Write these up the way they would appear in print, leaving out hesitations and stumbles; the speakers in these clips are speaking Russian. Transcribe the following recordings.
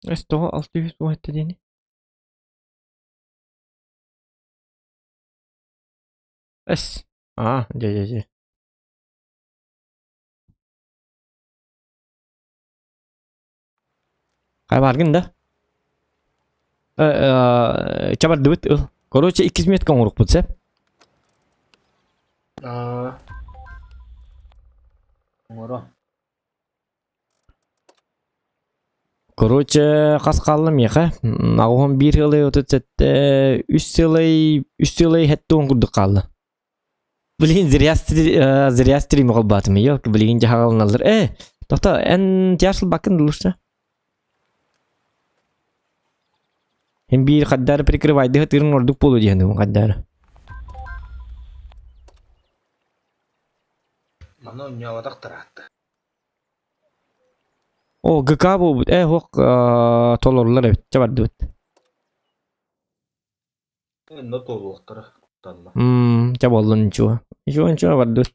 Esto 600 o dediğini. Es. C. Bargain да? Чабар дебет. Короче, 200 метр урок булса. Оңоро. Короче, каскалым яха. Агым 1 yıl ötütse 3 yıl hette kurduk kaldı. Bilin zirya stream kalbatım yok. Bilin jahalın alır. Dokta en yaşlı bakın durursa. Hem bir kaddar perikir vaydı hatirin orduk polu diyendim kaddar. Mano nyawadak tarattı. O GK bu. Hok tolorlar evet. Çabar dövüt. Not oluqtara. Tanma. Çabalın çoğu. Şu var dövüt.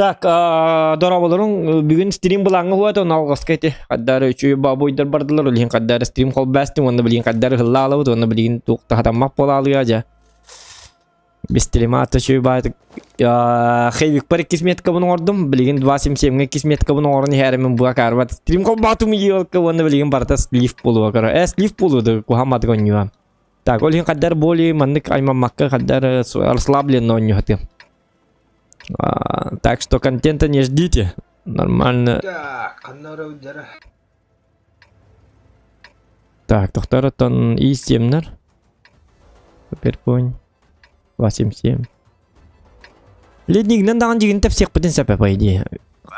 Так, дораболорун бүгүн стрим булаңы хуат он алгас кетти. Каддар үчү бабойдар бардылар улин каддар стрим кол басты онда билин каддар хыллалып онда билин тукта хатамак болалы ажа. Без стрима атчу байт хейвик пар кисмет кабын ордум билин 277 кисмет кабын орны хәрмен буга карбат стрим кол батум йок онда билин барта слив болу кара. Слив болуду кухамат гонюа. Так, олин каддар боли мандык айман макка каддар расслабленно оню хатым. Так что контента не ждите. Нормально. Так, тоқтаратан i7'ler. Суперпонь. 277. Леднигнен даган жигин тепсек битин сепе по идее.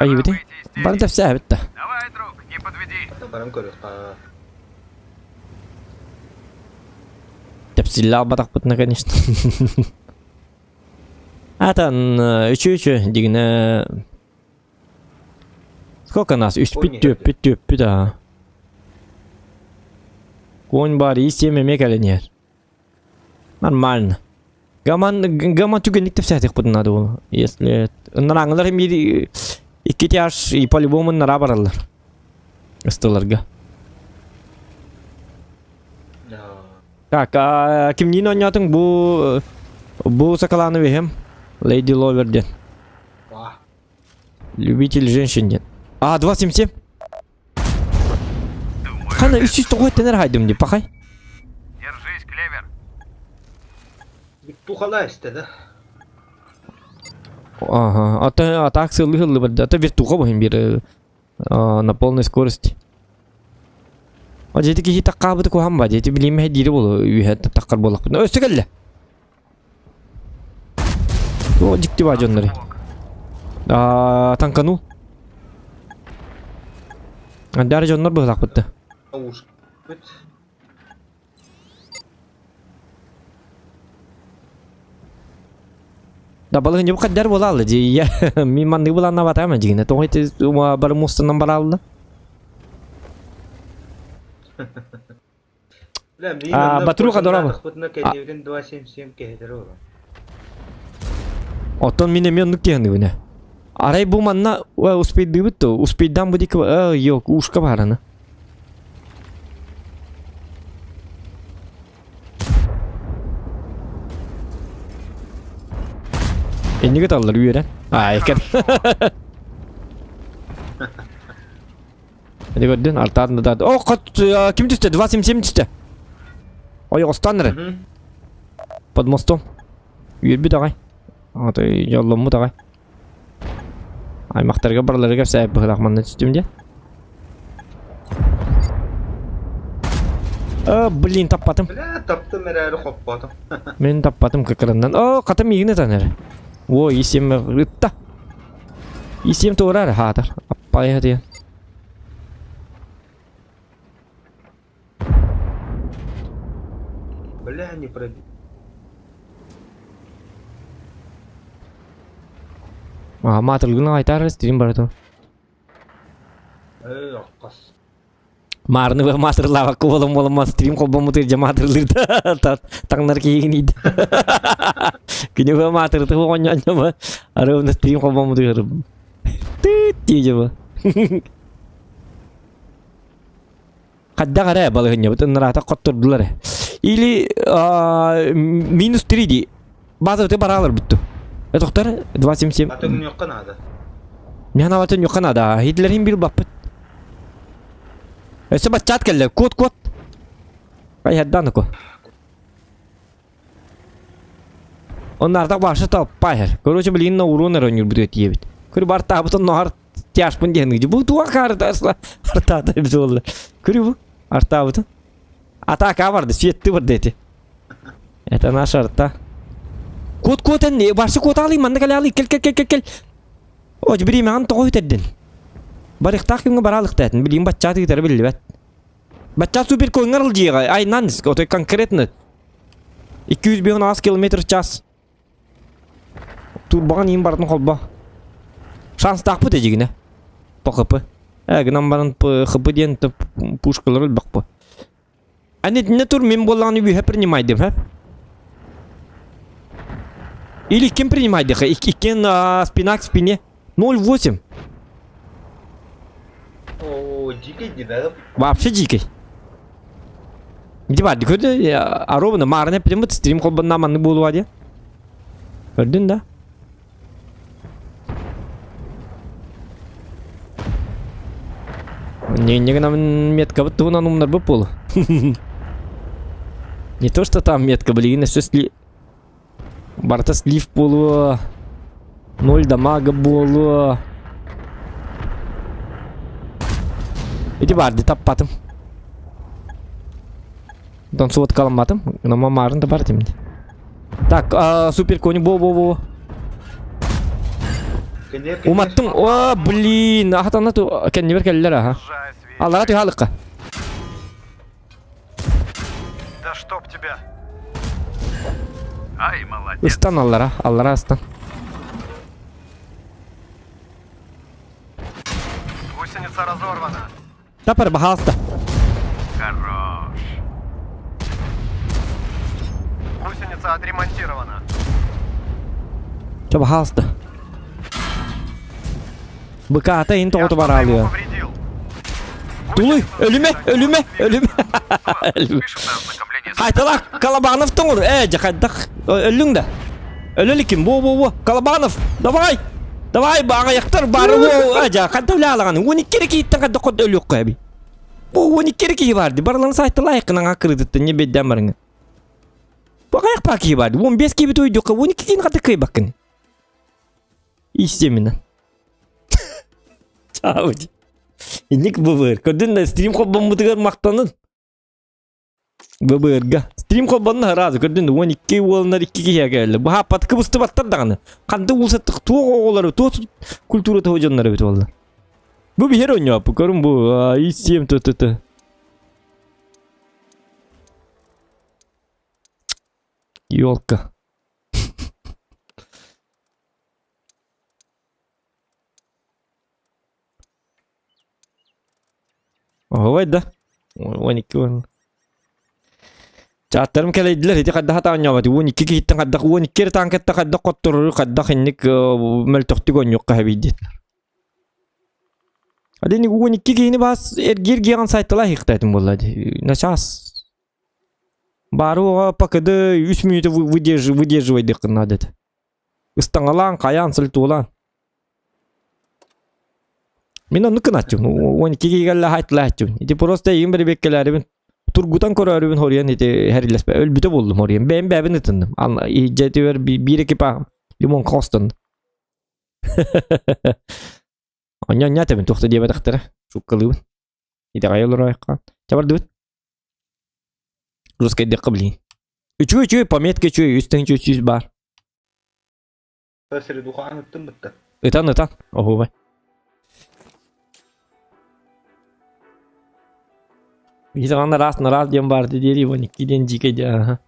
Ай битин. Барын тепсе битта. Давай, друг, не подведи. Барам көрөк. Тепсилла батак битне, конечно. Атан 3-3 дигне. Сколько нас? 3 да. Конь бар i7 мекаленер. Нормально. Гаман түгенlik тепсетик бутун надо было. Если нараңлар hem bir 2 yaş по-любому нара баралар. Ыстыларга. Так, кимдин ойнатың бу сакаланы вехем? Леди Ловерден. Любитель женщин нет. 277. Хана 300 тенер хайдым деп пахай. Держись, клевер. Виртухала istedi. Ага, так сылы барды. Это виртуха бу bir на полной скорости. Ажети ки таккабы ку хамба дети билим хедири болу үйhet таккар болак. Өстөгөлле. О, жикти ба жоннары. Танкану. Дар жоннор быйлак бытты. Ауш. Да балыгын жеп каддар болалы же. Я мен манды булана батама жигине. Тоңойты бар мустан бар алды. Батруха дорабы. Оттон минометник дегенди буне. Арай бу манна успейт дыбытты. Успейдан будик yok ушка бараны. Энеге таллар үйөрен. Экен. Эне көрдүн артарында да. О, ким түстө? 277 түстө. Ой, останыры. Под мостом. Үйөрбү дагай. Аты жоллому дагай. Аймактарга барларга сәбәп булакманны түстүм де. Блин, таппатым. Таптым әрі қоппатым. Мен таппатым кыкырынан. Катым игине таныр. О, исем рытта. Исем тоорар хатар. Аппай хадия. Бля, не пробил. Матылгына айтар стрим бар то. Аққас. Марны ба матырлава колом болма стрим колбому тер жаматырлыр да. Таңнар кейин иди. Күнү ба матырды оньоньома. Арыны стрим колбому тер. Тит тижеба. Kadda gara balığın ya. Bütün narata kotturdular. Или минус 3 ди. База өте баралар бүтті. Тоқтар 277. Атың yok kanada. Мен аватын yok Канада. Хитлерин бил баппыт. Өсі батчат келді. Код. Кай хаддан ко. Оннарда башы талып пайыр. Короче, блин, на уронер он юрбует ебит. Көрі бар табытын нағар тяж пын дегенгі. Бұл туа қарыда асла. Артада бізі олды. Көрі бұл. Артабытын. Атака vardı. Светті бұрды еті. Это наш арта. Код әнне. Баршы код алайым. Манда кәлі алайым. Кел. Ой, бірей маған тоғы өтерден. Барықтақ кемге баралық тәтін. Білейін батчаты кетері білі бәт. Батчат супер көңір ұлжиға. Айнан. Отой конкретно. 250 км/час. Турбаған ең бардың қолба. Шанс тақпы тәжігіне. Пақыпы. Әгінен барын қыпы ден пушкалар өл бақпы. Не тур мен болғаны үйе принимайды, ха? Или кем принимайды, ха? Икен спина к спине. 0,8. Oo dikey dedi. Вообще дикий. Где бар? Көрді? Аробыны марыны примыт стрим қолбын наманы болу аде. Көрдің да? Неге нам метка вот туна номер бы пол. Не то что там метка, блин, все Барта слив полу. 0 дамага болу. Иди барды таппатым. Дан суот каламатым. Нама марын да бар темде. Так, супер кони бо. Уматтым. О, блин, ахтана ту кен не беркеллер аха. Аллара ты халыкка. Да чтоб тебя. Ай, молодец. Ыстан аллара астан. Гусеница разорвана. Тапар бахалста. Хорош. Гусеница отремонтирована. Та бахалста. Быка атайын тоғыты бар алıyor. Повредил. Тулуй, ölüme. Пишем на ознакомление. Айталак, Колобановтың ұр. Жақайдақ, өлің да. Өлілі кім, бо. Колобанов, давай, баға яқтар бары бо. Жақайда өлі алаған. 12 рекейттің қадда қод өлі өккі әбі. Бо 12 рекей барды. Барлаңыз айтала айқынан ақырыдытты, не бедден барыңа. Баға яқ пакей барды. 15 кебет ойды өккі, 12 кейін қадда кей баққын. Истемінен. Чауди. Иник быбыр. Көрдün de stream kolban mutıgar maqtanın. Bыбырга. Stream kolbanın harazı. Көрдün de 12 olanlar 2 kişiye geldi. Bu hapatkı bıstı battar dağını. Kandı ulsattık tuğ oğulları, tuğ kulturu tağıcanları bit oldu. Bu bir hero oynuyor bu. Görün bu. İsteyim tı. Yolka. Ой да. 12 он. Чатарым келейдилер. Хити кадда хатаан ябады. 12 киттен кадда 12 танкетте кадда коттурur кадда хинник мөлтөктүк онюк кабидет. Адени 12 кийини бас эргир гиган сайттала хиктайтым болду. Начас. Бару пакады 3 минут выдерживать дек надо. Ыстаңалан каян сылтуулан. Мен оны кынатчым. 12 кийгелле хайтлаачым. Ити просто эң бир беккелерибин тургутан көрөрүбүн хориян ити херилеспе өлбүтө болдум хориян. Бен бебин ытындым. Ал жетибер 1-2 па лимон костон. Оня тебин тохта дебе тактара. Шуккалыбын. Ити кайылыр айкка. Чабардыбыт. Русская дек кабли. Үчү пометка үчү үстүн үчү бар. Tasiri duhan ettim bitti. Ытан. Ого бай. Biz anda раз дем барды дери его никиден жикеде.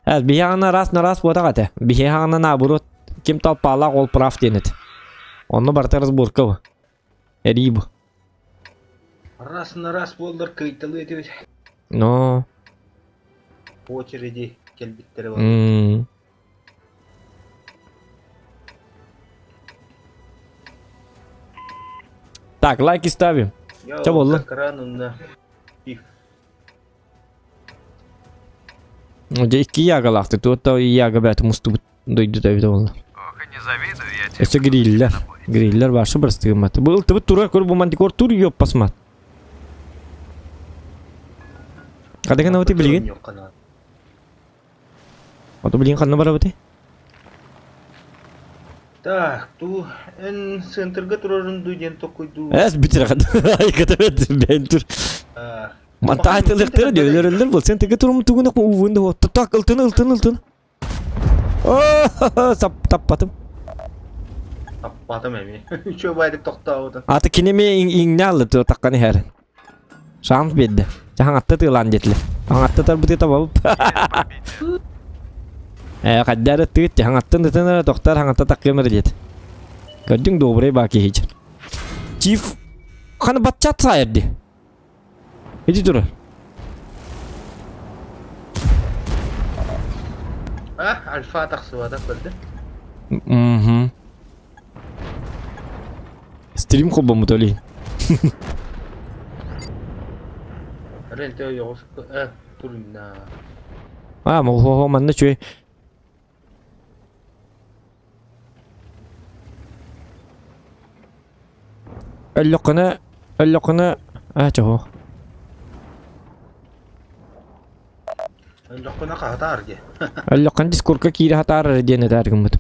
Az bir yana раз бота кате. Bir yana наоборот kim талпалак ол прав денет. Onu барта разборка bu. Эрибу. Раз на раз болдыр кыйтылы этебиз. Но. По очереди келбиттери бар. Так, лайки ставим. Чё болду? Экранында. Пиф. Уже 2 яга лақты. Туотта яга бәті мұсты дойды да болды. Ох, и не завидую я тебе. Өсі гриллер. Гриллер башы бірістігім маты. Бұл тыбы турар көрі бұл мантикор тур йоп басмат. Қадаған ауыты білген? Yok kanal. Ото білген қанна бар ауыты? Так, ту эн центрга турарын дуйден токойду. Әс бітір қады. Айқата бәді бән тұр. Манта айтылықтары дөйлерілдер бұл. Сен тегі тұрмын түгінік мұ ұвынды о. Так, ылтыны. Таппатым. Аппатым эми. Үчө байдык токтообутун. Аты кенеме иңне алды тұр таққаны әрі. Шамс бедді. Жағаң атты тыйлан жетілі. Жағаң атты тар бұты табабып. Қаддары тыйт. Жағаң аттын тұтыныр тоқтар жағаң атты таққымыр деді. Көрдің добрый баки хейчір. Чиф. Қаны батчат сайырды. Иди тұр. Альфа тақсывада көрді. Стрим қолба мұтөлейін. Ренте йоғыз. Турина. Мұғы манны чөй. Әліқіні. Чоғы. Локкона кахатарге. Әліқін дискорка кейді хатары дені дәргім бұд.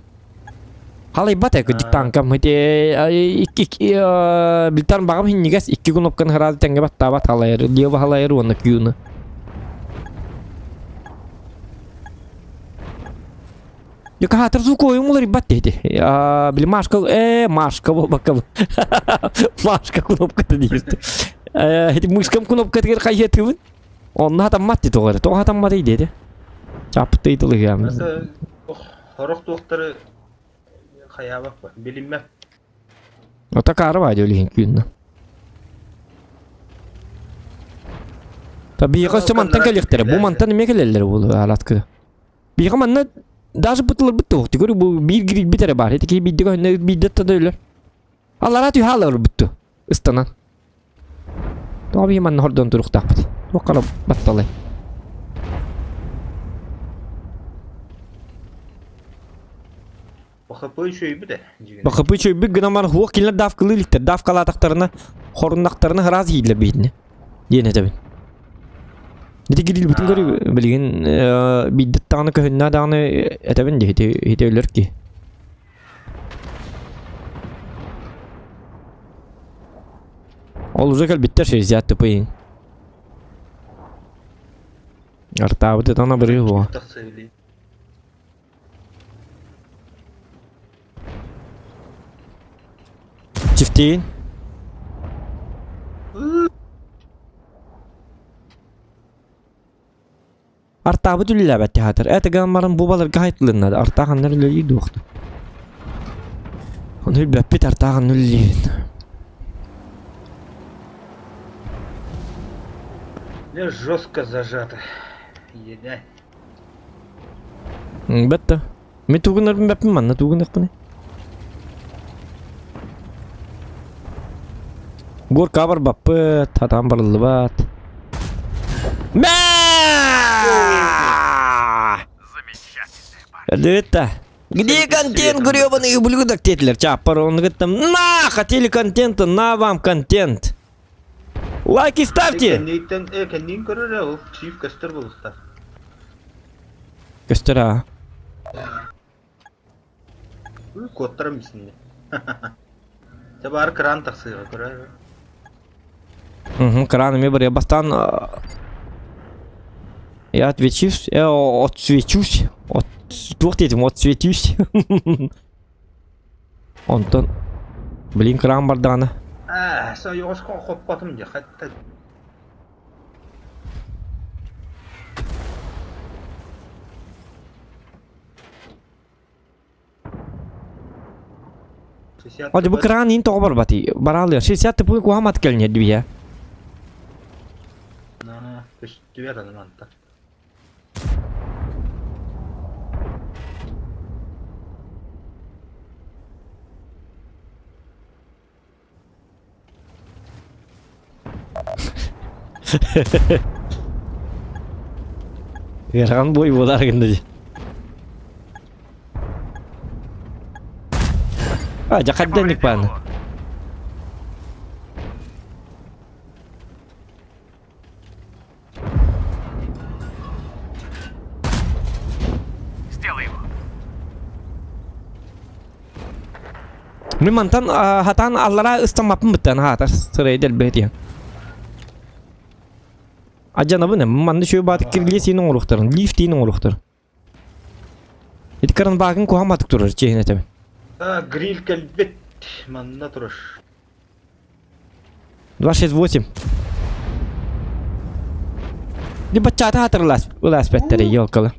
Қалай бат әкі диктанкам. Білтарын бағым хиннігес 2 кнопканы ғырады тәңге бат табат халайыры. Дева халайыры оны күйіні. Яка хатыр звук ойын олар бат дейді. Білі Машка бұл баққа бұл. Машка кнопкаты дейісті. Мышкам кнопкаты кер қайеті бұл. Онна хатаммат дейді оғыры. Тоға хатаммат дейді. Чапытты айтылығы яғым. Хорох туақтары қаябақ ба? Білінмәп. Ота кары байды өлігін күйінна. Бейіға өсі мантан кәліктері. Бұл мантан еме кәлелері бұл алаткы. Бейіға манна даже бұтылыр бұтты оқты. Көрі бұл бір грил бітері бар. Еті кей бейді көйінне бейдетті да өлер. Аллара түй халар бұтты. Ыстанан. Тоға бейі манна хордан тұрықтақ бұды. Тоққара батталай. Бақыпы үшөй біді. Бақыпы үшөй бүк гына мар хуақ келінер давқылы ліктер. Давқалатақтарына, хорындақтарына ғыраз кейділер бейдіне. Дені әтәбін. Неде грил бүтін көрі білген бейдет тағыны көйінна дағыны әтәбін де хете өлер ки. Ол уже кәлбеттер шей зиятты пойын. Артабыды тана бірі хуа. Çifteyin. Artabı dülle bette hatır. Eteganların bubalar gayetliğinde artağanlar lüleyi doğdu. Onu hübbet artağan lüleyin. Не жестко зажато. Едай. Бетте. Мен тугунар беппин манна тугунар бune. Горка бар баппы, татам барлы бат. Замечательный парень. Это. Где контент, гребаный ублюдок, тетлер, чаппар, он говорит там, на, хотели контента, на вам контент. Лайки ставьте. Кәннен көрір ол, чиф көстір болыстар. Көстера. Коттарым ісінде. Бар кран тақсыға көрір. Кранами бір, я бастан... Я отсвечусь. Отсветюсь. Онтон. Блин, кран бар даны. Са yoğuşkan kopbatım diye hatta. Hadi bu kraan in toğbar bati. Baralıyor. 60 puan kuhamat kelnya dia. Nah, düver ananta. Yargan boy bolar gende. Aja kaddenik bana. Сделай его. Min mantan hatan allara ıstamapın bitten hatar sırayı delbet ya. Aja bu ne? Manda şöyle batık kirliye senin oluktarın. Liftinin oluktarın. Etikaran bakın kohamadık durur çeyine tabi. Гриль кальбет. Манна тураш. 268. Di bacata hatır ulas betleri yolkalı.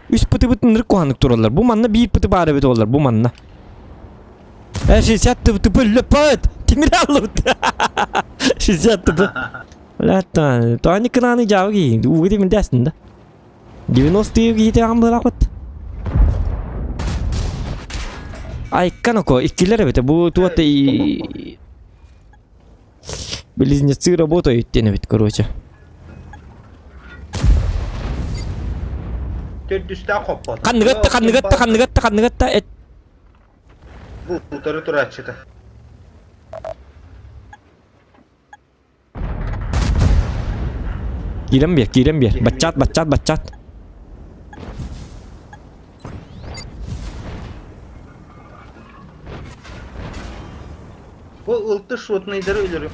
Üst pıtı pıtındır kohanlık dururlar. Bu manna bir pıtı bari bit olurlar bu manna. Her şey sattı pıtı pıtı pıt. Timir alır. Şey sattı pıt. Ulan tane kınanı cevap giyin. Uğur demin dersin de. 90'yı giyti ambıra kut. Ay kanako ikilere bete bu tuvatta близнецы работают теневит короче. Tördüsten kopmadı. Kanıgatta et. Bu tarı tur açtı. Girem bir. Baccat. Bu ıltı şutnaydır ölürüm.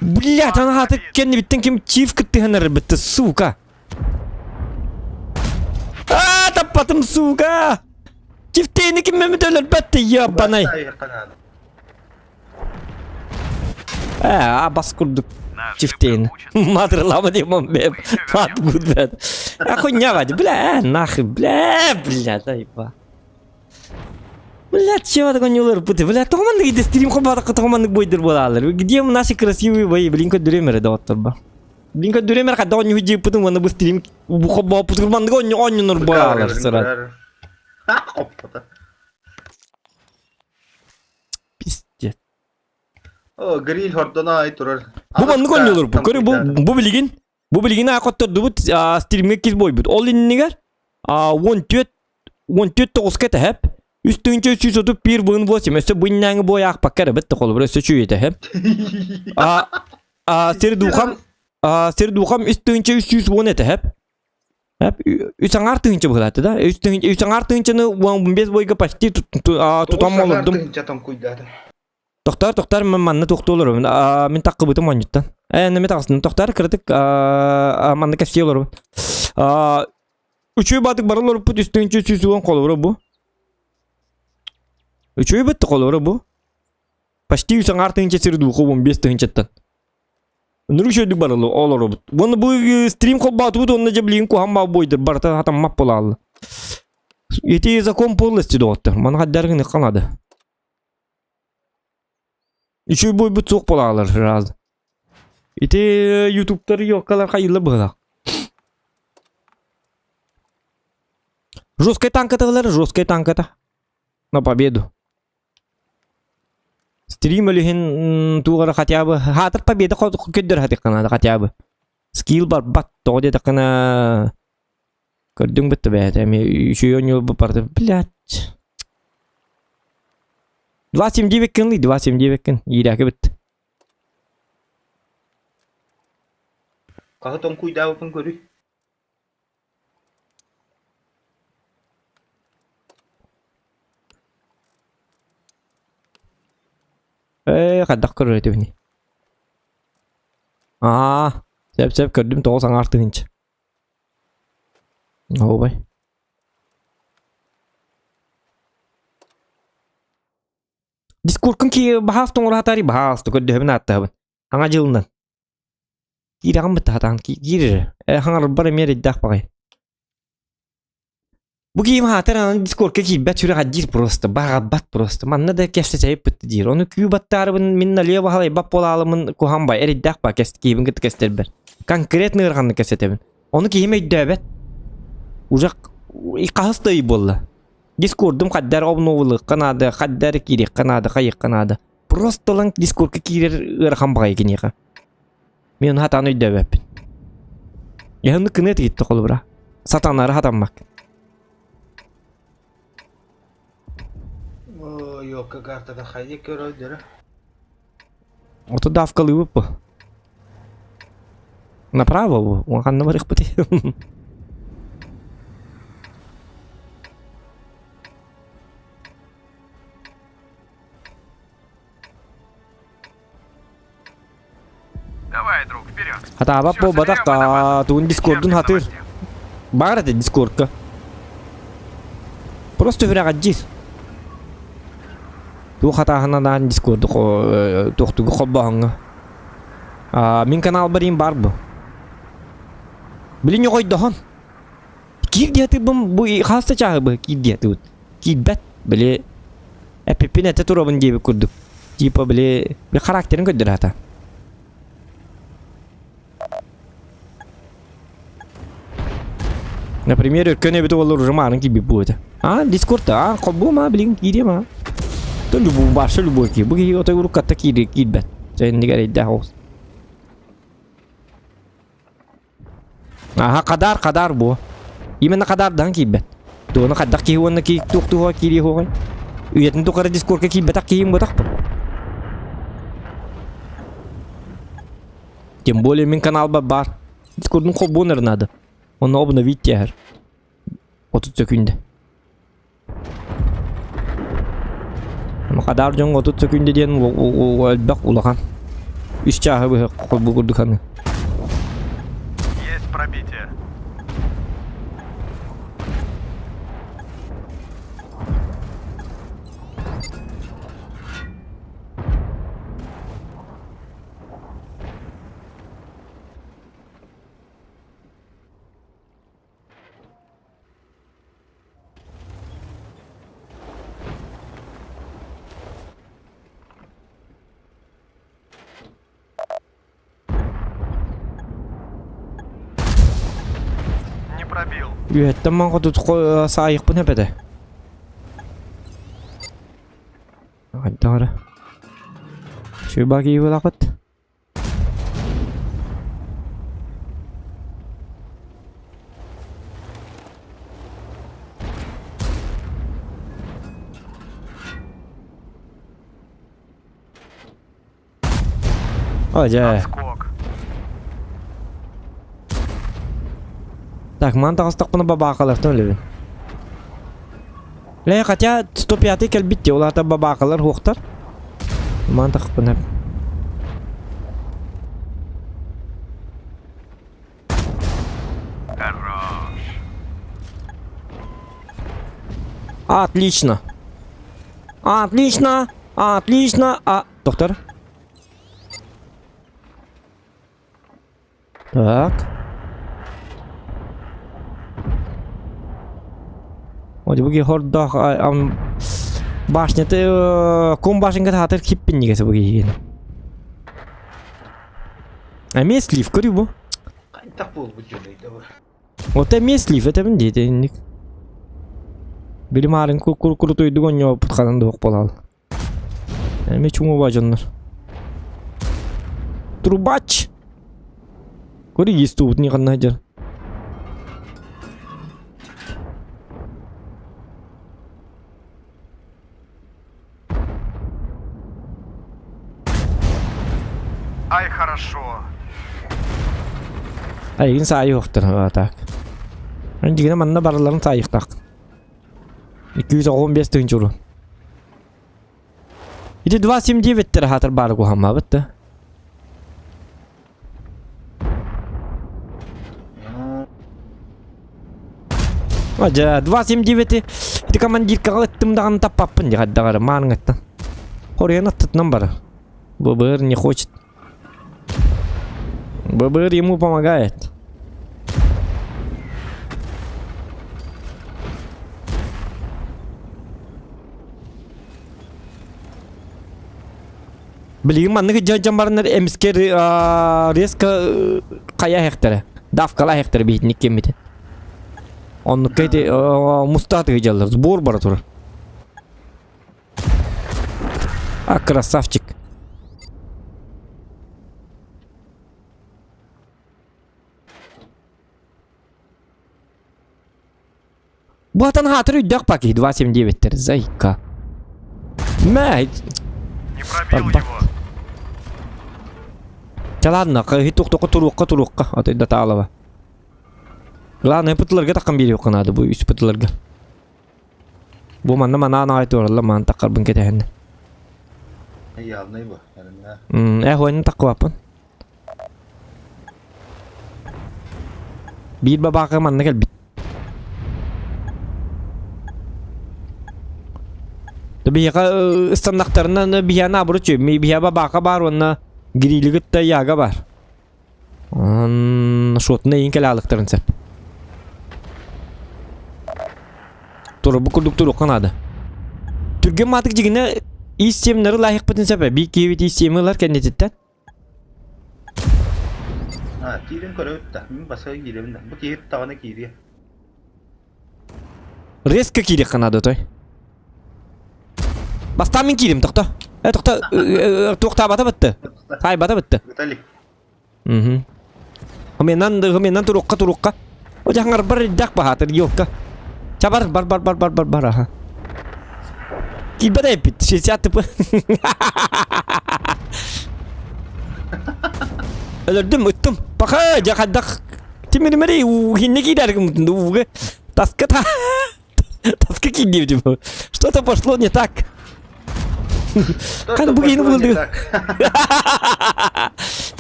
Блядь, она хаты kendi bitten kim çift kıttı hanır bitti suka. Tapattım suka. Çiftini kim Mehmet ölür bitti ya bana. Bas kurduk çiftini. Madrlama diyemem ben. Mat gudben. Aku nyavadı bla nah bla tayfa. Блядь, чего такое не лырпыты? Блядь, томанды иди стрим хобата томанды бойдыр болалар. Где наши красивые бои? Блинка дюремер да оттар ба. Блинка дюремер когда он не уйдет, потом он бы стрим хоба потом манды он не нор болалар сара. Kopmadı. Пиздец. O grill hordana ait durar. Bu mandı on olur bu. Körü bu bilgin akottor dubut stream'e kiz boy but. All in nigar. 14 toskete hep. Üstünce 331 bun vosim. Öse bundan boy ak pakara bitti kolu. Burası çüyete hep. Seri duham üstünce 310 ete hep. Hep 3 artınca buladı da. 3 artıncanı 15 boyga pasti tutam olurdum. Doktor men manna doktor olurum. Men takkıbıtım onjuttan. Ne taksın doktor kritik manna kesiy olurum. Üçü batık barıl olup üstünce 310 kolu bu. Üçü bitti kolu bu. Pasti 3 artınca seri duham 15 tınçattan. Nuruşöydük baralı olur. Bunu bu stream kobatı bu onunla cebliğin kuhamba boydur. Barata hatam map bolalı. Yeti zakon polisi doğattı. Bana haddergini kanadı. İçi boy bu çok bolalar razı. Yeti YouTube'ları yok kadar hayırlı bırak. Жесткая танката. На победу. Стрим или хин тугара хотя бы хатыр победа көддөр хатык кана хотя бы. Скилл бар бат тоде такана. Көрдөң битти бе. Эми еще не барды. Блядь. 279 кын, 279 кын. Ирэки бит. Kahı ton cuidado con görü. Kaddak körür etibini. Sep gördüm 90 artınç. Oh bay. Discord'un ki bahas ton rahatari bahas to gördü hemen attı hemen. Hanga jılından. Girağım bitti hatan ki girir. Hangar bara mer iddak bakay. Bu game hatar Discord'ga ki bet şuraya hacir prosto. Bat prosto. Manna da keste çayıp bitti dir. Onu küy battarı minna liye bahalay bap bolalımın kuhambay. Iddak bak keste ki git kester ber. Konkret nırganlı kesete. Onu ki hime iddia bet. Ujak ikahıs da iyi bolla. Discord'um kaddar obnovulu kanadı. Kaddar kiri kanadı. Kayık kanadı. Prosto lan Discord'ga kirir ırgan bakay kini. Men hatan ödebepin. Yahını kınet gitti kolu bura. Satanları hatanmak. О, yok kartada haydi köröydürü. Ото давкалыбы bu. Направо bu. Он ханна барых пути. Давай, друг, вперед. Hata bak bu badak tuğun Discord'un hatır. Bağır da Discord'ka. Просто вряг аджис. Ту хата ханадан Discord'u тоқтугу хоббаңы. Min kanal barayım бар bu. Bilin yok oydahan. Kir diyeti bu hasta çağı bu kir diyeti. Kir bet bile epipin ete turabın gibi kurduk. Tipa bile bir karakterin ködür hata. Например, örkene bir olur romanın gibi bu ete. Discord'da kobu ma bilin kiri ma. То любую вашу любой ки. Bu ki oto grup katta kir bet. Sen ne gerek daha olsun. Aha kadar bu. Именно kadardan kibet. Tuh nak kadak kihuan nak tuk tuh kiri hoy. Uyat ntu kara Discord ke kibet tak kihim botak. Тем более min kanal бар. Discord'un kobunur надо. Onu obnovить her. 30 sekünde. Ama kadar jon 30 sekünde diyen o elbak ulakan. Üst çağı bu kurduk hani. Есть пробитие. Не пробил. Evet tamam kudut sayık bu ne bede. Hadi doğru. Şu bagi bulakot. Hoca. Скок. Так, мантағыстық бұны бабақалар өйлебін. Ләй қатя 105 кәлбітте оларда бабақалар хоқтар. Мантақ бұны. Хорош. Отлично. Отлично. Отлично. Доктор. Так. Hadi bu ki horda başnete kom başınga hatır kippin nigese bu ki. Меслив көрү бу. Кайдак болуп жүрөйдү бу. Ота меслив это мен дейт эник. Билимарын курутуйду гоньо путканан док болал. Эме чуму бажандар. Трубач. Көрү естуут ни кандай жер. Ай, хорошо. Айгин сайы жоқтыр так. Жигине манна барыларын сайықтақ. 215 тыгын журу. Ити 279 тер хатыр бары кухамма бітті. Ажа 279 ити командирка қалыттымдағын таппаппын де қаддағары маның аттан. Хориян аттытынан бары. ББР не хочет. ББР ему помогает. Блин, манны жамбарнар эмискер резко кая хектары. Давкала хектары бейтник кемите. Он кейте мустаты жалар, сбор бара тур. Красавчик. Bu atan hatırı üddek paki 279'ler. Zayka. Mə, Не пробил Бомба. его. çalanna, tuq turuqqa. Atı da tağlava. Lan pıtlarga takkan biri yok adı bu üst pıtlarga. Bu mana ait oralla man takkar bun ketehen. Yalnay bu. Yani Oyunu takku apın. Bir babaka manna gel bit. Tabi ya standartlarından bir yana burucu mi bir babaka bar ona griligit de yaga var. Şotuna in kelalıkların sep. Turu bu kurduk turu kanadı. Türkiye matık jigine istemleri layık patin sepe. Bir kivit istemler kendisinden. ha kirim kore da. Min basa girim da. Bu kirit tavana kiriye. Reska kiri kanadı toy. Basta min kirim tokta. Tokta bata bitti. Hay bata bitti. Gitalik. Hamenan turukka. O jangar berdak bahatır yok ka. Cabar bar ha. Kibada epit şey attı bu. Öldüm öttüm. Baka jakadak. Timiri meri hinne gider ki таска кидdim. Что-то пошло не так. Kan bugün buldu.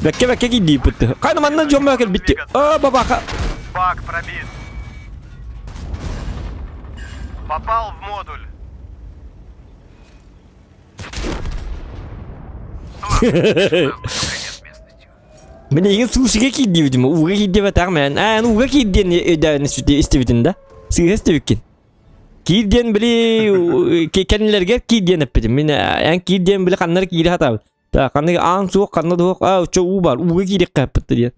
Bekke giddi bitti. Kan manna jomma kel bitti. Baba. Бак пробит. Попал в модуль. Конец местности. Мен egen sushiga kiddim. Uga kiddi batarman. Uga kidden ödəni istividində. Siz istivikin. Kidden bili kendilerge kidden epedim. Men en kidden bili kanlar kidi hata. Ta kanı an soğuk kanı soğuk. Çoğu var. Uga kidi kapıttı diye.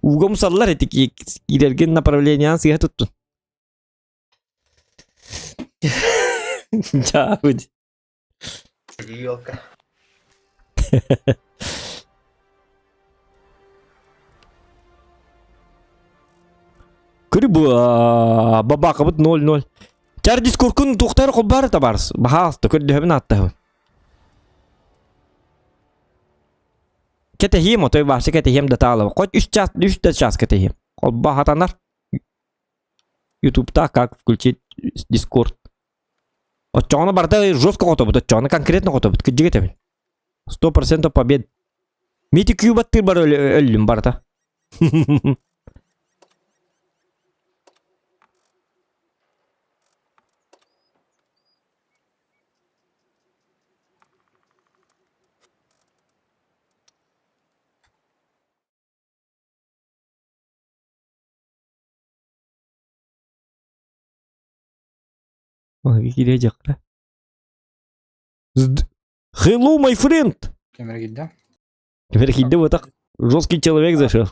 Uga musallar etik gidergen направлениyan size tuttun. Ciao. Yolka. Kırı bu baba kabut 0-0. Çar diskorkun tuğtar kubar tabars. Bahastı kırı dövün attı. Ketehim o toy bahsi ketehim data alav. Koç 3 час ketehim. Kol bahatanlar. YouTube'da как включить Discord. Вот чё она барда жестко готовит, вот чё она конкретно готовит, кыджиге тебен. 100% побед. Мити кюбат ты бар өлүм барда. Gidecek. Hello, my friend. Камера гидда. Теперь вот так жесткий человек зашел.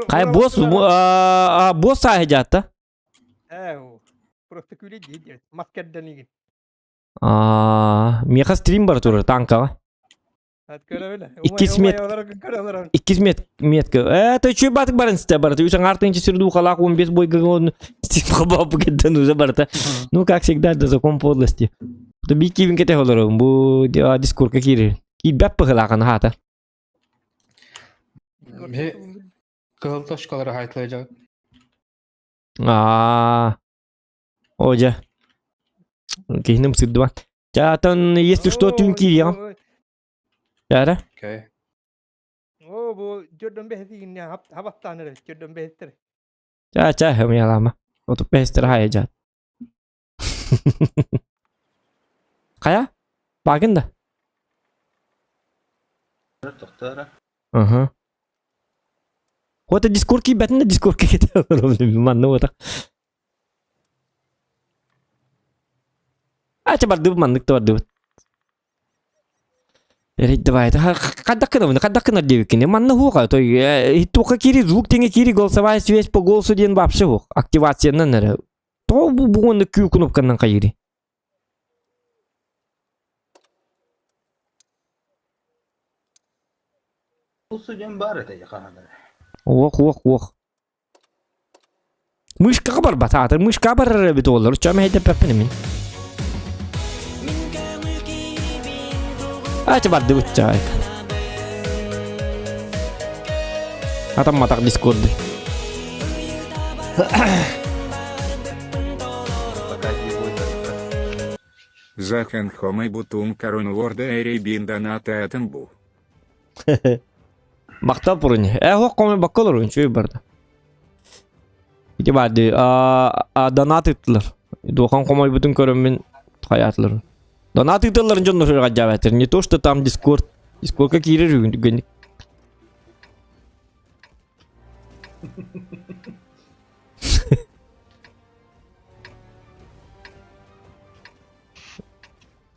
Кай босс, босс аһыжатта. Просто күле дейді. Маскерден егін. Меха стрим бар туры танкага. Иккис метка. Ты чё батык барын сте бар? Ты усаң артынчы сүрдүү халак 15 бойга он стим хабап кеткен уже барта. Ну как всегда до закон подлости. То би кивин кете холор. Бу дискурка кири. Ки бап пахлакан хата. Кыл тошкалары хайтлайжак. Ожа. Кейнем сыддыва. Чатан, если что, тюн кири. Яра? Окей. Bu jodoh behsi ini habatan ada jodoh behsi. Ча, hem ya lama. Untuk pester hayajat. Kaya? Bagın da. Tohtara. Вот дискорки бетне дискорки кете problem manna вот так. Чабар дып маннык то дып. Давай, кадакына девикине. Манна хука, то только кири звук тенге кири голосовая связь по голосу ден вообще хук. Активация нанера. То бугонда кю кнопканан кайри. Bu sucan bari de yakana. Ох. Mышka бар бататыр, mышka бар бит олар. Чама хейде пеппене мен. Ача барды бутчай. Атам матак дискорды. Пока не будет. Захан Хомай Бутун Корону Ворда Эрейбин Доната Атамбу. Мактап бурун. Хок коме баккалар oyuncu barda. İki badi donat ettiler. Dokan komay bütün körümün hayatlar. Donat ettiler jonno şöyle cevap ne то что там Discord. Discord'a girer günlük.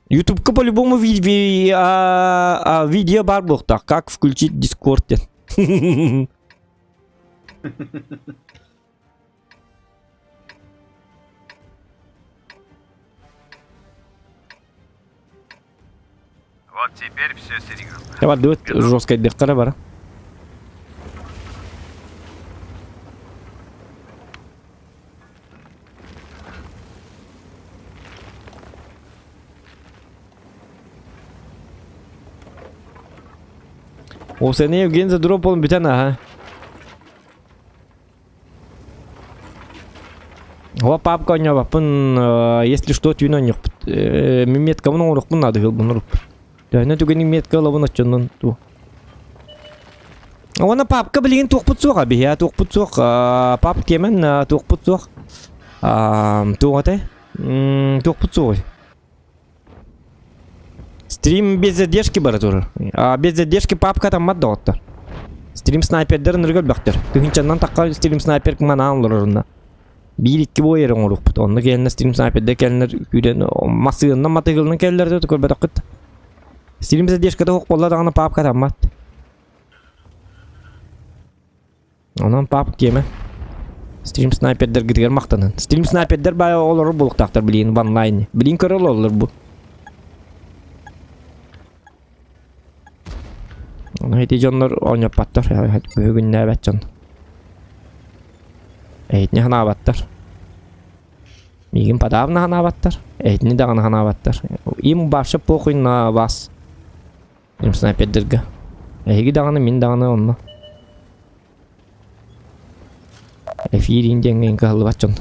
YouTube'ка по-любому видео бар блокта. Как включить Discord? Вот теперь все серьезно. Ya var dört жесткая дырка бар. O sene Evgen'e drop olun bir tane ha. О, папка у него, если что, ты на них. Метка много рук надо был бы на рук. Да, на тугани метка лава на чёрном ту. Она папка, блин, тух пуцуха, бия, тух пуцух, пап темен, тух пуцух. Тух это? Тух пуцух. Стрим без задержки баратур. Без задержки папка там маддоттар. Стрим снайпердер ныргал бактар. Кыгынчаннан такка стрим снайпер кмана алырына. Bir iki boy yerin olup bu. Onda gelene stream sniper'de gelenler güden masığından matığılını gelirler de kol bedakıt. Stream zadержкада хок болла дагана пап катамат. Ondan pap кеме. Stream sniper'дер гидер мактанын. Stream sniper'дер бай олор булуктактар билин онлайн. Билин көрөл олор бу. Ona hedi jonlar oynap battar. Bugün ne betjon. Eğitini hana battar. Migin padavna hana battar. Eğitini dağına hana battar. İm başa pokuyun na bas. İm sniperdirga. Eğgi dağını min dağını onunla. Efirin dengen kahlı batçon.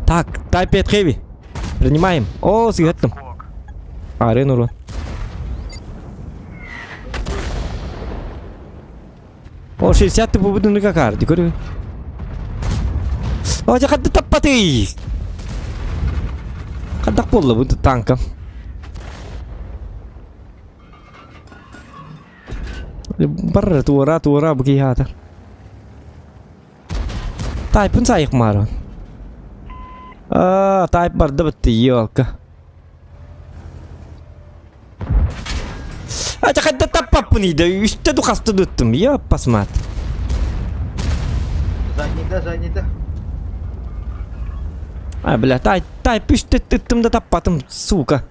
Так, тайп 5 heavy. Принимаем. О, сигаретом. Арен урон. О, 60 ты побуду на карте, говорю. О, я хочу топать. Когда полно будет танком. Барра тура бгията. Тайп пun сайх марон. Тайп барда битти ёлка. Я хочу топать, да, üstte tukastı tuttum. Ya pasmat. Занято. Бля, тай, üstte tuttum da tapattım, сука.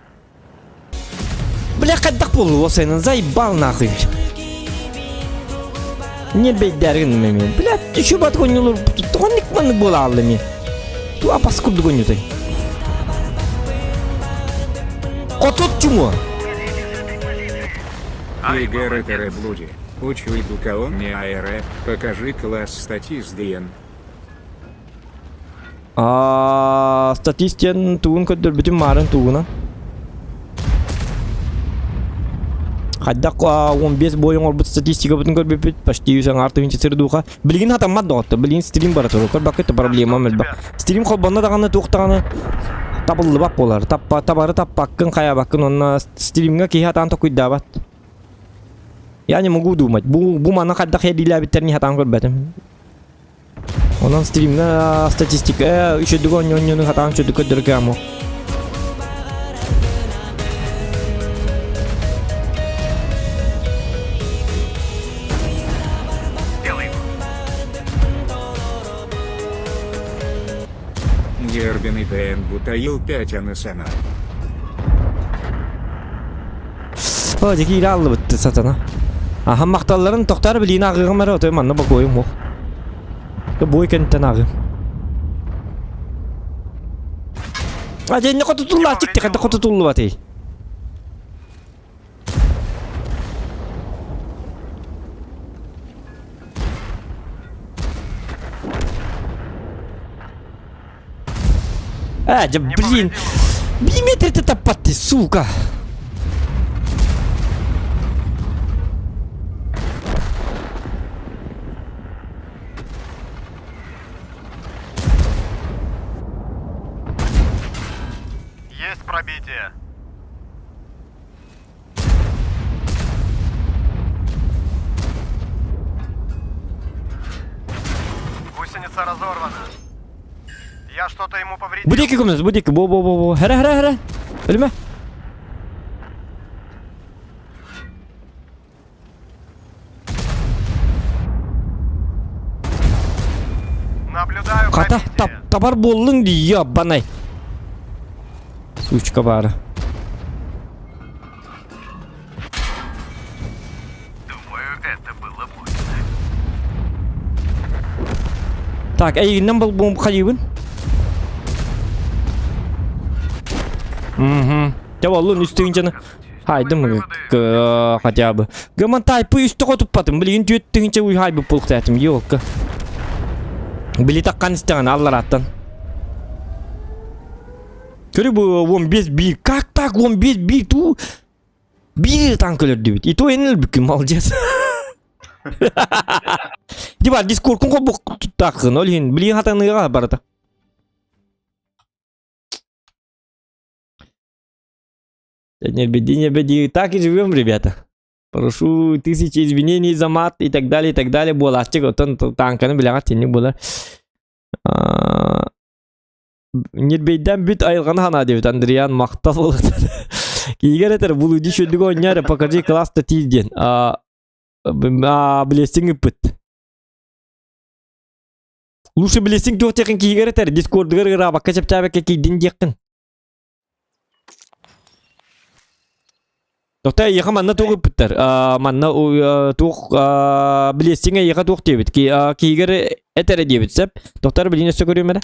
Бля, когда полу сенен заебал нахуй. Не бейдерин мен. Бля, şu bat gönülür. Tonik man bolalı men. Tu apas kurdu gönütay. Котот чумо. Игорь Тереблуди. Учуй Дукаон не аэре. Покажи класс статистиен. Statistien tuğun kötür bütün marın tuğuna. Haddak 15 boyun orbut statistika bütün kör bipit почти yüzden artı vinci sırduğa. Bilgin hatamad doğattı. Bilgin stream baratır. Kör bakıttı problema mel bak. Stream kolbanna dağına tuğtağına tabıllı bak bolar. Tabarı tappakkın kaya bakkın onna streamga ki hatan tokuyda bat. Я не могу думать. Бу мана кадда хедилә битерни хатан көрбәтем. Ondan streamda statistika üçü dügonyon hatan çödü ködürgə amı. Сделай его. Гербин и ТН Бутаил 5 анасана. O jeki aldı bitti satana. Aha maktalların toktar bilin ağığı mara otoy manna bakoyum o. Da boy kentten ağı. Hadi ne kadar tutuldu açık tek kadar tutuldu batı. Блин. 1 метр ты топати, сука. Есть пробитие. Гусеница разорвана. Я что-то ему повредил. Будики көміз, будики. Бо. Хәрі. Өліме? Наблюдаю Қата, пробитие. табар болың дей, ябанай. Сучка бары. Думаю, это было больно. Так, әйгіннен бұл бомб қайыбын? Жабалын үстігін жаны. Хайдым хотя бы. Гаман тайпы үсті қотып батым. Білген түйеттігінше ұй хайбы пұлық тәтім. Йоққа. Білі таққан істеген аллар аттан. Көрі бұл 15-1. Как так 15-1 ту? Bir танкілерді бит. И то еніл бүкім молодец. Дебар дискоркун қобық тұттақын. Олген білген хатаныға барата. Не беди. Так и живем, ребята. Прошу тысячи извинений за мат и так далее, и так далее. Было ачык, танканы білеға тенік болар. Нербейден бүт айылғаны хана дебет. Андриан мақтал болғыды. Кейгер етер, бұл үді шөлдігі ойнары покажи класста тизден. Білесің үппіт. Лучше білесің жоқ теқін кейгер етер. Дискордығыр ғырабаққа чапчабекке кейден деқін. Тоқта еға манна тоғы бүттір. Манна тоқ білесіңе еға тоқ дебет. Кейгер етері дебет сәп. Тоқтар біліне өсі көрем әрі?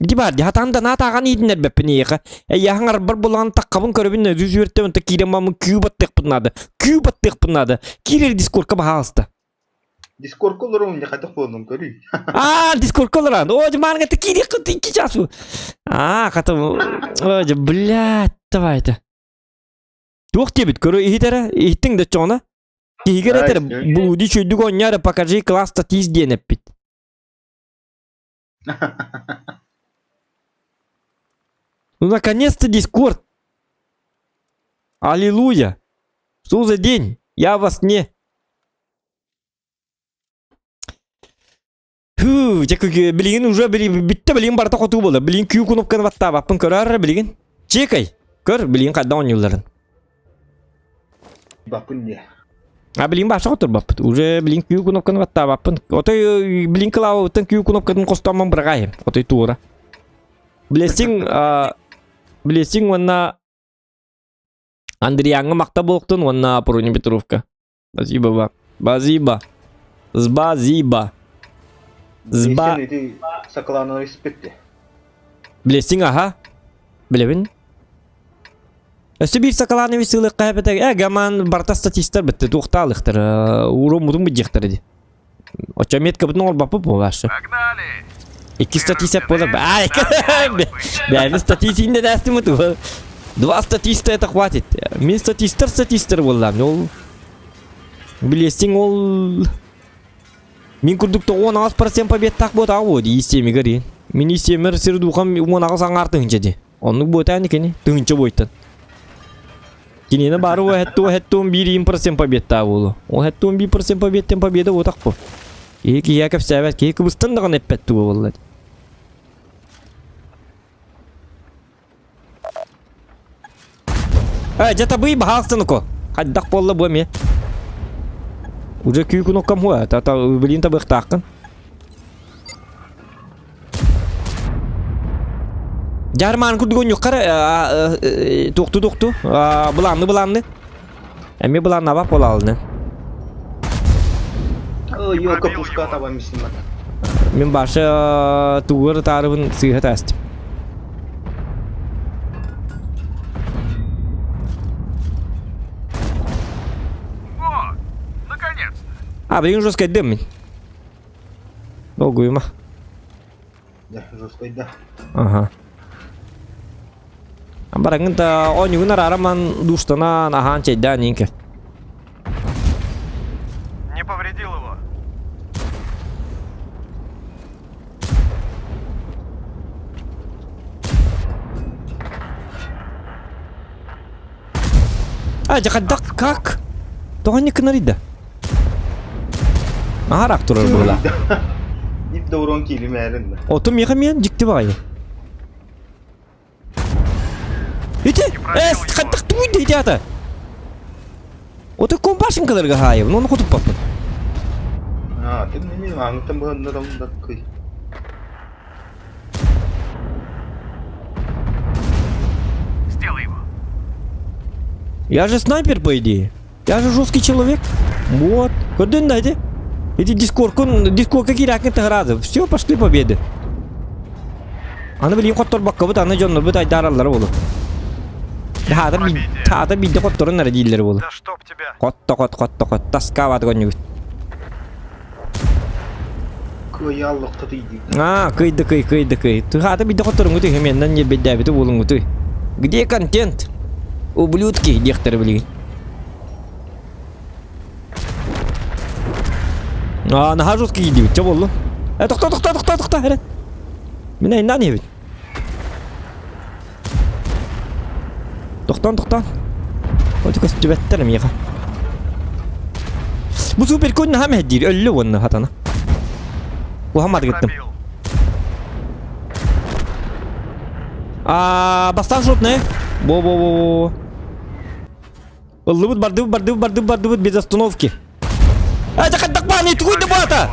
Дебар, хатанда натаған едінер бәппіне еға. Яғыңар бір болған таққабын көрібін өзі жөрттен ұнта кейден мамын күй баттық бұнады. Кейрер дискордқа бағалысты. Дискорд olur mu? Hadi koydum görüyor. Дискорд колоран. Оже, мангата кейден құты 2 часу. Қатым. Оже, блядь, давай-то. Тоқ дебет, көрі ехетері, ехеттің да чоғына. Кейгер етері, бұл үді шөйдігі ойнары покажи класста тиз деніп бит. Ну, наконец-то Дискорд. Аллилуйя. Что за день? Я вас не... Білген уже бітті білген барта қоту болды. Білген күйі күніпкен ватта баппын көрі білген. Чекай. Көр білген қадда он елдарын. Бапын не? Білген башы қотыр баппын. Уже білген күйі күніпкен ватта баппын. Отой білген қылауы өттен күйі күніпкен қостамын бірғайым. Отой туыра. Білесің онна Андриянға мақта болықтын онна Пруни Петровка. Спасибо. Спасибо. Sen idi saklananı ispetti. Білесің аға? Білебін? Өсі бір сақаланы весілі қайбетек. Гаман барта статистер бітті. Тоқталықтыр. Уром мұтын бұджектір еді. Оча метка бұтын ол бапы болашы. Погнали! 2 статистер болар. Бәрі статистер дәсті мұты. 2 статистер это хватит. Мен статистер болам. Білесің ол... Мен күрдікті 16% побед так бұд ауыды. Истемі көрейін. Мен истемір сірдуқам 16 артың жеді. Оның бұд әні кені. Түңінші бұйттын. Кенені бары о әтті 11% побед та болу. О әтті 11% победтен победа отақ бұл. Кейкі якып сәбәт. Кейкі бұстындығын әппәтті болды. Жата бұй бағалыстын ұқы. Қаддақ болы бұл ме. Уже күйі күн оққам хуа. Тата білін табық таққын. Жарман күрдігін юққары. Тоқты. Бұланды. Әме бұланды бап бол алды. елка пушка таба мисин бата. Мен башы тугыр тарыбын сыйға тәстім. Вот, наконец-то. Блин, жестко әддім мен. Долгую ма. Да, жесткой да. Ага. Бараңында ойнығын араман душтана нахан чайда ненке. Не повредил его. Жақаддақ как? Тоған не кінарыды? Ағарақ тұрар бұла. Ип даурон килим әрінді. Отым еға мен жікті бағай. Ете, қаттық тұйды ете ата. Оты компашын қылырға хайып, оны құтып бапын. Ты мне аңытым бұғында да күй. Сделай его. Я же снайпер, по идее. Я же жесткий человек. Вот. Куда найди? Эти дискорд какие ракеты грады. Все, пошли победы. Аны билейм коттор бакка бут, аны жоннор бут айдаралары болу. Таата бидде котторун нара дейлери болу. Да чтоб тебя. Кот. Таска бат гонюгут. Күй аллықты дейді. Кый. Таата бидде котторун гуты хеменден не беддәбиті болун гуты. Где контент? Ублюдки, дехтер билейм. Наха жестко гидибит, че болу? Тоқта, әрет. Мен айнан ебит. Тоқтан. Оты көсіп түбәттәрім еға. Бұл супер көнні хам әддейді, өлі оны хатана. Бұл хамады кеттім. Пробил. Бастан шотны. Во. Барды бұд, без остановки. Жақаддақ ба, не түгейді бата?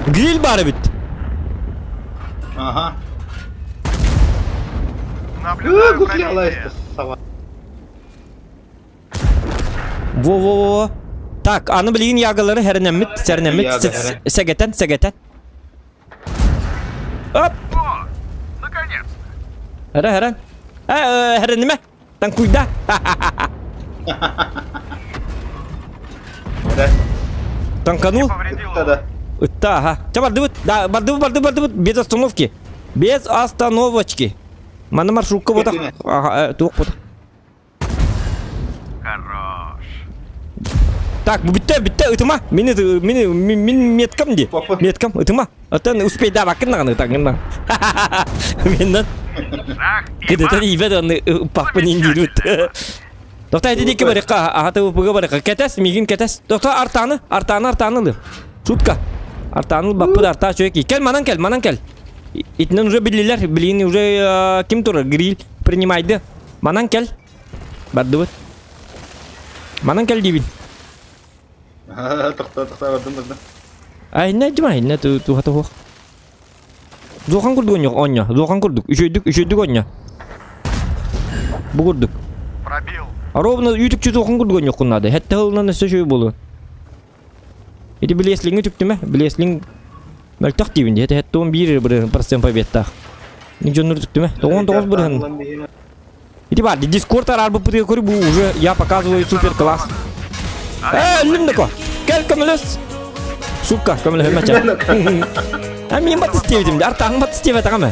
Гриль бары бит. Ага. Наблюдаю Гуфляла пробитие. это сова. Во. Так, аны білген яғылары сәрінеммет, Яғы, сәгетен. Оп, Вот, наконец-то. әрі. Әрінеме, тан куйда. Да. Танканул. Повредил Это его. да. Та, ага. Че, барды бұд, без остановки. Без остановочки. Мана маршрутка бота. Ага, туқ бота. Хорош. Так, bu bitti, ытыма. Мен меткам де. Папа. Меткам, ытыма. Атын успей да бакын нағаны таңында. Меннен. Шах и Кедетен мат. ивет оны папын индирут. Доктор айды деке барыққа, ағаты ұпыға барыққа. Кетес, мигін кетес. Доктор артаны. Шутка. Артаны баппыд арта чөйки. Кел, манан кел. Итнен уже білілер, білін уже ким тұры, гриль принимайды. Манан кел. Барды бұд. Манан кел дейбін. Тоқта бардым. Айна жымайна тухата хук. Зохан курдук оня. Зохан курдук. Үшөйдүк оня. Бугурдук. Пробил. Ровно ютубчу зохан курдук оня куннады. Хетте хылынан эсе шөй болу. Эти билеслиңи түптүмө? Билеслиң мөлтак дейбинде. Хетте 1% победта. Ник жоннур түптүмө? 99 бұрын. Эти бар, дискорд арар бұппытыға көрі бұл уже я показываю супер класс. Лимдако! Кел көміліс! Сука, көмілі хөмәча. Мен бат істеведім, артағын бат істевет ағамы.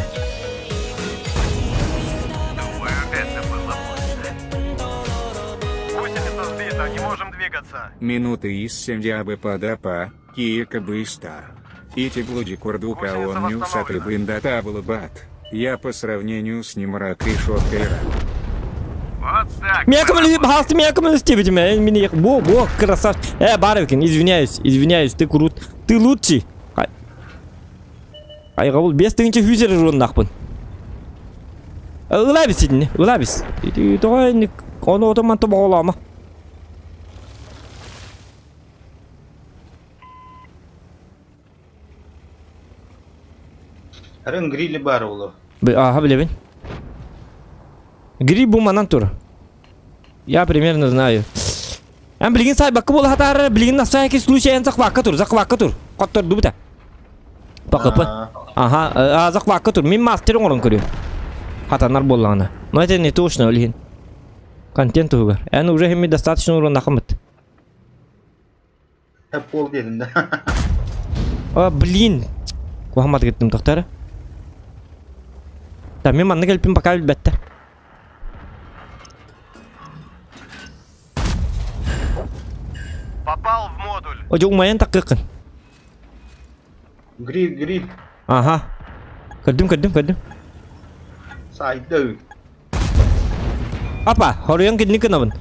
Думаю, это было больше. Гусеница сбита, не можем двигаться. Минуты из 7 дябы подапа, киека быста. Ити блуди курдука он не усатый блиндата был бат. Я по сравнению с ним рак и шотка и рак. Вот так. Меня көмілі істеведім, мен ек. Во, красавчик. Баровкин, извиняюсь, ты крут. Ты лучший. Айға бұл 5 тыңынче хүзері жонын ақпын. Ұлабис едіне, ұлабис. Тоғай, оны отыман тоба олама. Әрін грилі бар олы. Ага, білебін. Гриб бұл манан тұр. Я примерно знаю. Bilgin say bakı bol hatar bilgin nasay ki случайен zakvakka tur. Qottor dubuta. Bakıpı. Aha, zakvakka tur. Min master orun көрү. Хатанар боллана. Но это не точно, Ильин. Контент угар. Уже хеми достаточно урон нахмыт. Hep bol elimde. Блин. Кухамат кеттим тоқтары. Да, мен манны келпим пока билбетте. Попал в модуль. Ожу умайын таққықын. Grill. Ага. Көрдім. Saydı. Apa, horyan kini kenapa?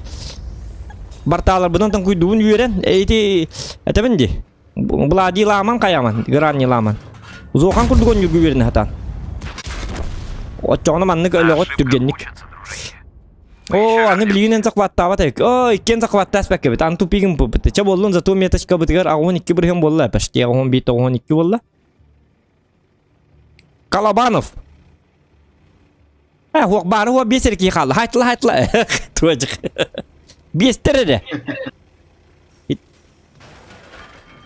Bartalar benar tentang kuidun yuran. Itu, apa bende? Beladi laman kayaman, gerannya laman. Zokan kuidun yuran hatan. Ocağına manne kelot tügenlik. Oh, anne bilgin en sakvatta apa tek? Oh, ikken sakvatta aspek gibi. Antu pigim bu. Coba olun zato metas kabutgar. Ağun iki berhem bolla. Pasti ağun bit ağun iki bolla. Kalabanov. Huwag baro huwag biser ki khal. Haytla. Tuajak. Biester de.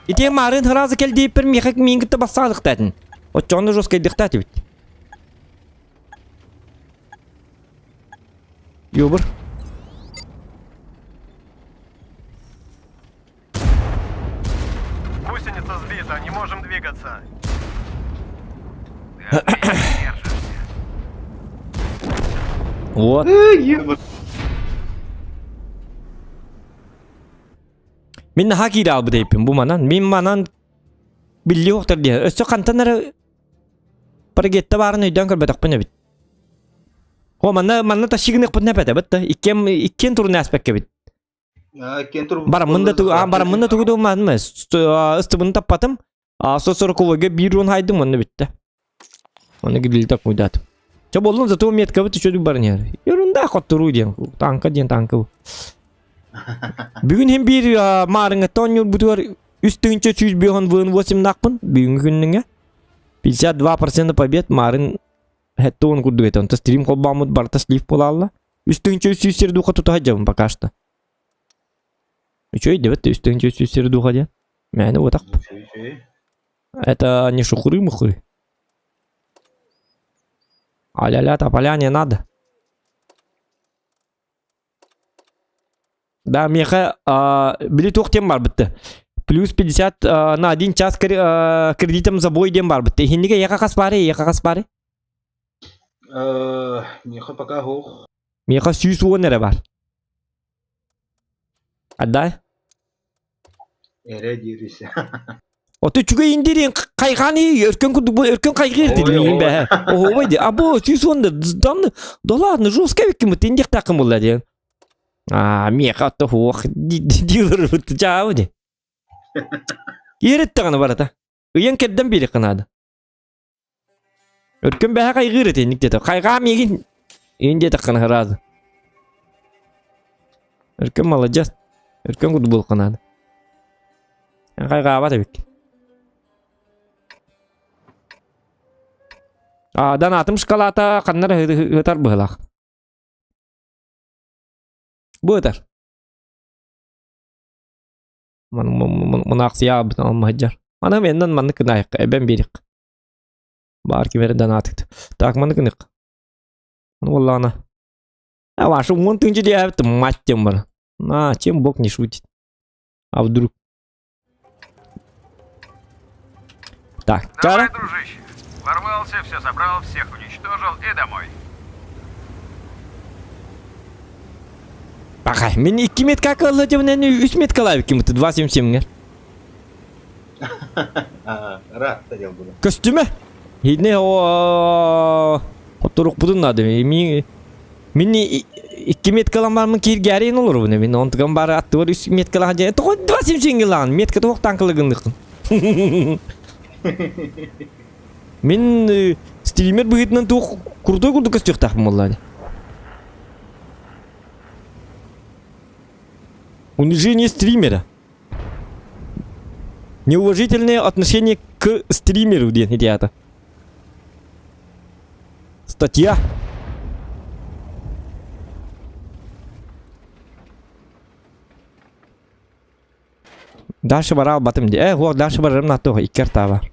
İti marin hırazı kel deyip bir mihak mingit basadık dedin. O çoğunu joskay diktat bit. Yobur. Гусеница сбита, не можем двигаться. Ты отлично держишься. Вот. Min haki dal bu deyipim bu manan. Min manan billi yoktur diye. Össü kantanları paragette barın öydön körbetak pına bit. Ho manna taşıgınık pına pete bitti. İkken turun aspek bit. Baramında tuğdu man mı? Istıbını tapatım. Sosor kovaga bir run haydım onu bitti. Onu gidildi tak muydatım. Coba olun zato metka bit çocuk barın yer. Yorunda kotturu diyen. Tanka bu. Bugün hem bir marına tonyor butuar üstünce 100 бегон вын 8 nakpın. Bugün gününe. 52% побед марын хетто он курду это. Он стрим хоббамут барта слив полалла. Üstünce 100 сердуха tutacağım пока что. Что и делать? Üstünce 100 сердуха diye. Yani вот так. Это не шухры-мухры. А-ля-ля, тополя не надо. Да, меха, билет тем бар бітті. Плюс 50 на 1 час кредитом за бой дем бар бітті. Хиндіге яқа қас бары? Меха пока хоқ. Меха 100 уон әрі бар. Аддай? Эре дирися. Оты чүге индерен қайғаны өркен қайғы ерді. Ого байды, або 100 уонды. Да ладно, жестко векім өт, индек тақым болла дейін. Меха атты хоқ, дилер бұтты жауы де. Еретті ғаны барата. Үйен кәдден бері қынады. Өркен бәе қайғы ерет ендік деді. Қайға меген енде таққаны ғыразы. Өркен малы жас. Өркен күді бұл қынады. Қайға абады бек. Данатым шкалата қаннар ғытар бұғылақ. Бұғытар. Мұнақ сия бұтын алмағыджар. Мана менден маны кынайық. Әбен берік. Бар кемері данатықты. Так, маны кынық. Воллана. Вашу он тынчы де әбітті мать тем бар. Чем Бог не шутит. А вдруг? Так, Давай, дружище. Ворвался, все забрал, всех уничтожил и домой. Бақай, мен 2 метка қалды жемінен 3 метка лайып кемітті, 277-ңер. Рад тадел буду. Костюмі? Хидне Оттыруқ бұдың нады. Мен 2 меткалан бармын кейір гәрейін олыр бұны. Мен онтыған бары атты бар 3 меткалан жайын. Тұғы 277-ңер лаған, метка тұқ танқылығындықын. Мен стример бұғытынан тұқ күрді костюқ тақым олады. Унижение стримера. Неуважительное отношение к стримеру, ребята. Статья. Daşı var al batım diye. Hoq daşı barım natto ikkar ta var.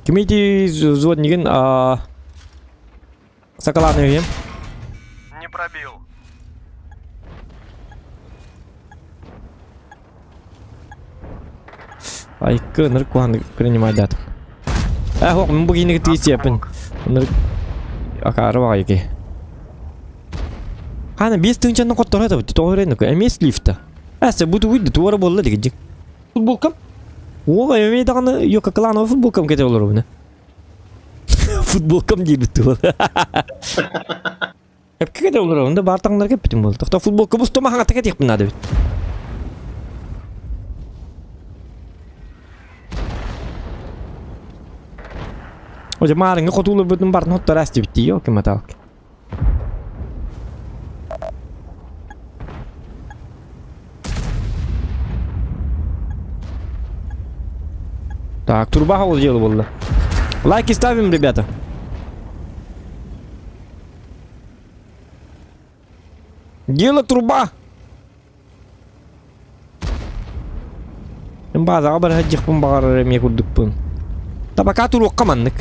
Кимити зводнигин Соколаны үйем. Не пробил. Айкы ныр куанды принимать датым. Хоқ мен бүгінгі түйіс епін. Ныр акары баға еке. Хана бес тыңчанын қоттар ады бұты тоғырайын өкі. Әмес лифта. Әсі бұты үйді туары болы деген жек. Футболкам? Оға әмейдағаны йока клановы футболкам кете олар бұны. Футболкам дейді бұты ол. Әпке кете олар бұны бар таңдар кеп бітім болды. Тоқта футболка бұз тома хаңа тәкет екпін ады біт. Oje maringa qotulu bütün barın hotlar asti bitti yok ki matalk. Так, труба хаус дело было. Лайки ставим, ребята. Дело труба. База абар хаджих пун багар мекудук пун. Табака турук каманнык.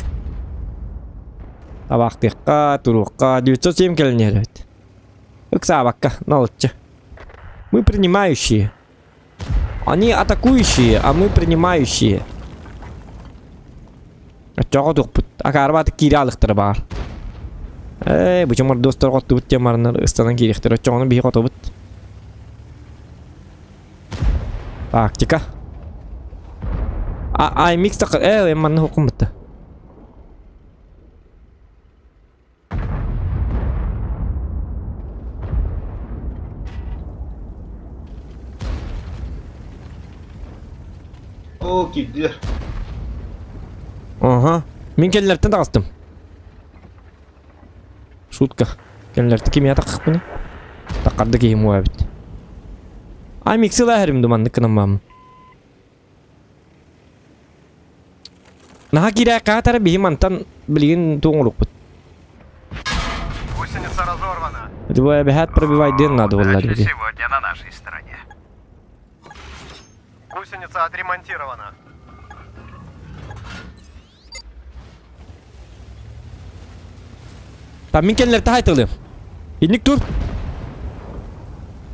Табактыкка, турукка, 907 келнер. Ыксабакка, налыччы. Мы принимающие. Они атакующие, а мы принимающие. Чого тукпут. Акарбаты киралыктыр бар. Бу чамар достор коттубут чамарнар ыстанан кирихтер. Чогону бии котобут. Тактика. Ай микс так эмманны хукуматта. О, киддилер. Ага. Мен келлерден тагыстым. Шутка. Келлерди ким ятак буну? Такарды кийим уабит. Ай миксел ахрим думанды кынамам. Наха киря катара бихим антан билген тоңулук бут. Гусеница разорвана. Двое бехат пробивать ден надо Удача валлади. сегодня на нашей стороне. Гусеница отремонтирована. Та мен келлерди айтылды. Инник тур.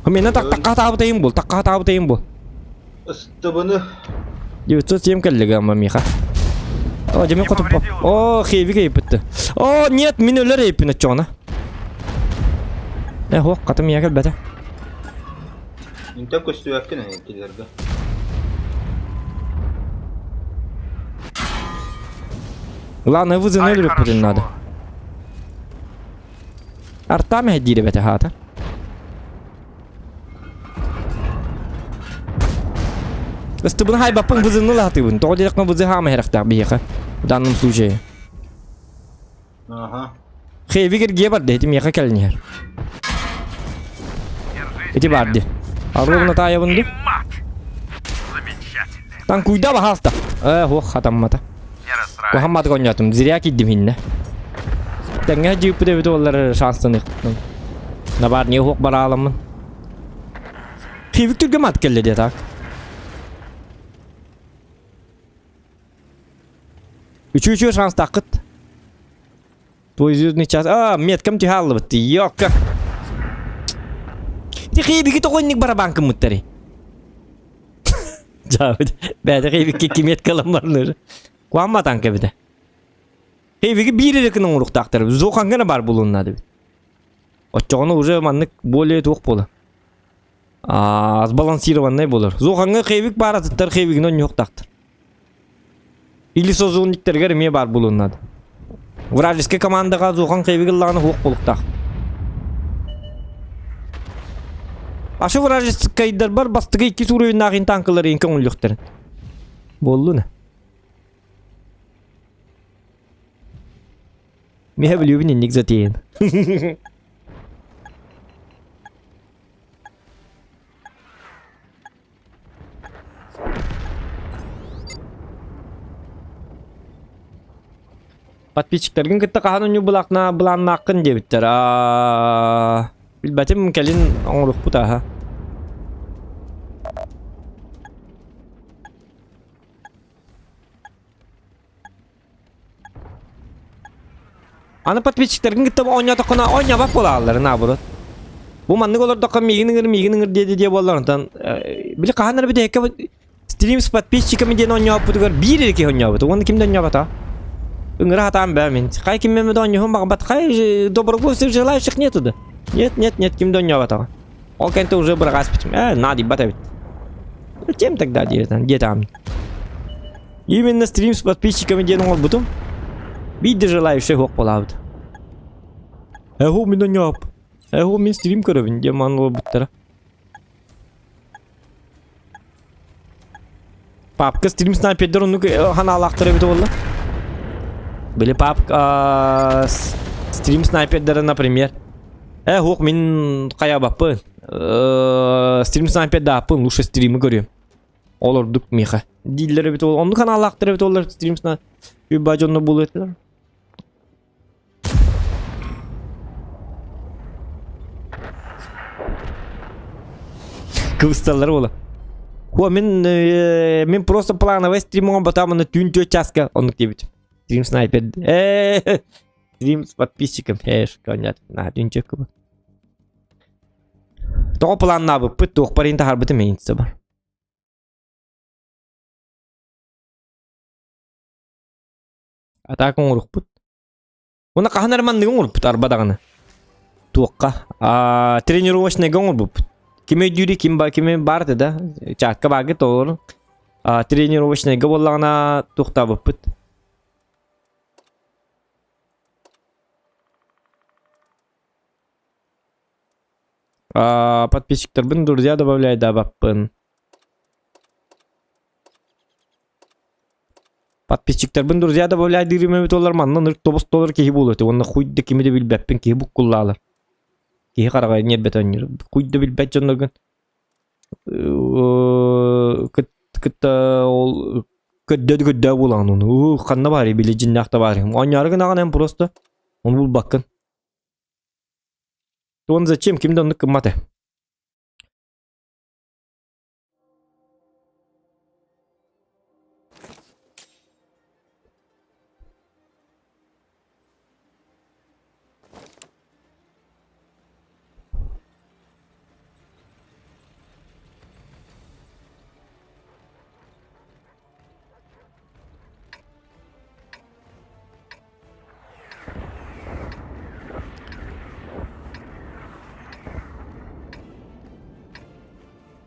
Менен такка табытайын бол, такка табытайын бол. Ыстыбыны. 907 келлеги ама миха. О, жеме котуп. О, хеви кейпти. О, нет, мен өлөр эйпин чона. Хоқ, катым я келбете. Инте көстүбәктен килерге. Ладно, вызывай репутин надо. Артами хедири бете хата. Ыстыбын хайбаппын вызывны латыбын. Тоғдирақны вызы хама херақтақ бейеқі. В данном случае. Ага. Хейви кирге барды, этим яқа келнер. Эти барды. Арлығына тая бұнды. Мат. Замечательно. Тан куйда бахаста. Хоқ, хатаммата. Не расстраивайся. Кохамматы конятым. Зиря киддим хинне. Тәңе жиупы дэвіді олар шанстан иқтын. Набар не хоқ бара аламын. Хейвик түрге мат келді де так. Üçü şans takıt. Твой звездный час. Меткам тихаллы бітті. Йока. Ти хейбігі тоғынник барабанкы мұттары. Жауыд. Бәді хейбігі ке меткалым барныр. Куамма танка біді. Хейбігі бір ерекінің ұрықтақтары. Зоқаңғана бар болуынады біді. Отчоғыны уже маннык более тоқ болы. Сбалансированный болыр. Зоқаңға хейбік баратыттар хейбігін он yoқтақтыр. Или созуынниктергер ме бар болуынады. Вражеский командаға зоған қайбегіллағыны хоқ болуқтақ. Ашы вражеский кайдар бар, бастығы 2 уровень нағын танкылар енкен ұлықтарын. Болу не? Меге білеуін еннік затейін. Подписчиктерген кітті қағаны не бұлақна бұланна ақын дебіттер. Bilbatim kelin onruq bu daha. Ana patpiçiklerin gitti oyna bak bolalar na bunu. Bu manlık olur da miginin diye bollardan. Bile kahanlar bir de hekka stream patpiçik mi diye oyna bu da bir iki oyna bu. Onu kimden oyna bata? Ыңгыр хатам бәмин. Кай ким мен доньо хом бат кай доброго всех желающих нету да. Нет, ким доньо бата. Ол кенте уже брагас бит. Надо бата. Зачем тогда где там? Именно стрим с подписчиками делал он бутум. Видишь желающих хок полаут. Ху мен доньо. Ху мен стрим көрөбүн де манлы буттара. Папка стрим снайпер onu ханалактырып бит болду. Были пап стрим снайпердері, например. Хук, мен қая баппын. Стрим снайперді аппын, лучше стримі көрем. Олар дүк меха. Диллері бет ол. Онды каналақтыры бет олар стрим снайпер. Бажонны бұл етілер. Кывысталар ола. Хуа, мен просто плановый стримон батамыны түн 4 часка. Онды дебет. Стрим снайпер. Стрим с подписчиком. Шконят. На, дюнчик. То план на бы. Пытух паринта харбыты мейнсы бар. Атак оңрук пут. Оны каханарманды оңрук пут арбадаганы. Туққа. Тренировочный оңрук пут. Киме дюри, киме барды да. Чатка багы тоғыр. Тренировочный боллағына туқта пут. Подписчиктер бін друзья добавляй да баппын. Подписчиктер бін друзья добавляй дирime бит олар маннан $9 кеһи болот. Онда хуйды киме де билбеппин кеһи бу куллалар. Кеһи карагай не бетонер. Хуйды билбет жондогун. Ол көддө булан уну. Канна бары биле жиннакта бары. Оняргы наган просто он бул баккын. Он зачем? Ким донны кымматы?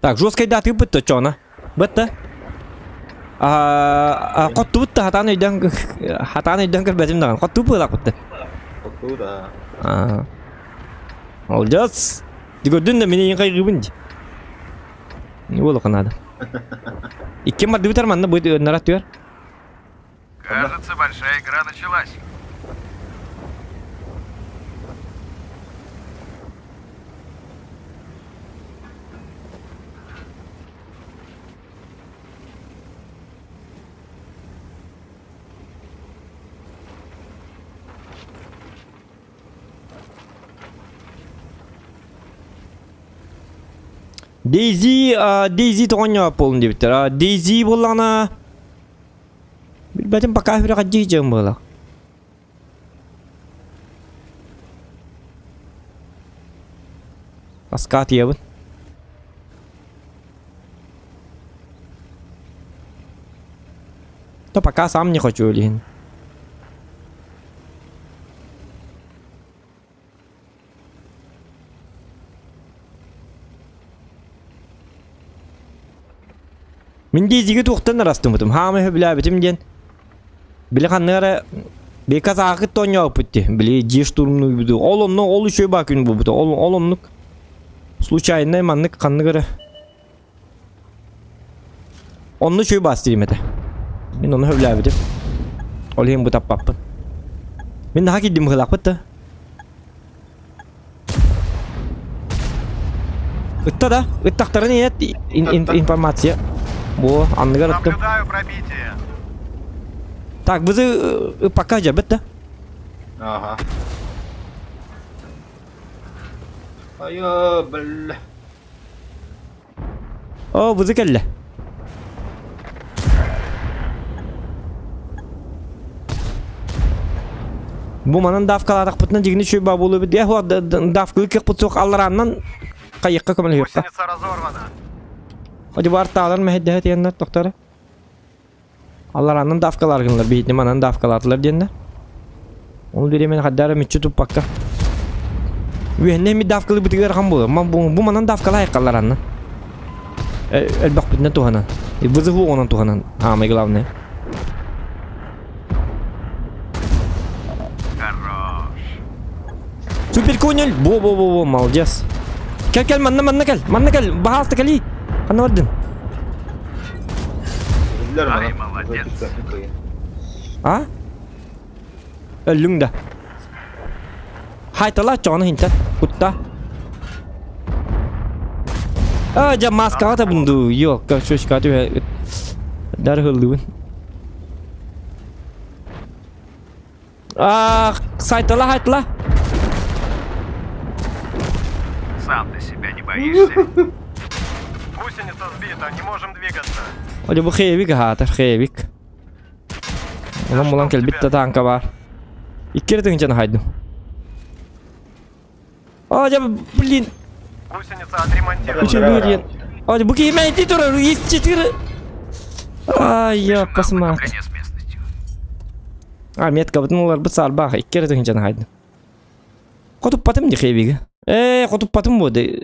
Так, жесткой даты бытта чона. Бытта. Котту бытта хатаны үйден кірбәтім даған. Котту бұлақ бытта. Kotu da. Olacağız. Gördün de beni yıkay gıbın. Ne oldu kanada? İki madde biter manda bu naratıyor. Кажется, большая игра началась. Daisy тоғanya полын деп бітір. Daisy болғана білбәтім бақа өре қаджи жығым болақ. Асқа тиебін. То пока сам не хочу олейін. Мен Дейзиге туқтан арастым бұтым. Хамы білі бітім ден. Білі қаннары беказ ақыт тоnya опытты. Білі же штурмны бұды. Олымның олы шөй бакын бұл бұды. Олымның случайный маннык қаннығыры. Онны шөй бастырым әді. Мен оны білі бітім. Ол ең бұтап баппын. Мен наға келдім ғылақ бұтты. Үтті да. Үттақтары не информация. Во, анныгар аттым. Наблюдаю пробитие. Так, бізі пока жа бітті. Ага. Ayo bel. O buzu kelle. Bu manan dafkaladak putna jigini şu babulu bir diye o dafkılık yok putsuk allarandan kayıkka kömeli yok. Гусеница разорвана. Hadi var tağlar meheddehet diyenler doktora. Allarandan dafkalar gınlar bir manan dafkaladılar diyenler. Onu diyeyim ben haddara mütçü tupakka. Ühenne mi dafkalı bitiyor kan bu. Bu manan dafkala ayakkalarandan. Elbak bitne tuhanan. Vızı hu onun tuhanan. Amay glavne. Хорош. Süper konyol. Bu молодец. Gel manna gel. Bahasta kali. Kanı vardın. Biller Ay, bana. молодец. Ha? Öldün de. Haytala çoğunu hinter. Kutta. Aja maskara da bundu. Yok. Şu şikayeti ve derhal. Saytala haytala. Сам ты себя не боишься? Гусеница сбита, не можем двигаться. Hadi bu xeyvik hatar xeyvik. Ulan bulan kel bitta tanka var. İkkere tıncan haydım. Aja blin. Гусеница отремонтирована. Üçü bir yen. Hadi bu kime iti durur. İst çıtır. Ay ya pasma. Управление с местностью. Ahmet kabıtın olar bu salba. İkkere tıncan haydım. Kutup patım di xeyvik. Kutup patım bu de.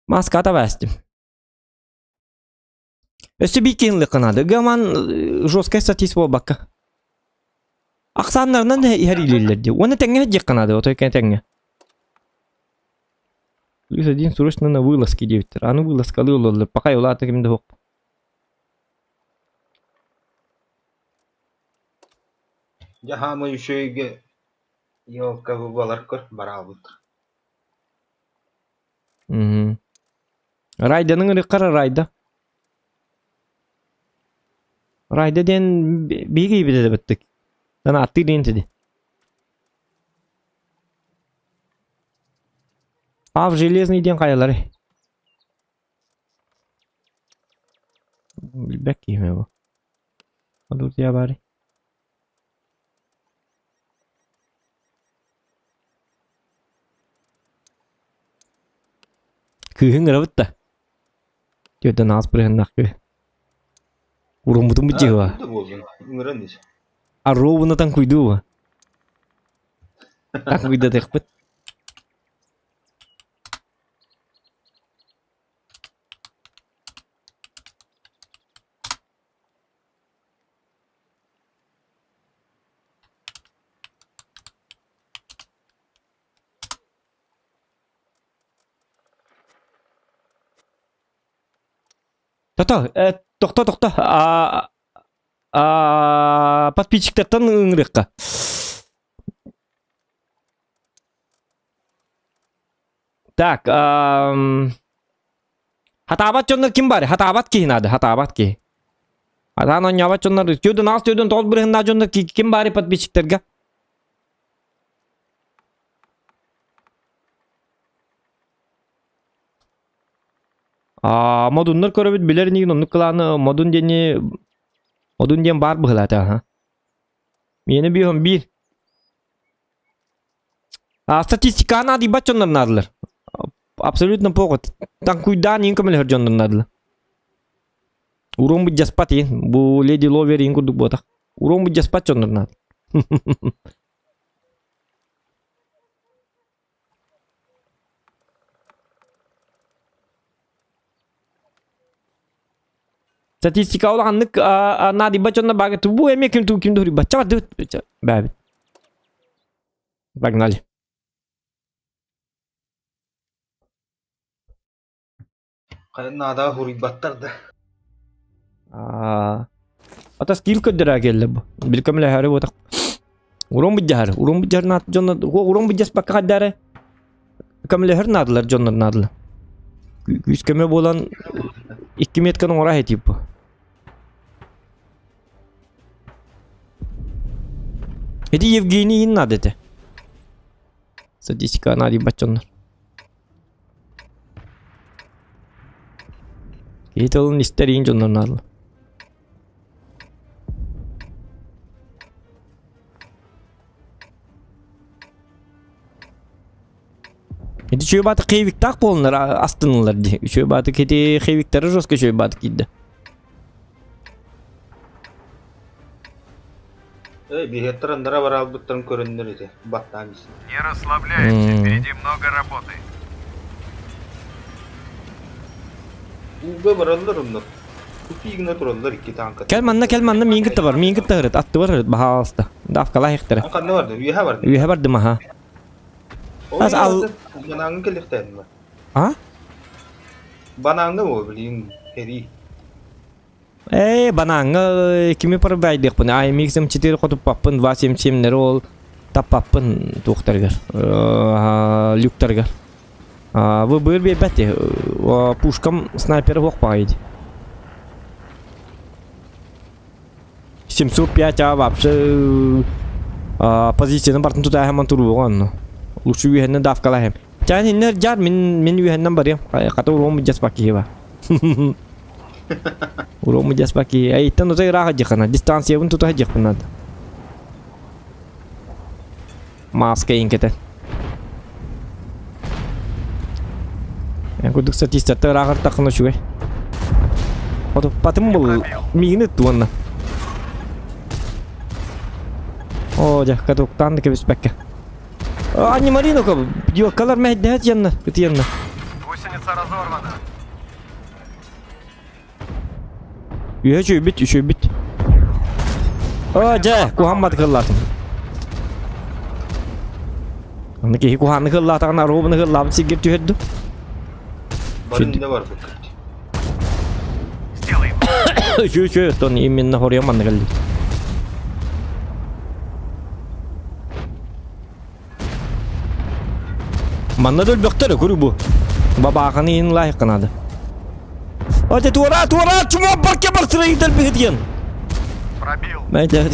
Maskata bastim. Ösü bir kinli kınadı. Gaman жесткая статистика bakka. Aksanlarından da her ilerlerdi. Onu tenge hecek kınadı. O tenge tenge. Плюс один срочно на вылазке девятер. А ну вылазкалы ололар. Пока yola atırım da hop. Jaha mı şeyge. Yok kabı balar kır barabut. Rayda'nın rıkkara Rayda. Rayda diyen bir gibi de bittik. Sana attı diyen dedi. Av железный diyen kayaları. Bilbek gibi bu. Olur diye bari. Kıyın gırabıt da. Diyordan az bırakın kıyı. Urun butum bıcı var. Bu bozun. Ümran diş. Arro bunu tan kuydu var. Tan kuydu tekbet. Tohta. Подписчиктерден ыңырыкка. Так, Хатабат жоннор ким бар? Хатабат кийинады, Хатабат ки. Атан онябат жоннор, түйдөн аз түйдөн толук биринда жоннор ким бар подписчиктерге? Modunlar körөбүт билер нигин оннук кыланы modun ден бар быхылаты, ага. Мени бийом бир. Статистиканы адибат жоннор надылар. Абсолютно похот. Танкуйдан инком эле жоннор надылар. Урон бу жаспат ен. Бу леди ловер ин курдук ботак. Урон бу жаспат жоннор над. Statistika olanlık nadi baconna bagat bu emekim tu kim duri baca vat babit. Погнали. Nada huribattar da. Ata skill ködera geldi bu. Bilkam la hari botak. Urun bujjar nat jonna urun bujjas pakka kadare. Kam le har nadlar jonna nadlar. Yüzkeme bolan 2 metkanın ora hetip bu. Hedi Yevgeniyin nadete. Statistika nadi baconlar. Git olun ister yiyince onların alın. Hadi şöyle batı kıyıvik tak bolunlar astınlar diye. Şöyle batı kedi kıyıvikleri roska şöyle batı gidi. Bir hettarandara var aldıkların körünler edi. Battancısı. Не расслабляемся, впереди много работы. Uga varallar onlar. Kupigine turallar iki tanka. Kelmanna min gitti var. Min gitti hırıt. Attı var hırıt. Baha alsta. Dafkala hektara. Anka ne vardı? Üyehe vardı. Üye vardı mı ha? Az al- Banağın kelikten mi? Ha? Banağında mı o bileyim? Heri. Bananga kimi para baydık bunu. Ay mixim çitir kutup papın. Vasim simleri ol. Tap papın. Tuhtargar. Lüktargar. Вы были бы бэти. Пушкам снайпера вок пайды. 705 вообще позицияны бартын тута hem туру гон. Лучше үйһеннен давкала hem. Чан хиннер жар мен үйһеннен барым. Ката уром жас баки ба. Уром жас баки. Ай тан утай рага жакана. Дистанция бун тута жакпынат. Маска инкете. Aku duk statistik ragar takno şuy. Oto patım bul mini tuanna. Oh jah katuktan ke bispekke. Anni marino ka yo kalar mehdet yanna bitiyanna. Гусеница разорвана. Üye bit. Ja Muhammad kıllatın. Anki kuhan kıllatın arobun kıllatın sigir tüheddu. Barın ne var bu kırk? Сделаем. Şu ton imminna horya manna geldi. Manna dol bektere kuru bu. Baba kanı in layık kanadı. Hadi tuara cuma barke bar sıra gider bir hediyen. Пробил. Ben de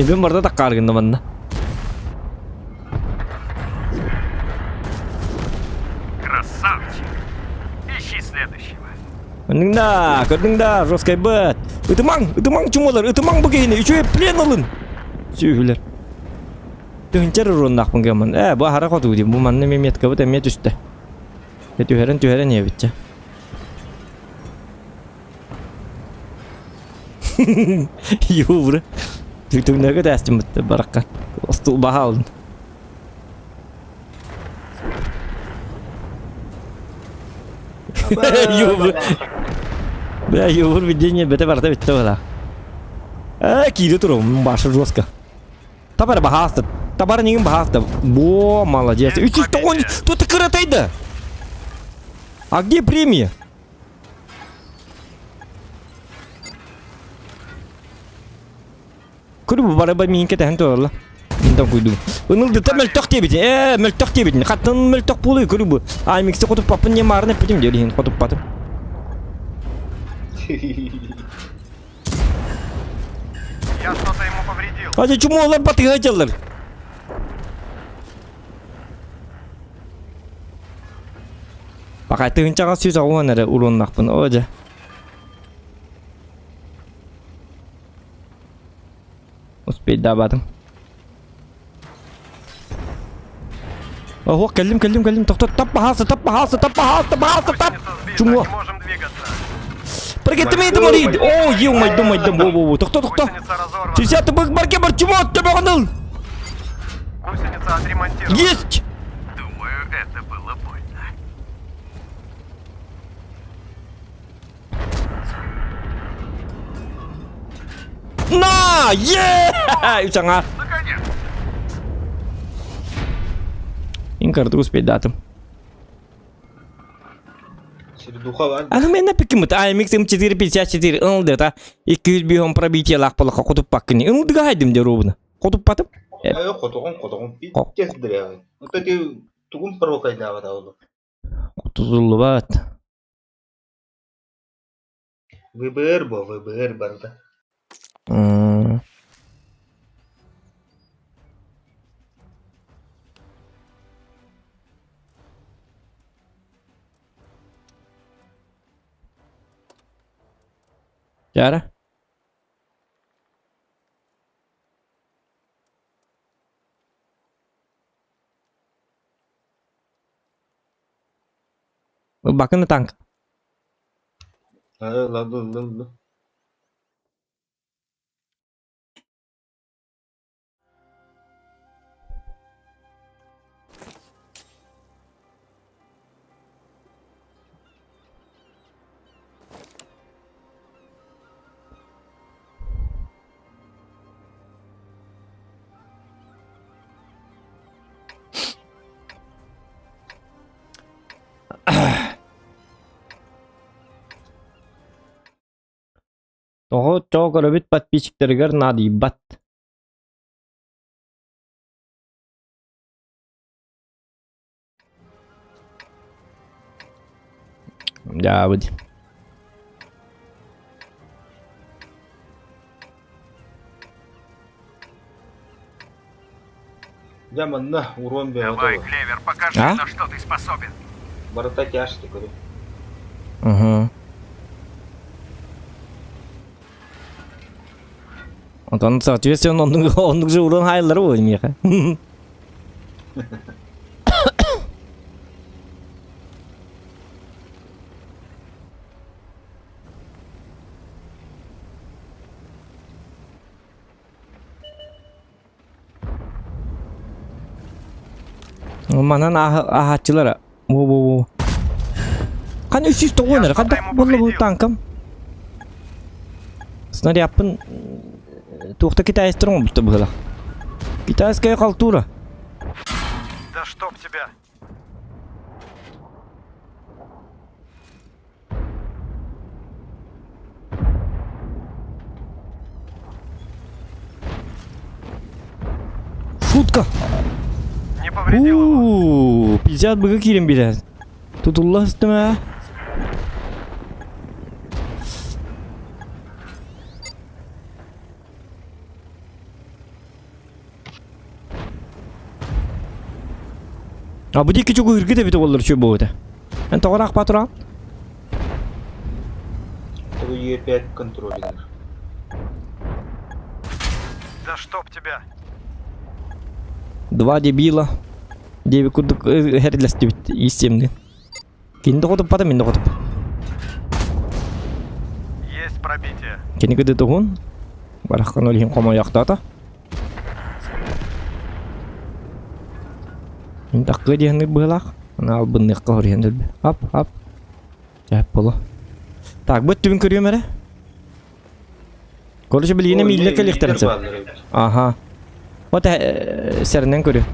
ben barda tak kargında manna. Красавчик. Ищи следующего. Gördün da Roskay bıt. Itımang cumalar, itımang begini. Üçü plen alın. Sühüler. Döncer rondak pengaman. Bu harakat udi. Bu manne memiyet kabut emiyet üstte. Tüheren ya bitçe. Yuvru. Tüktüm ne kadar estim bitti barakan. Ostul baha aldın. Yuvru. Бля, Юр, видение бете барда битте бала. Кире турум башы жестко. Табар бахаста. Табар нигин бахаста. Во, молодец. 310. Тут кыратайды. А где премия? Күрү бараба минке тәһән торла. Миндән куйдым. Унылды тәмел тохте бит. Мел тохте бит. Хаттан мел тох булый күрү бу. Ай миксе котуп папын не марны пидим дилин котуп патым. Я что-то ему повредил. Hadi çumoğlar batı hacallar. Bak tığıncağa süz ağuanları ulunlakpın oca. Uspeyda badım. Oh, kellim. Tap bahası. Гусеница сбита. Чумо. Не можем двигаться. Приготовить морид. О, ё мой. Тохто. Гусеница разорвана. 60 бык барке бар чумо тебе канал. Гусеница отремонтирована. Есть. Думаю, это было больно. На! Е! Uçağa. Наконец. İnkardı uspeydatım. Şimdi duha var. Ana ben ne peki mut? AMX M454 ıldı ta. 200 bihon probitiye lakpalıqa kutup bakkını. Ildı gaydım de robuna. Kutup batım. Ayo kotoğun. Bir kesdir ya. Öteki tuğum provokayla var oğlum. Kutuzullu bat. Vыбор barda. Jara. Bakın tank. La. Toho çok robit подписчиктарыгар надо ебать. Ya bu. Яманна, урон Давай, бегал. Клевер, покажи, А? на что ты способен. Барата тяжкий, говорю. Ага. Ondan соответственно onun же урон хайлары ғой меха. Манан ахатчылар. Во. Kan 300 oynar. Kadar bu tankım. Снарядпын тухта китайстырың бутты была. Китайская культура. Да чтоб тебя. Шутка. Не повредил его. 50 быга кирим biraz. Tutullah üstüme. Bu dikki çok hırgı da bir olur şu bu da. Ben toğrak patron. Это Е5 контроллер. Да чтоб тебя. Два дебила. Деби кудuk herlesti bitti. İstemdi. Kendi kodup patam indi kodup. Есть пробитие. Kendi kudu tuhun. Barahkan olihim koma yakta ata. Minta ke dia hendak belak. Ana bener ke hori hendak. Hop. Cahap pula. Tak buat tüm körüyor mere. Korucu bil yine mi ille kelikterim sen. Aha. O da serinden körüyor.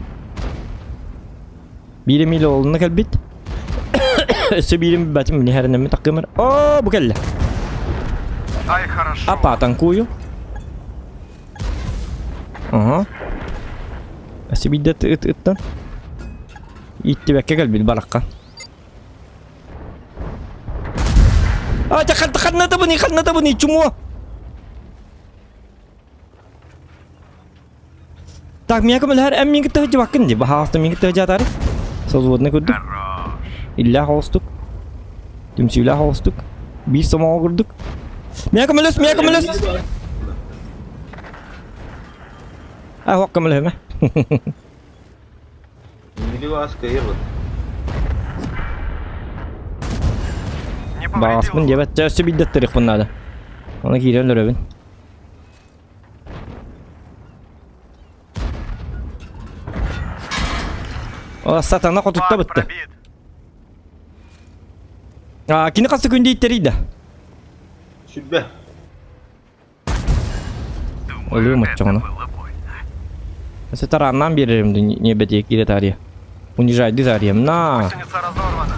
Biri mil olduğunda kalbit. Sebelum baca ini hari nama tak kemer. Oh bukan lah. Ай, хорошо. Apa tangkuyu? Aha. Sebidat it. İtti bekle kalbit barakkan. Tekan nata bu ni cuma. Так, меня камер эм минг тэж вакын ди бахаста минг тэж атар. Созводны күрдүк. Илля холстук. Тимсилля холстук. Bir sama kurduk. Меня камелес. Hok камеле ме. Миливаска ербат. Не Баспын повредил его. дебет төсү биддеттерик bunlarda. Ona girenler öbün. O satana kotutta Флаг bitti. пробит. Kini kası günde itteriydi. Sübbe. Oluyor mu Это ona? было больно. Сетараннан берерим небете кире тария. Унижать дизарием. На. Гусеница разорвана.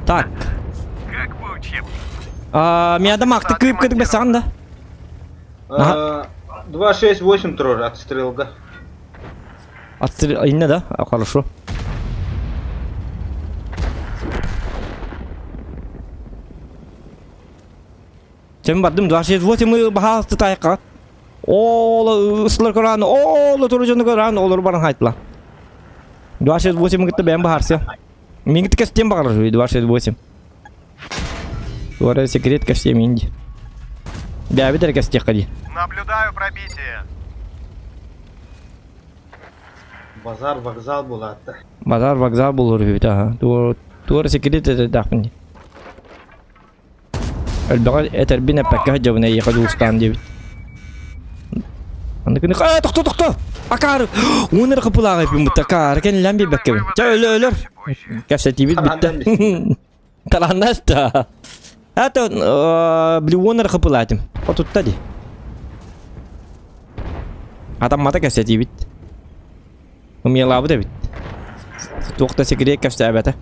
Так. Как по учебнику. Меня махты кып кыдык басан да. 268 трор отстрелга. Отстрел... Инна да? Хорошо. Sen bardım 268 bahastı tayqa. Oğlu ıslar koran, oğlu turucunu koran, olur bana haytla. 268 gitti ben baharsa. Min gitti kestim bakar şu 268. Туара секрет ко всем инди. Да, видер ко стех ходи. Наблюдаю пробитие. Базар вокзал булатты. Базар вокзал булur бит, ага. Туара секрет это дахпын. Элбага этер бине пакка жабына яхаду устан дебит. Аны кыны тохто. Акар. Унер капылага пим бутакар кен ламби бакке. Та өлөр. Кафсе тибит битте. Тараннаста. Это блюонер капылатым. Отутта ди. Атам мата кафсе тибит. Умелабы да бит. Тохта секрет кафсе абата.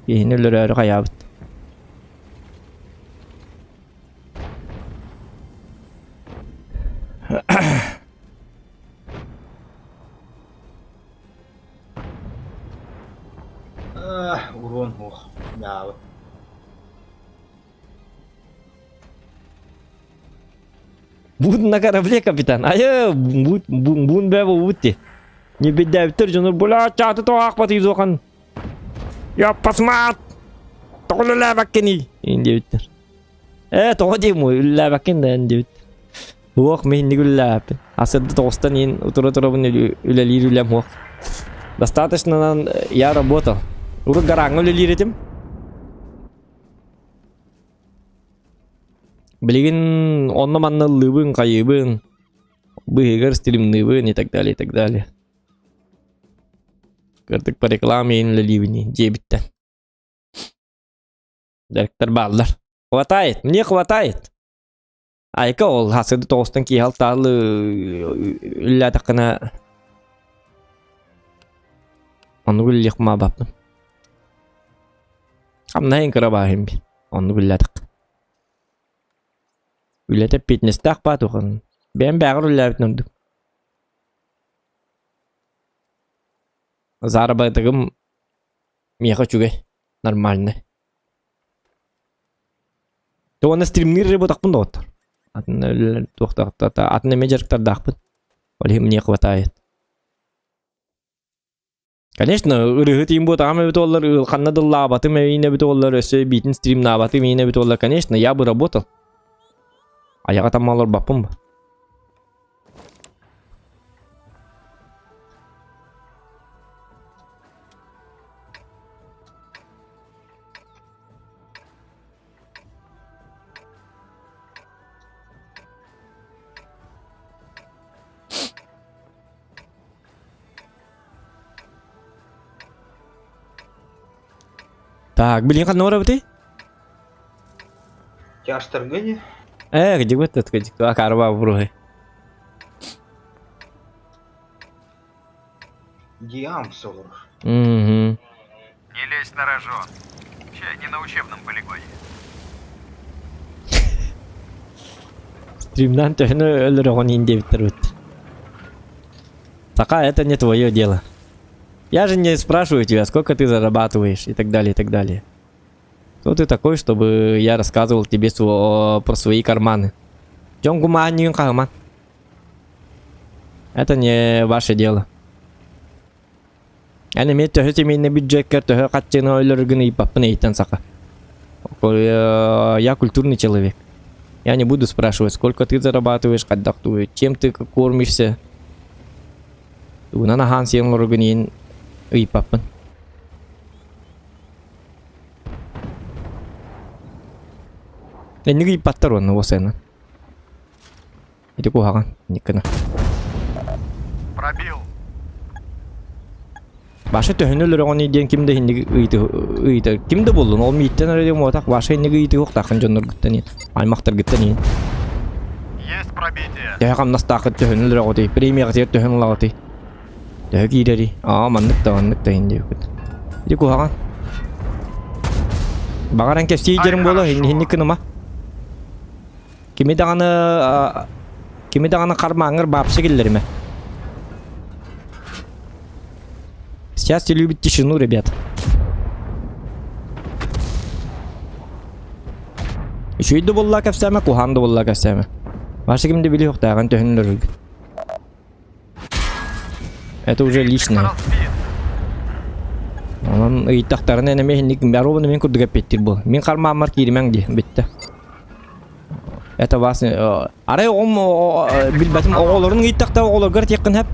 Ин өлөр каябыт. Урон ох. Яабы. Буд на корабле, капитан. Буд бэбо будьте. Не беда, Жонур, бля, чаты то ахпат изохан. Я посмат. Толы лабаккени. Индивиттер. Тоди мой лабаккен да индивиттер. Ох, мен не гулляп. Асад толстан ин утро-утро улялирулям ох. Достаточно я работал. Урок гаранг улялиритим. Блин, он нам анналыбын, кайыбын. Быгар стримныбын и так далее, и так далее. Кырдык по рекламе ин ляливни, дебиттен. Директор баллар. Хватает, мне хватает. Айка ол хасыды тоғыстан кейхал талы үлі атақына оны күлі ма бапным. Қамнайын кыра бағым бі. Оны күлі атақ. Үлі атап бетінесті ақпат оғын. Бән бәғір үлі әбітін үрдім. Зарабатығым меха чүгай. Нормальный. То оны стримнер работақпын да отыр. Атны межерктар дахпын. Олхим мне хватает. Конечно, ырыгыт им бот ама бит олар ылханна дылла абатым эйне бит олар өсө битин стрим на абатым эйне бит олар. Конечно, я бы работал. Аяга тамалар бапым ба. Так, блин, как нора бути? Чаштар гыне. Где вот этот, где акарва вруги. Диам солор. Угу. Не лезь на рожон. Чай не на учебном полигоне. Стримнан төхнө өлөрөгөн индебиттер бут. Пока это не твое дело. Я же не спрашиваю тебя, сколько ты зарабатываешь и так далее, и так далее. Кто ты такой, чтобы я рассказывал тебе про свои карманы? Это не ваше дело. Я не имею семейный бюджет, я культурный человек. Я не буду спрашивать, сколько ты зарабатываешь, чем ты кормишься. Үй паппын. Энеги паттар оны осыны. Иди кухаган, никана. Пробил. Башы төхөнөлөр оны ден кимде хинди ыйты. Кимде болдун? Ол миттен радио мотак башы хинди ыйты yok такын жоннор гыттан. Аймактар гыттан. Есть пробитие. Я камнастакы төхөнөлөр оты. Премьер тер төхөн лагыты. Дөгі идери. Манныкта хинди yok. Иди кухаган. Багаран кепси жерим боло хинди кыныма. Кими даганы кармаңыр бапсы келдерме. Сейчас любит тишину, ребят. Еще и болла капсаме, кухан да болла капсаме. Ваши кимде били yok даган төхөнлөр. Это уже личное. Onun ıytaqtarın eneme hendik barobunu men kurduk epettir bu. Men karmamar kirimen di bitti. Eta basın aray bilbetim oğulların ıytaqta oğullar tekin hep.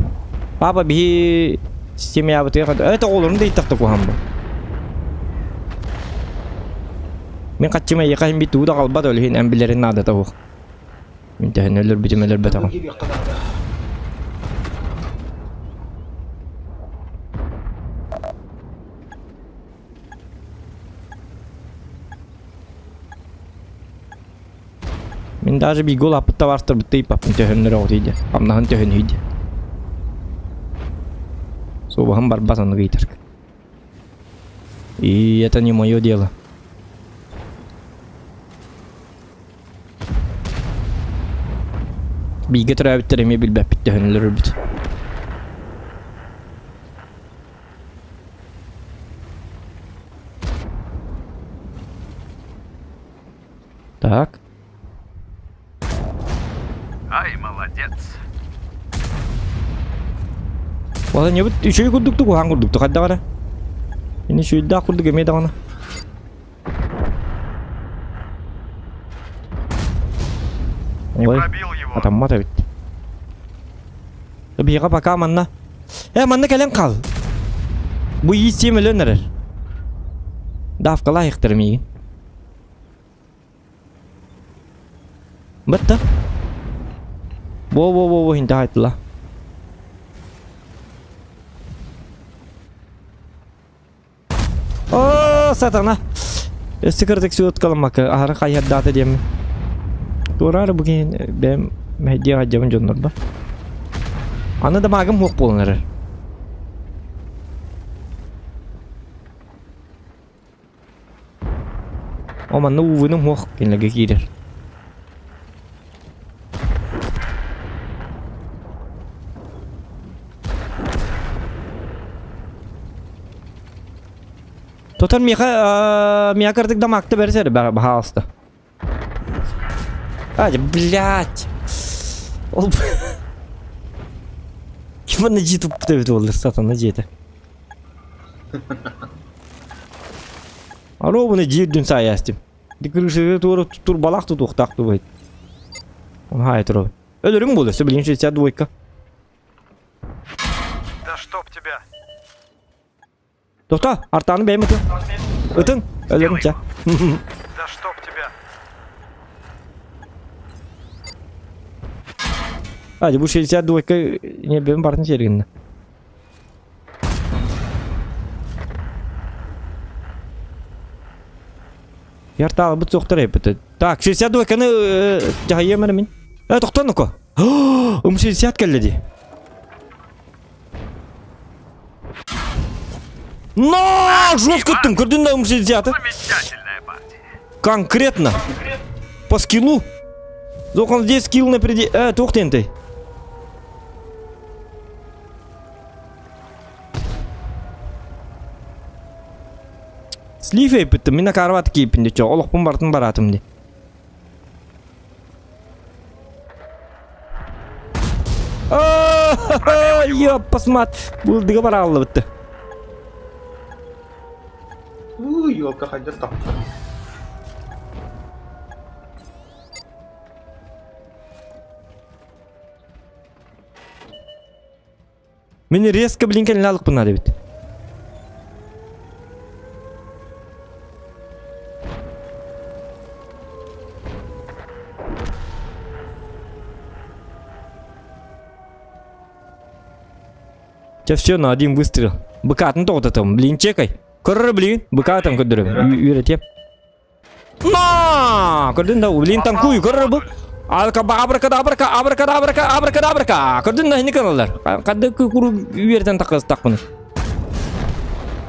Baba bir semya bıtı. Eta oğulların da ıytaqta kohan bu. Men kaçıma yakayım bir tuğda kalba da öyle embilerin adı tavuk. Men tehenneler bitimeler betağım. Gir yakın abi. Men даже bir gol apıt da vardır bitti ipap. Men tehenneler oğluydu. Amnahın tehenneydi. Sobahım barbat onu giytirk. И это не мое дело. Bilgi travitlerimi bilbep bitti hönülür bit. Так. Ай, молодец. Valla ne bu şey kurduk hangi kurduk hadi ara. Ini şu daha kurduk emedi ona. Не Ой, пробил его. atamma da bitti. Tabii yaka baka manna. Manna gelen kal. Bu iyi siyemeli önerir. Daf kala yıktırım iyi. Bitti. Bo hindi haytla. Satana. Sıkırdık süt kalmak. Ahara kayıt dağıtı diyeyim. Doğru bugün ben hediye hacamın canlar da. Anı da mağım hok bulunur. Ama ne uvunum hok kinlege gider. Total miya kırdık da makta versene baha hasta. Hadi блядь. Oğlum. Kim ne ciddi tutup olur satan ne ciddi. Alo bunu ciddi sayestim. Dikirse doğru tutur balak tutuk taktı bu. Onu hayır o. Ölürüm bu da söyleyeyim şey 62. Да чтоб тебя. Doktor artanı benim atın. Atın. Ölürüm ya. Да чтоб тебя. Hadi bu şey 62 ne benim partın şerginde. Yartağı bu doktor yaptı. Tak 62'nı cahiyemene min. Doktor nuko. Um 60 geldi. No, жестко ты, когда нам 60. Замечательная партия. Конкретно. По скиллу. Зокон здесь скилл на пределе. Тоқтен ты. Слифей бітті. Мен карват кейпінде чо. Олықпын бартын баратымды. Ёп, посмат. Бұлдыға бара алды бітті. Yolka hayda taptı. Meni резко блинкен лалық бұна дебет. Сейчас все на один выстрел. Быка ну то там, блин, чекай. Корра, блин, быка там кодырым. Үйретем. На! Көрдің да, блин, танкуй, корра бұл. Абракадабрака. Көрдің да, не каналдар. Қадды күру үйерден тақпыны.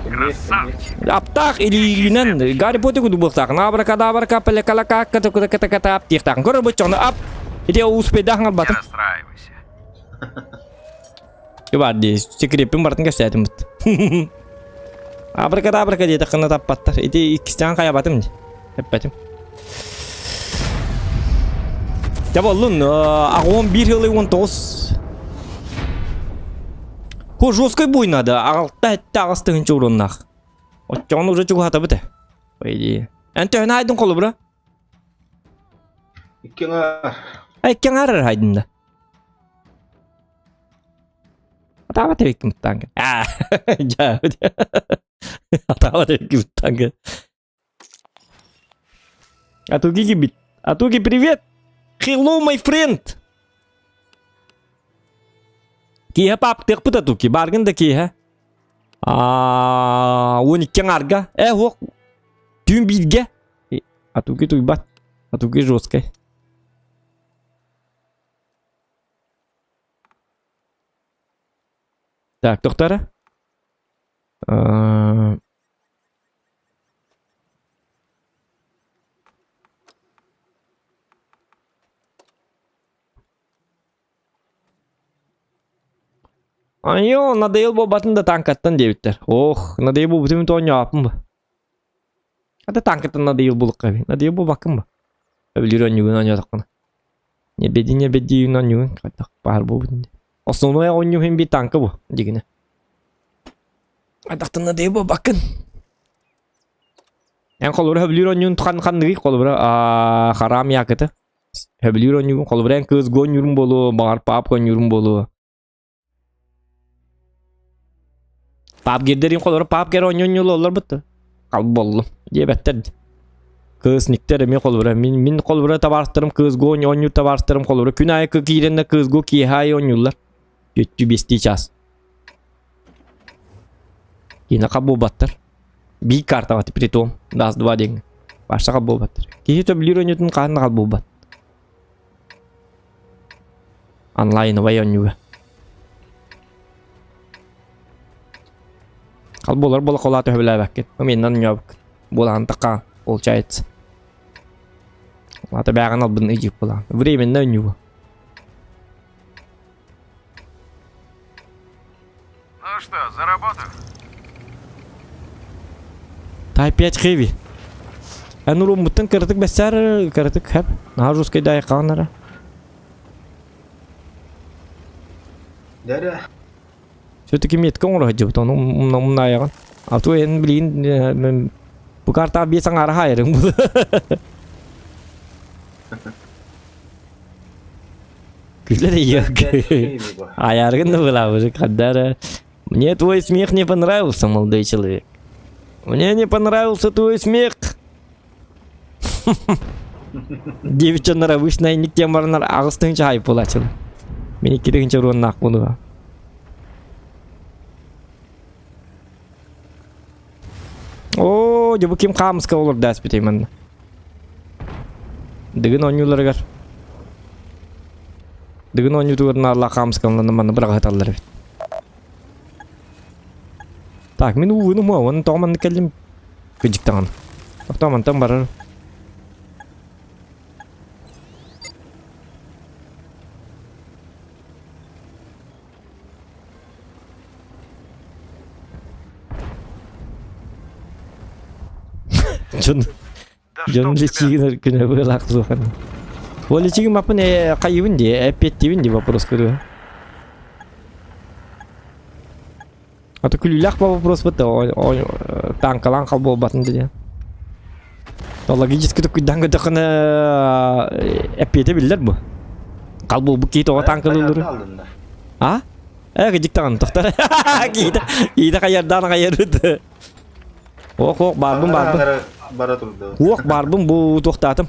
Красавчик. Аптақ илигінен Гарри Поттер күді болсақын. Абракадабрака, пелекалака, ката аптиқтақын. Көрі бұл чоңды ап. Ете успейдақын Не албатым. расстраивайся. Ебарди, секреппен бартын кәстәдім бұд. Абракадабрака дейді қына таппаттар. Ете ikisinden қаябатым де. Әппәтім. Табалын, ағуын 1 жылы 19. Ко жесткой бой надо, ағылтта әтті ағыстығыншы орыннақ. Отчоғын уже чугу хата бите. Ойди. Әнті өне айдың қолы бұра? Иккеңар. Әйкен арыр айдында. Атаға тәбеккі мұттанғы. Жау. Атаға тәбеккі мұттанғы. Атуги гибит. Атуги, привет! Hello, my friend! Киха пап тек пыта туки, баргын да киха. Униккен арга. Оқ. Түйін бейдге. Атуги туйбат. Атуги жесткой. Так, тоқтары. Айо, надоел бұл батында танкаттан дебіттер. Ох, надоел бұл бүтімін тоғын япын ба. Ада танкаттан надоел бұлық қаби. Надоел бұл бақын ба. Өбілер өңігін өңігін. Не беди өңігін. Қайтақ бар бұл бүтінде. Основной өңігін бей танкі бұл. Дегіне. Қайтақтан надоел бұл бақын. Ән қолыбыра өбілер өңігін тұқандығы қолыбыра харам яқыты. Өбілер өңігін қолыбыра ән көз гон юрын болу, бағар пап гон юрын болу. Pap girderin kolları pap geri oynuyor olurlar bitti. Kalb bollu. Diye betterdi. Kız nikter mi kolları. Min kolları tabarstırım kız go oynuyor tabarstırım kolları. Günay kıyırında kız go ki hay oynuyorlar. Yüttü besti ças. Yine kabul battır. Bir karta var pritom. Das dua ding. Başka kabul battır. Ki hiç bilir oynuyorsun karnı kabul bat. Online vay oynuyor. Kalbolar bola kolata höbüle bakket. Mendan yok. Bolan taqa получается. Ата бяган ал бын ижип була. Временно нюва. Ну что, за работу? Тай 5 хэви. Ануру мутан кыртык бәсәр кыртык хәп. На русский дай канара. Дәрі. Все-таки метка оңыр хаджы бұтан, мұна аяған. Алту ән білейін, бұл карта бесің ары хайырың бұл. Күлер ек. Аярғын да бұл абы, қаддары. Мне твой смех не понравился, молодой человек. Мне не понравился твой смех. Девчонлар обычно никтен барынар ағыстың чайып болачылы. Мені керегінші ұрын нақ бұнуға. О, жабы кем қамысқа олар дәс бітеймін. Дігін ойнуларығар. Дігін ойнутуғырын арла қамысқа оларынан бірақ аталар бет. Так, мен уыны мұа, оның тоғыманды кәлім күджіктіған. Тоғымантан барар. John лечигин күнө былак зохан. Ол лечигин мапын кайыбын де, эпеттибин де вопрос көрү. Ата күлүлак ба вопрос бата, танкалан калбо батын де. Логически такой данга такана эпете билер бу. Калбо бу кейт ова танкалылыр. А? Гыжыктаган токтор. Кейт каярдан каярды. Ок, барбым. Бара турду. Ок, барбым, бу токтатым.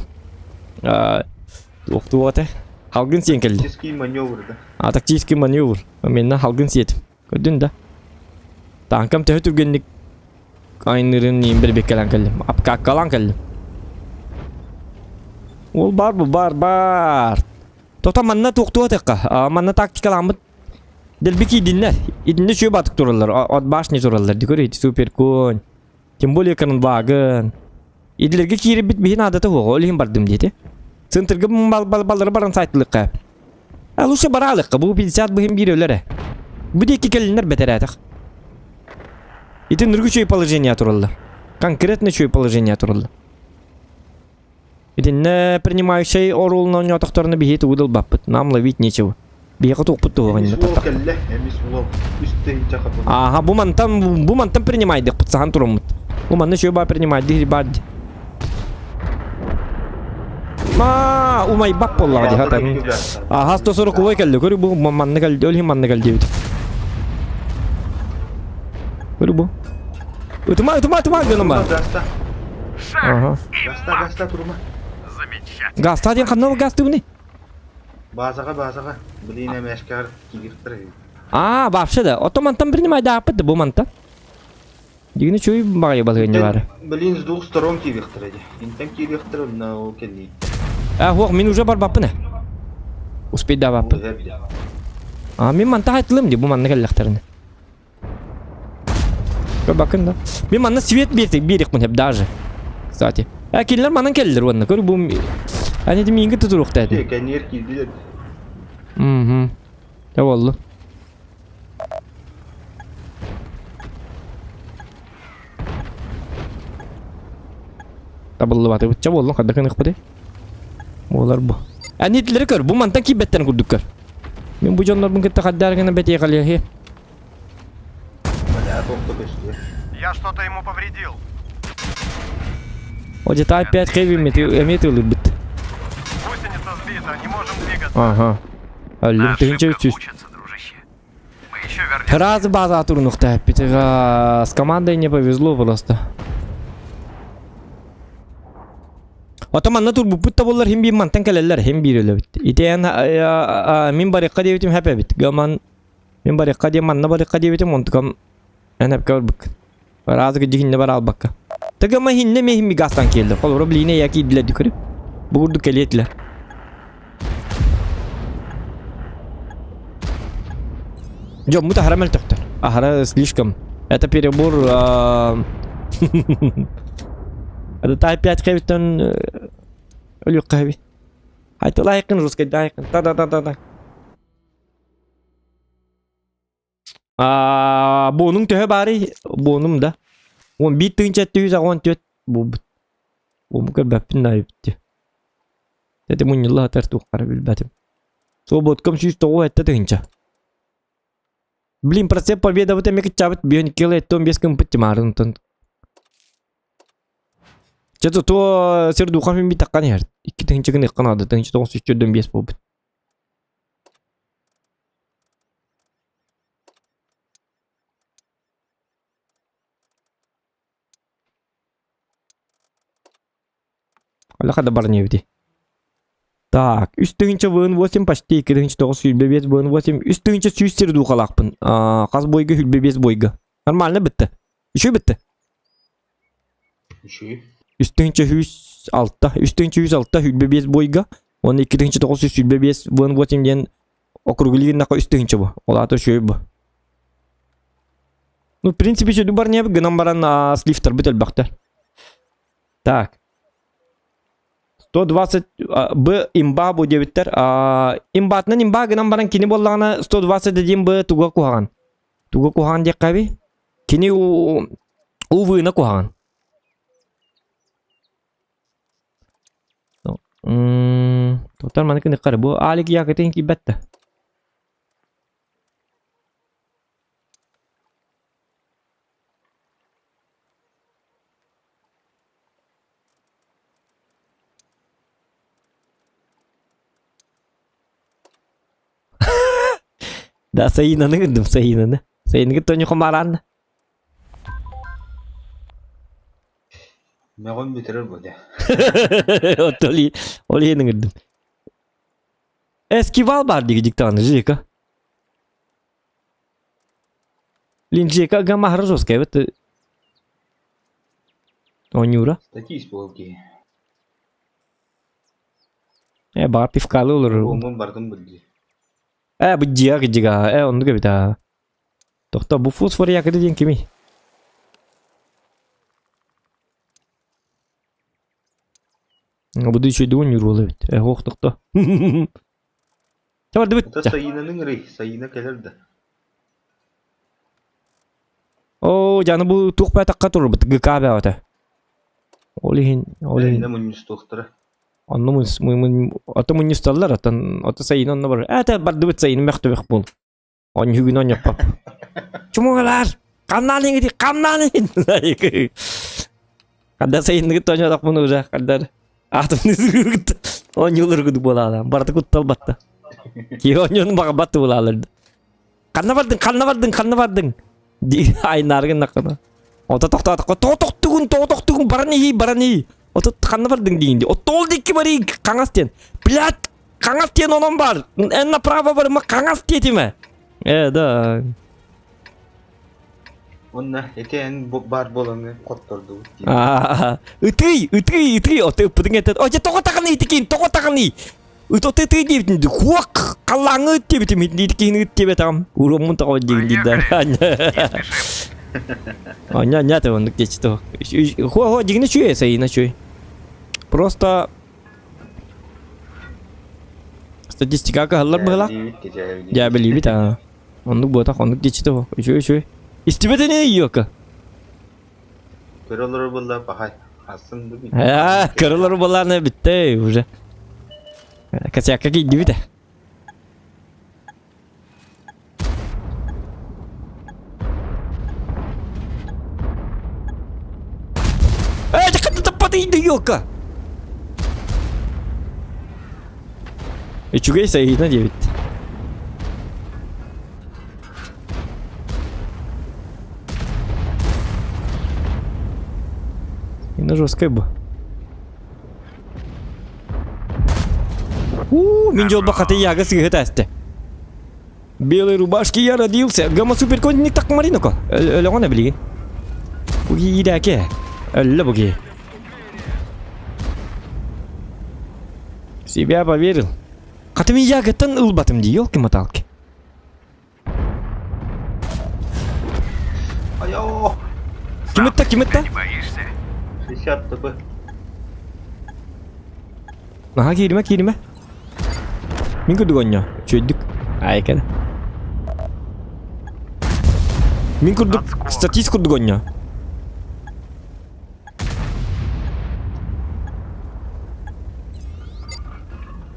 Токту ота. Халгын сен келди. Тактический маневр. Тактический маневр. Менна халгын сет. Көрдүн да. Танкам тө түргөнлүк айнырын бир бекелен келдим. Апкаккалан келдим. Ол бар. Тота манна токту отакка. Манна тактикаламыт. Делбики диннер. Идинде чөй батык туралар. От башни туралар. Дикөрөйт супер конь. Тем более канын багын. Идлерге кирип битбейин адаты оға, олейін бардым дейді. Центрге баллары барын сайттылыққа. Лучше баралыққа, бұл 50 бұхым бір өлері. Бұл декі келінер бетер әтіқ. Итін үргі чөй положения туралды. Конкретно чөй положения туралды. Итін принимающий орулына нетақтарына бейеті удыл баппыт. Нам ловить нечего. Бейеқі тоқпытты оғын. Ага, бұл мантан принимайдық, бұтсаған тұрамыд. Уманны шо ба принимать дихрибад. Ма, умай бак болла ди хатан. Ага, 140 ой келди. Көрү бу манны келди, өлһи манны келди бит. Көрү бу. Утма гыным бар. Гаста. Ага. Гаста турма. Замечательно. Гаста ден кандай гасты буны? Базага. Блин, эмешкар кигиптер. Вообще да. Отомантан принимай да апыт бу манта. Дигини чуй багай балгын бар. Блин, с двух сторон кигиптер. Интен кигиптер на окели. Хуак, мен уже бар баппыны. Успей да баппы. Мен манта хайтылым ди бу манны келлектерин. Bakın da. Bir manna svet birik mun hep даже. Kстати. Killer manın keldir wannan. Kör bu hani de mingi tuturuk dedi. Kenyer kidi. Ya vallı. Tabullu batı. Bıçça vallı kadar kanık pade. Molar bu. Yani hitleri kör. Bu mantan ki betten kurduk kör. Ben bu canlar bunu kitta kaddar gene beti kalıyor he. Я что-то ему повредил. Hoca ta 5 heavy metal bit. Гусеница сбита, не можем двигаться. Ага. Öldüm. Tığınca 300. Учится, дружище. Мы еще вернемся. Раз база турнухта. С командой не повезло просто. Otomanna tur bu putta bollar hem bir mantan kaleller hem bir öyle bit. İteyen min bari qadi bitim hep bit. Gaman min bari qadi manna bari qadi bitim montukam. En hep kar bak. Razı gidin var al bakka. Tagama hinne mehim bir gastan keldi. Kolora bline yaki dile dikuri. Burdu keliyetle. Jom muta haramel doktor. Ahara слишком. Это перебор. Это тайп 5 кевитен ölü kahve. Haydi layıkın Ruska layıkın. Da. Bunun töhe bari bunun da. On bir tığınca tüyüze on tüyet bu. Bu mükemmel bapin naipti. Dedi mun yıllar atar tuğkara bilbetim. Sobot kam şu stoğu ette tığınca. Блин, процент победы вот эми качавать бьён кило том без компати марын тон. Чето то серду хами би таккан яр. Икки тыңчы гыны канады, тыңчы 93 без болбут. Ала када бар не бди. Так, üstüngçe vın 8 почти 2-9 hülbe 5 vın 8 üstüngçe süystir duqalaqpın. Qaz boyga hülbe 5 boyga. Normalne bitti. Üçü bitti. Üçü. Üstüngçe 106 hülbe 5 boyga. Onu 2-9 hülbe 5 vın 8 den округлигин нақа üstüngçe bu. Olata şöyle bu. Ну, в принципе, şu dubar ne gınam baran slifter bitel baktar. Так. 120 B imba bu debitler. İmbatının imba gınan baran kini bollağına 120 dediğim B tuga kuhan. Tuga kuhan diye kabi. Kini u vığına kuhan. Total mana kini kare bu alik yaketin ki bette. Da sayınanı gördüm sayınanı. Sayını gittin yok maran. Meğon bitirir bu de. Oli yeni gördüm. Eski Valbar diye diktanı Jeka. Lin Jeka gama harus evet. Onyura. Статись полки. Bak pifkalı olur. Bomba bardım bildi. Bu jiga jiga. Onu gibi ta. Doktor bu fosfor yakıtı diyen kimi? Bu da şey doğun yürü evet. Hoş doktor. Çabar dıbıt. Ta sayınanın rey. Sayına kelirdi. Canı bu tuğpaya takka turur bıt. Gıkabe ata. Olihin. Sayına münnüs doktora. Onu ata münnüstallar ata sayın onunla var. Ata bar dıbıt sayını mektu bekbol. On hügün on yapap. Çumuğalar. Kamnalin gidi kamnalin. Kadar sayınlığı tonya bunu уже. Kadar. Atımını zırgıttı. 10 yıl ırgıdı bu adam. Bardı kuttal battı. Ki 10 yılın baka battı bu alırdı. Kanna vardın. Ay nargın nakana. Ota toqtugun barani. Ota kanna vardın deyindi. O tol dikki bari kangasten. Блядь, kangasten onun var. En направо var mı kangasten. Да. Onunla eten bar bolanı kotturdu. Ытый. Оты пудың етеді. Оте тоғы тағыны етекейін, тоғы тағыны. Оты дейбітін. Хуақ қалаңы етебітім. Етекейін етебетім. Уромын тағы дейін дейдер. Нет, он где-то. Хуа, дигна чуе, сайына чуе. Просто... Статистика қалар бұғыла? Я білейбіт, Ондық бұғытақ, ондық где-то. Чуе. İstibete ne yiyor ki? Kırılır bunlar pahay. Aslında bir. Kırılır bunlar ne bitti уже. Kasiyaka gitti bir de. Dikkat tapatıydı yok ki. Çünkü sayına diye bitti. На жесткой бы. Мен жол бақаты яғы сығы тәсті. Белой рубашки я родился. Гамма суперконтинент так маринуко. Өлі ғана білеген. Бұғы еді әке. Өлі бұғы. Себя поверил. Қатымен яғыттан ұлбатым дей, елки маталки. Айо. Кім етті? Не боишься? 60 tıpı. Aha girme. Min kurduk ya. Çözdük. Ayken. Min kurduk. Statist kurduk ya.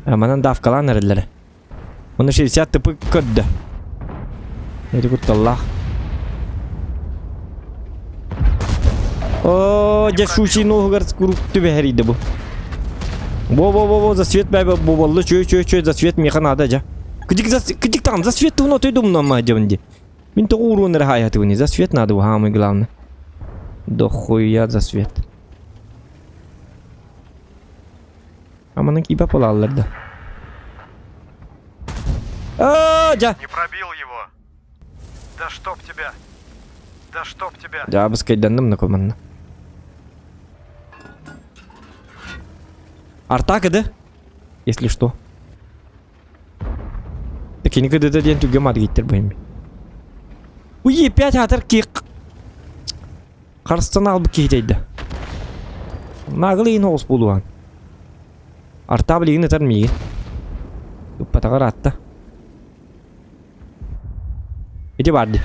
Amanan dafkalan neredelere. Onu 60 tıpı kırdı. Neydi kurtallah. О, жашуучий ногар курукту бехериде бу. Во, за свет бәбі болы, чөй, за свет механ ада жа. Кыдик там, за свет туно той думна ма жавынде. Мен то урон рахаяты вни, за свет надо, самое главное. Да хуя за свет. Амана кипа полалар да. Жа. Не пробил его. Да чтоб тебя. Жа, біз кайдандым на команна. Арта кыды? Если что. Такие никогда даден туге маргиттер бәймі. Уй, 5 атыр кек. Қарыстан албы кейдейді. Нағылы ең оғыз болуған. Арта білеген етер мейген. Үппатағар атты. Еде барды.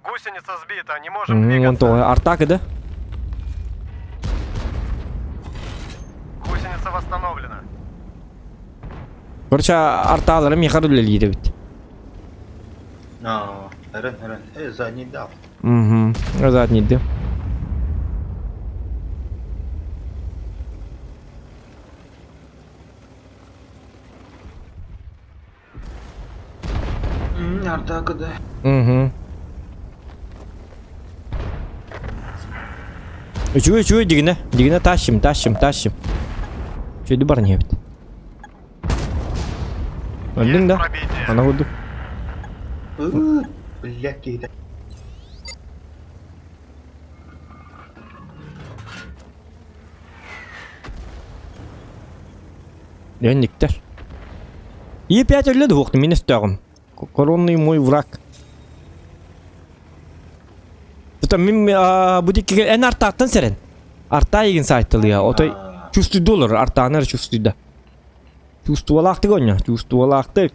Гусеница сбита, не можем двигаться. Арта кыды? Гусеница восстановлена. Короче, арта аларым яқар үлелейді бит. Eren. Zadnji dal. Задний да. Артакыды. Чуй, дигіне тащим. Чуйды бар не бит. Öldün de. Пробитие. Ana vurdu. Блядь, кейді. Дönükler. İyi 5 öyle de voktu, minus dağım. Коронный мой враг. Это мен bu dikki en artağıttan seren. Artağı egin saytılı ya. O da çüstüydü olur. Artağınlar çüstüydü. Çüstüvalaktık on ya. Çüstüvalaktık.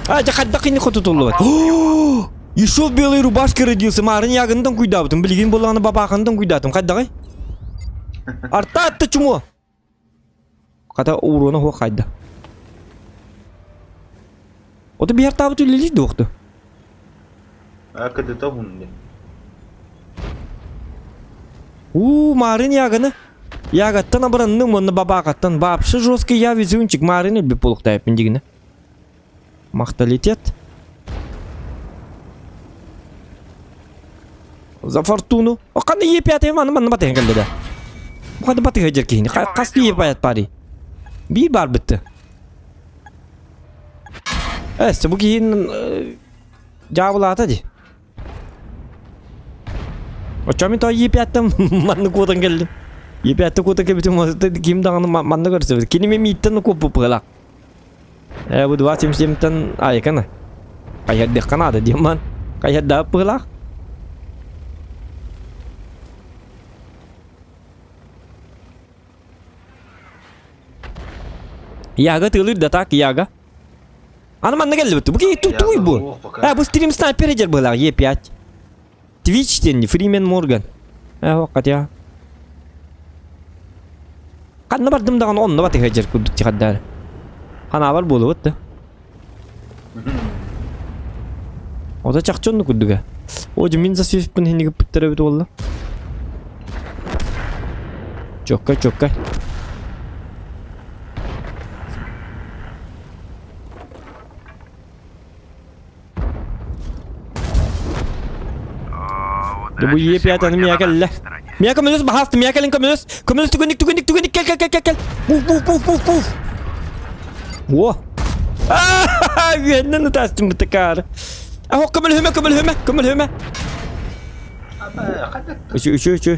Жақаддақыны құтытылы бар. Еще в белой рубашке родился. Марын ягындан күйдабытым. Білген болғаны бабақындан күйдатым. Қаддағай? Арта атты чумо. Қата уроны хуа қайда. Оты бияр табыт үлелейді оқты. Akıdı da hunde. Марин яганы. Ягаттан абыранны монны бабакаттан бапшы жесткий я везунчик Марин элбе полуктайып индигине. Макталитет. За фортуну. О кандай епятый маны батен келди да. Бу кандай баты хажер кейин. Касты епаят пари. Bir бар битти. Эсте бу кейин жабылат ади. Очамин то епяттан манны кудан келди. Епятты кудан келбитим мазды ким даганы манны көрсө. Кинеме миттен куп пыгылак. Бу 27-тен айкана. Каят дек канада диман. Каят да пыгылак. Яга тылыр да так яга. Аны манна келди бит. Бу ки туй бу. Бу стрим снайпер жер была Е5. Twitch'тен Фримен Морган. Вакыт я. Канна бардым даган онны баты хажер кудук чыгаддар. Хана бар болуп атты. Ода чакчонну кудуга. Ожу мин за свифпин хениге путтере бит болду. Чокка. Bu Ye5 аны мия келле. Мия көмөлөс бахасты, мия келин көмөлөс. Көмөлөс түгүндүк. Кел. Пуф. Во. Веннен тастым битекар. Көмөл хөмө. Үчү.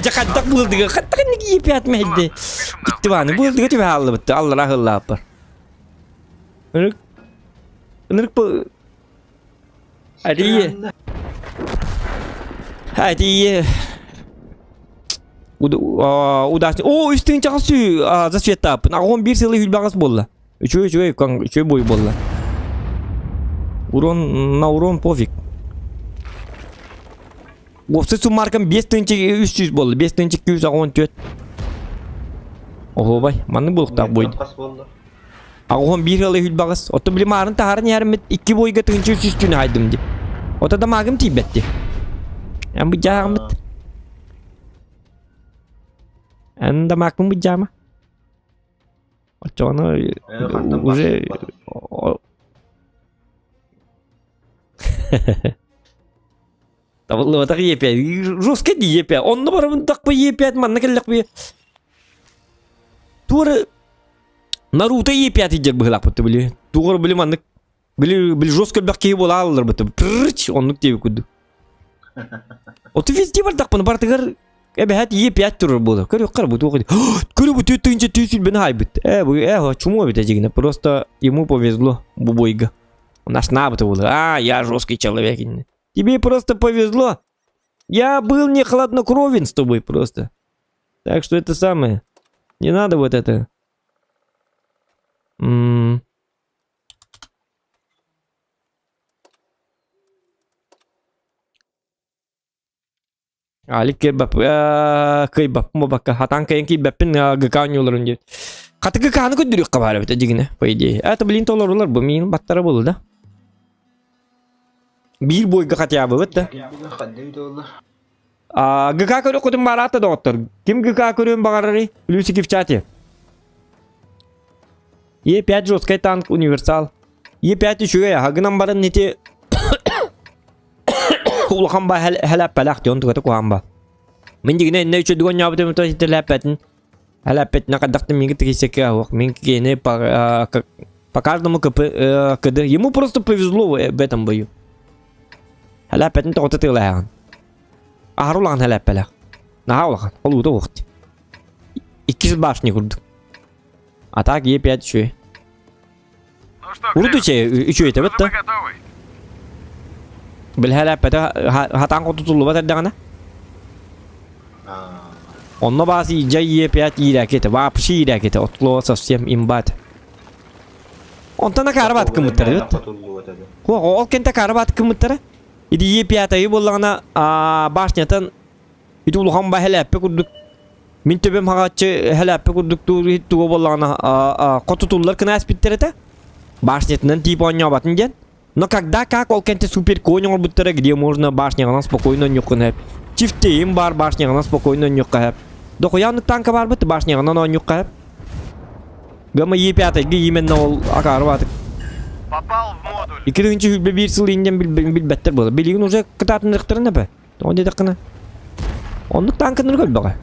Жакаттак булдыгы. Каттак неге Ye5 мейди. Битти баны булдыгы түбө алды битти. Алла ахыллап бар. Нырык бу Hadi. Удачно. О, üstün çakası засвет tapın. 11 сылы hülbağız болла. Üçü boy болла. Урон пофиг. Осы су маркам 5300 болла. 5214. Ого бай, маны болуктак бойду. 11 сылы hülbağız. Otu bilим арын тахарын ярмет 2 бойга тынчы üstüne haydım di. Ota da magım tibetti. Bu jamit. Anda magım bu jama. Очоно уже Тавлы так Е5. Жестко ди Е5. Онны барым так по Е5 манна келлек бе. Тура Наруто Е5 идер быгылак бутты били. Тугыр били маннык. Били жестко бакки бола алылар бутты. Прыч оннук теби куду. Оты везде бар так бары тыгыр. Эбехат Е5 турur болду. Көрүк буту окуду. Көрү буту тынча түйсүл бен хайбыт. Бу чуму бит ажигине. Просто ему повезло бу бойга. У нас набыты болду. Я жесткий человек. Тебе просто повезло. Я был не хладнокровен с тобой просто. Так что это самое. Не надо вот это. Alik kebab, kebab mau bakal hatang kayak kebabin gekawan yolların diye. Katı gekawanı ködürük kabar bit ajigine, по идее. Это блин толорулар bu min battara boldu da. Bir boy gakatya bu bit da. Geka körü kudum barata doktor. Kim geka körün bagarari? Плюсики в чате. Е5 жесткий танк универсал. Е5 еще хагнам барын нете Улхамба халапалак дон тугата куамба. Мен дигне не үчү дугон ябытым то хилапатын. Халапет накадакты минги трисеке ох. Минги не по каждому кд. Ему просто повезло в этом бою. Халапетін тоғыты тылайған. Ахарулаған халапалак. Нахаулаған. Олуды оқты. 200 башни курдук. А так Е5 еще. Урду че еще это вот да. Bilhalapete hatan kututulu bat edana. Onunla bazı ince Ye5 iraketi, vapşı iraketi, otlu sosyal imbat. Ontana karabat kımıtları evet. O kente karabat kımıtları. İdi Ye5'yi bollağına başnatan İdi uluğan ba halappe kurduk. Min töbem haqatçı halappe kurduk tuğru hittuğu bollağına kututullar kına aspitleri de. Başnetinden tip onya batın gen. Но когда как ол кенте супер конь буттара, где можно башнягынан спокойно нюкнеп. Чифтейм бар башнягынан спокойно нюкнеп. Дохуянлык танка бар бит башнягынан он нюкнеп. Гама Е5 ге именно ол акары батык. Попал в модуль. Икинчи хүлбе бир сыл инден билбеттер болду. Билигин уже кытатындыктарын эпе. Он деди кына. Ондук танкын көлбөгө.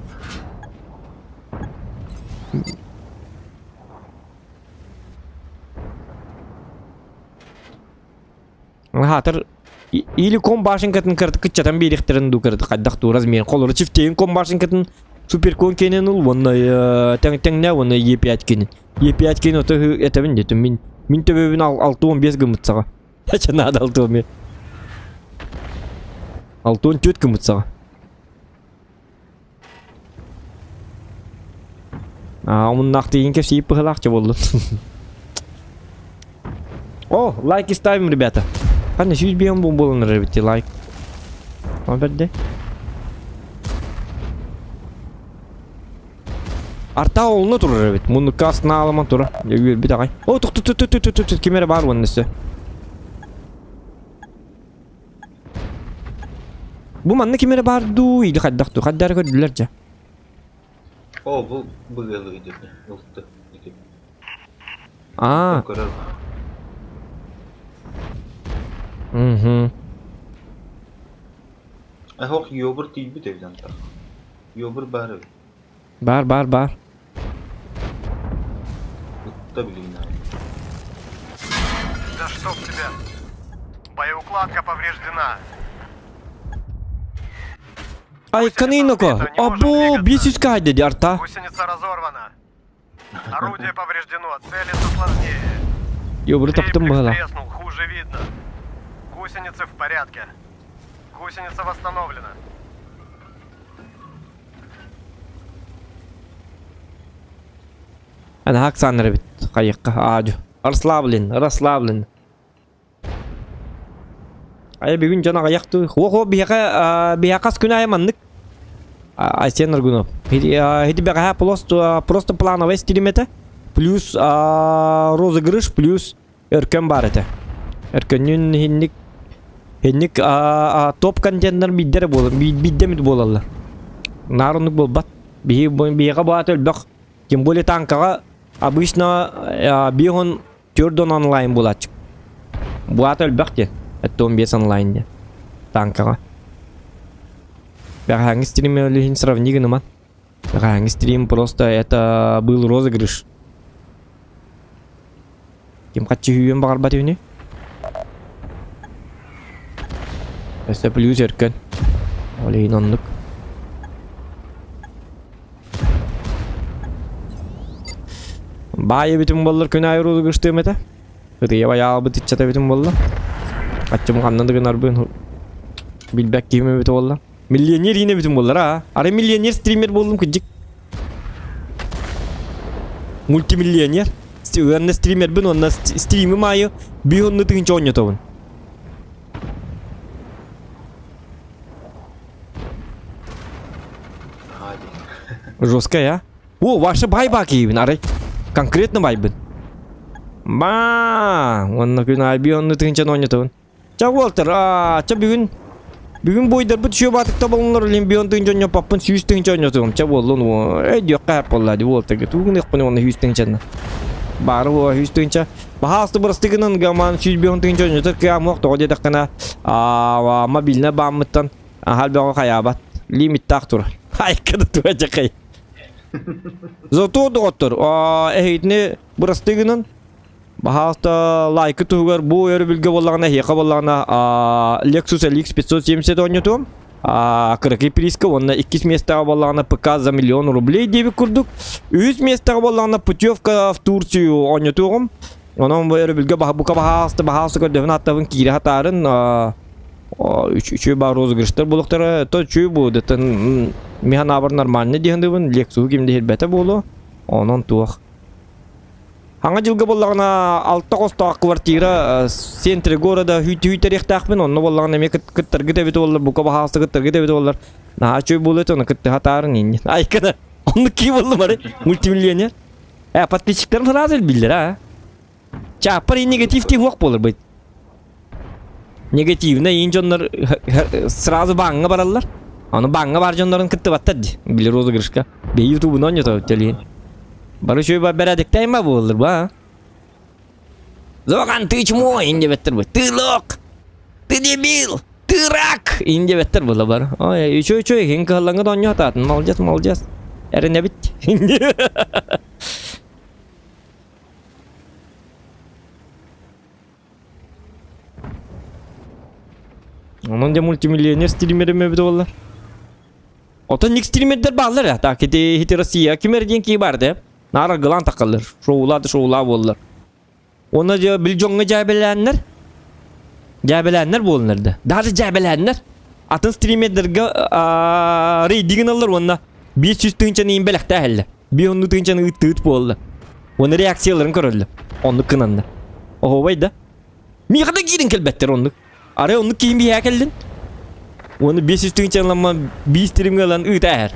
Хатыр или ком башинкатын кырды кытчатан берихтерин ду кырды каддак ту размер колору чифтейин ком башинкатын супер кон кенен ул вонна тең вонна Е5 кенен. Е5 кенен ото этебин детим min töbebin 6-15 gımıtsağa. Hiç nada 6-15. 6-14 gımıtsağa. Onun nakti yinke şeyip pıhılakça oldu. Oh, like is time, ребята. Hani 100 bin bombalanır rебята, like. Haberde. Arta oluna durur evet. Bunu kastına alama durur. Bir dakika. Oh tut. Kimere var bunun üstü. Bu manna kimere var du. İyi kaddak du. Kaddar kördülerce. Bu geliydi. Yoktu. Aa. Hı. Hoş yobur değil bir devden tak. Yobur bari. Бар. Да блин. Да чтоб тебя. Боеукладка повреждена. Ay kanino Abo 500 kaydı arta. Гусеница разорвана. Орудие повреждено. Целиться сложнее. Yo bunu taptım mı hala? Треснул, хуже видно. Гусеницы в порядке. Гусеница восстановлена. Ana hak sanırım bit. Kayıkka ağacı. Raslavlin. Ay bir gün cana kayaktı. Ho bihakas günah yamanlık. Ay sen argunov. Hedi бяха просто плановый стрим это. Плюс розыгрыш, плюс örken бар это. Örkenün hinnik топ контентler биддер болар. Биддемит болалар. Нарынlık болбат. Биха баат өлбөк. Тем более танкага обычно бегон тёрдон онлайн булачык. Буат өлбөк те. Это 15 онлайн де. Танкага. Бяханги стрим өлүхин сравнигы нема. Бяханги стрим просто это был розыгрыш. Ким качы хүйен багар бат өне? Это плюс эркен. Олейн онлук. Бая битим боллар күн айруу гыштым эте. Кытыя бая бит иччата битим болла. Ачым каннандыгын арбын билбек кийме бит болла. Миллионер yine битим боллар а. Ара миллионер стример болдум кыжык. Мультимиллионер. Öğrenme streamer ben onunla streamim ayı bir onunla tınca oynatabın. Жестко, я? О, ваши байбаки, наре. Конкретно байбын. Он на күн bir onunla tınca oynatabın. Çak Walter, çak bugün boyдар bu düşüyor batıkta bulunur olayım bir on tınca oynapapın 100 tınca oynatabın. Çak Walter, diyor kahp olaydı Walter. Tuğun ekpını onunla 100 tınca. Baru Houstonca bahasta burastiginin gaman 100 bin tınca oynadı ki amok doğru dakikana mobilne bağımlıktan halbuki kayabat limit taktır. Hay kadar duracak hay. Zato doktor ehitne burastiginin bahasta like tuğar bu yeri bilgi bollağına heka bollağına Lexus LX 570 oynadım. Кыркы приска, онна 2 местага боллагана ПК за $1 000 000 деби курдук. 3 местага боллагана путевка в Турцию ойнотугум. Онон бу билге бука бахасы көдөбүн аттабын кире хатарын үчөө бар розыгрыштар болуктары то чүй бу дeten механ абар нормальный дегендебин Lexus кимде хербете болу. Онон туак. Hangi жылга боллагана 6 квартира центре города хүйтәрихтәхмен онны боллагана ме кыттыргы дебит боллар бука бахасы кыттыргы дебит боллар. На чөй болот оны кытты хатарын инде. Айкана. Онны ки болду маре? Мультимиллионер. Подписчиктарым сразу билдер а. Чапыр негатив тем вак болар бит. Negativine yiyince onlar sırası banga bararlar. Onu banga barca onların kıttı battadı. Bilir ozu kırışka. Bir YouTube'un onca tabi teliyin. Bari şöyle beradik deyim bu olur ba. Zogan tı içmo ince better bu. Tı lok. Tı debil. Tı rak. İnce better bu la bari. Ay çöy hinka halanga donyo atatın. Malcaz. Erine bit. Onun da multimilyoner streamer mi dolar. Ota nick streamerler bağlar ya. Ta ki de hiti Rusya kimerden ki bardı. Nara gılan takılır. Şovlar bollar. Ona da biljonga jabelenler bolunlardı. Daha da jabelenler. Atın streamerlerge rating alır ona. 500 tınçanı imbelekte helle. Bir onu tınçanı ıt boldu. Ona reaksiyaların körüldü. Onu kınandı. Oho vayda. Mi kadar girin kelbetter onu. Araya onu kim bir hekeldin? Onu 500 tınçanlama bir stream alan ıt eğer.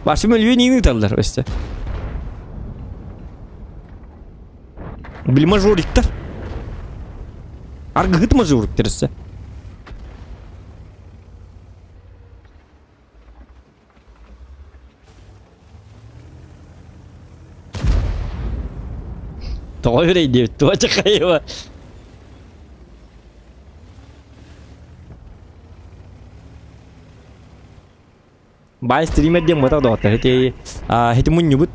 Başım ölüyor niye ıt alırlar işte. Bil majorikler. Argı hıt majorikler işte. Doğru diyor. Doğru çıkıyor. Bay streamer dia mata do ta hiti hiti mun nyubut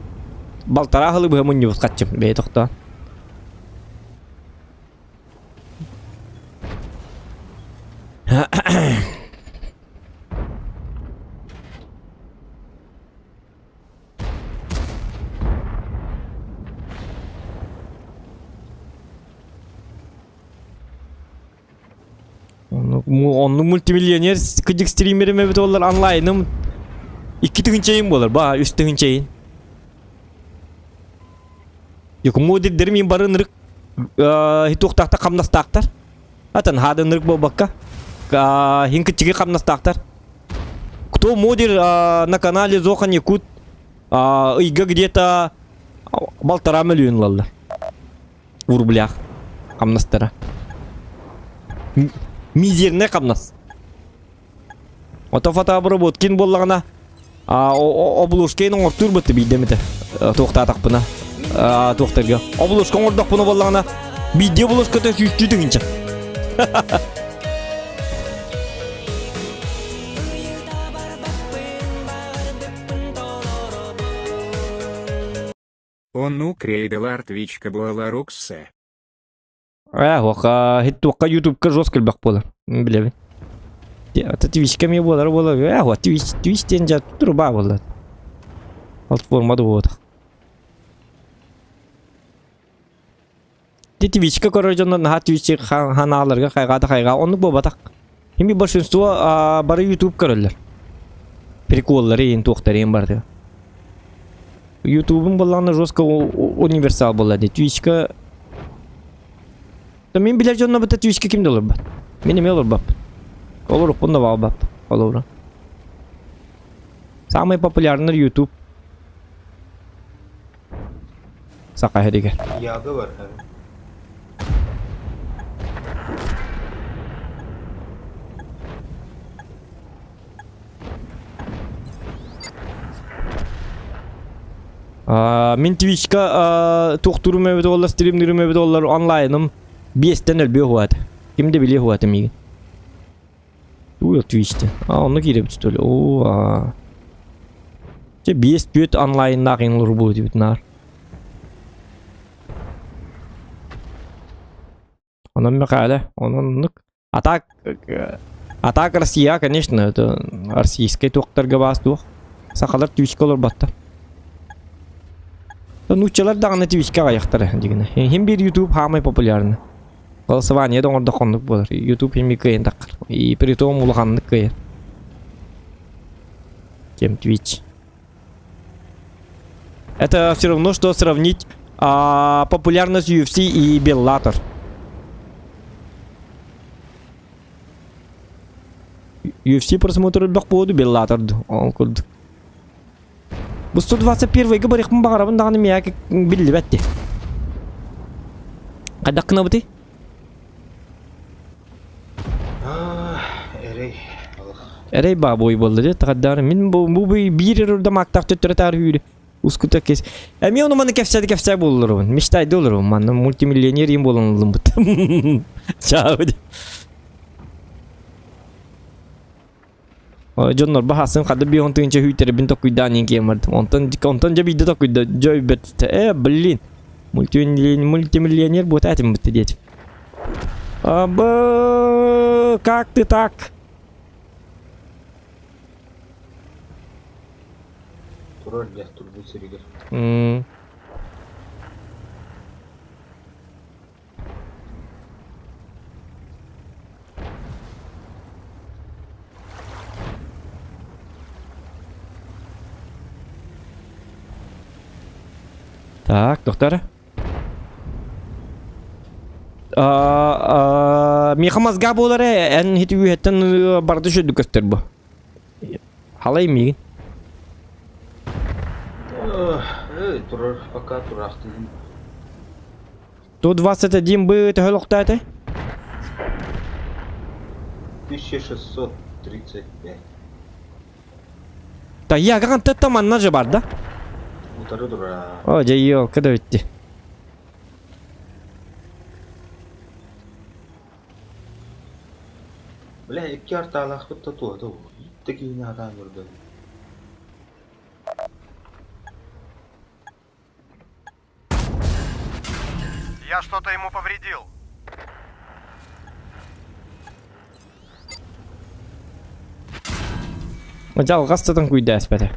baltara halu bhe mun nyubut kaçım be tokta. Onu multimilyoner kıcık streamerim evet olur online'ım 2 tınçayım olur ba 3 tınçayın. Yok model derim in barın rık hitok takta kamnas taktar. Atan hada nırk bo bakka. Hin kıcık kamnas taktar. Кто модер на канале Зохан Якут ига где-то 1,5 миллиона в рублях камнастара. Мизерне камнас. Ото фотообработкин боллагана облушкейнин ортур быты бидемите токтатак бына токтерге облушкан ордок бына боллагана биде болушката сүстү дегенче. Onu крейдалар твичка буала руксе. Ока хит тока ютубка жестко бак болар. Билебин. Ата твичка ми болар. Твичтен жа турба болар. Платформада болот. Твичка корожондан на твичи ханаларга кайгада ону болбатак. Хими большинство бары ютуб көрөлөр. Приколлары ен токтары бар деп. YouTube'un bollarına жестко универсал болады. Twitch'ка да мен билер жонна бата Twitch'ка кимде olur бат. Менеме olur бап. Olur бунда бар бап. Olur. Самый популярный YouTube. Сакай хедиге. Yağı var. Мен Twitch'ka toxturum evet ollar, streamlerim evet ollar, online'ım 5'ten ölbüyor huat. Kimde biliyor huatım iyi. Bu yok Twitch'te. Onu girip tutuyor. Oo. 5 büyük online'da kıyınlar bu diyorlar. Onun makale, onun Атак Россия, конечно, это российская тоқтарға басты. Сақалар Twitch'ка олар баттар. Нучалар дағына Twitch'ка аяқтары дегені. Хем бір YouTube хамай популярны. Голосование да орда қондық болар. YouTube хем кайын таққыр. И при том улғанлық кайыр. Кем Twitch. Это все равно, что сравнить популярность UFC и Bellator. UFC просмотры бақ болды, Bellator'ды. Он көрді. Bu 121-ге барықпын бағарабын дағаны мияк білді бәтті. Қадақ қына бұты? Ey, Allah. Erey baboy boldu de taqaddar min bu bir yerda maqtaq tötürə tarihiydi. Uskuta kes. Emi onu mana kefse bulurum. Miştayda olurum. Manna multimilyoneriyim bolanıldım bu. Ciao. Jonlar bahasın kadı bir ontun hüytere bin tokuydan yenke vardı. Ondan ja bir de tokuyda joy bet. Blin. Multimilyoner bu tatim bitti diye. Aba как ты так? Turur ya turbu siriger. Так, доктор. Мехамазга болары эн хитү хеттен барды шөдү көстөр бу. Халай мигин. Ey, turur пока турахты. 121 бы төхөлөктәте. 1635. Та я ган таттаманна же бар да. Утары дура. О, жайо, када өтті. Бля, iki арталах бутта туады. Текине адам көрдү. Я что-то ему повредил. Мажал гастадан куйда аспата.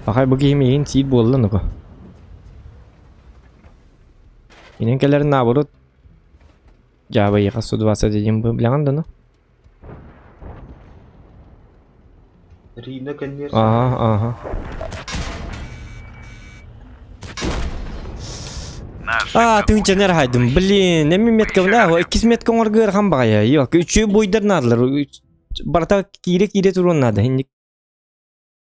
Бахай bu gemiyin siyid bollan oku. Inen kelerin naburut. Java yaka sudvasa dedim bu bilangan da no. Рина, конечно. Ага. Тыңчанер хайдым. Блин, эми метка бля, 2 метка оргыр хамбая. Yok, 3 boyдар надылар. Барта кире турун нады.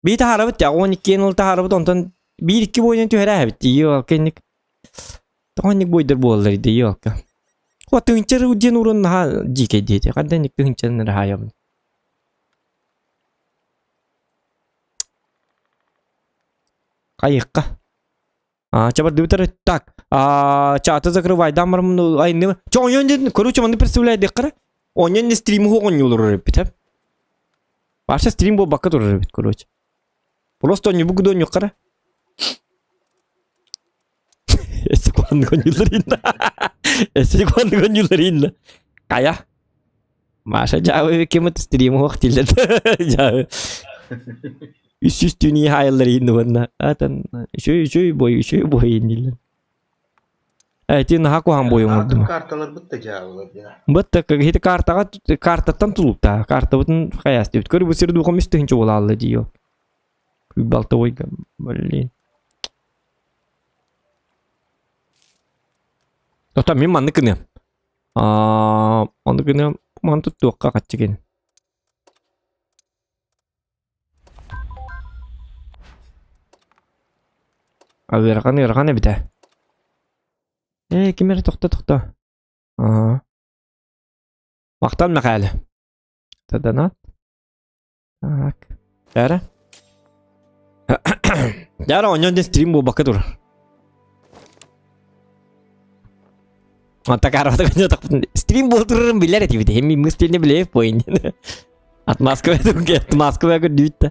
Bir taharabıt ya 12 yıl taharabıt ondan 1-2 boydan tühere bitti. Yok kendik. Tonik boydur bolları diye yok. O tınçır ucun urun ha jike diye. Kadın tınçır ha ya. Kayıkka. Coba дутер так. Чата закрывай дамарым айны. Чоңён короче маны представляет декара. Онен не стрим хугон юлуру репит. Ваша стрим бо бака туру репит короче. Просто не бугдон юкара. Esse quando gonyulurina. Esse quando gonyulurina. Kaya. Masha jawe kemet stream hoqtillet. Jawe. Üstüne hayallerin bana. Atan şu boy indiler. Evet, yine haku ham boyum oldu. Kartalar bıtta cevablar ya. Bıtta hiti kartatan tulukta. Karta butun kayas diyor. Körü bu sırada bu kamis tühince olalım diyor. Balta oyga. Блин. Totta min mandı kını. Mandı kını mandı tuğka kaçıgen. Yargana bir de. Kimleri tokta. Maktal makale. Tadanat. Tak. Yara. Yara onyon stream bu bakı dur. Mata karata kanyo tak stream bu turun bilir eti bide. Hemi mustilne bile point. At Moskova tuh ke Moskova ke duit.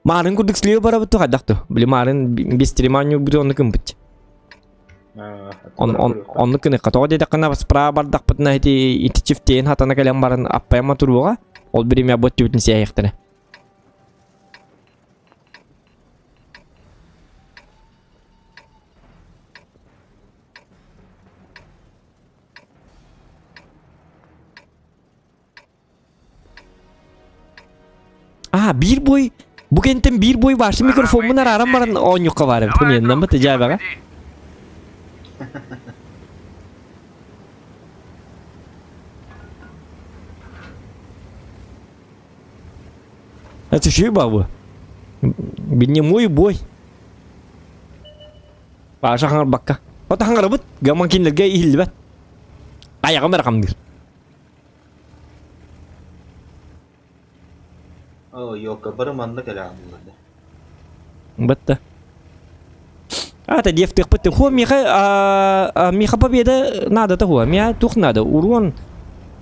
Marın kuduk sliyo para betul hadak tuh. Beli marın bir streamanyo butuh onu kempet. Onu kene kata dia kena spra bardak petna iti çiftin hatana kalian marın apa yang matur boga. Ol birim ya buat duitin siya yaktene. Bir boy. Bu kentten bir boy var. Şimdi mikrofonumun aram barın 10 yuka var. Tam yanından mı tecavüz ha? Это что бабу? Бедный мой бой. Pasha hangar bakka. Kota hangar abut. Gak makin lega ihil bat. Kayak kamera kamdir. Yok, bir manlık ele alındı. Бытта. Ата дефтых пытты. Хо Миха победа надо того. Миха тух надо. Урон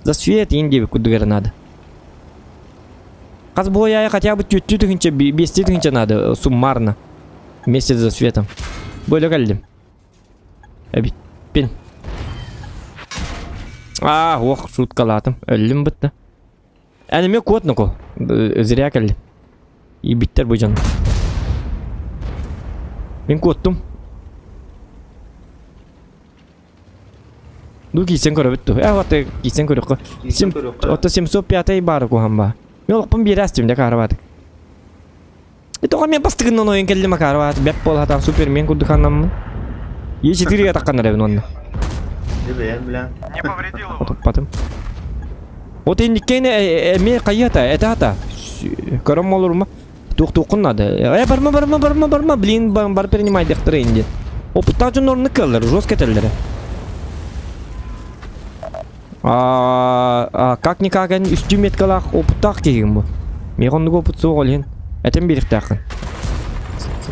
за свет инди кудыгар надо. Каз боя хотя бы чуть-чуть тыгынча 5 тыгынча надо суммарно. Вместе за светом. Böyle geldim. Abi pin. Ох, шуткалатым. Өлім бітті. Әніме көтіні ко. Зря келдім. И биттер bu canım. Мен көттім. Ну кейсен көрі бітті. Оты кейсен көрі қо. Оты 705 бары қоғам ба. Мен олықпын бері әстімде қары бады. Тоға мен бастығынан ойын келдім қары бады. Бәп бол хатан супермен күрдіқаннамын. Е4-ге таққандар әбін онына. Не повредил его. Потом. Вот и никакие не кайята, это. Кором olur mu? Тук надо. Барма, блин, бар принимай дехтер инди. Опыта жон орны калдар, жестко телдер. Как никак ен үстүм меткалак опытак кеген бу. Мегонду опыт соголен. Этем бириктакын.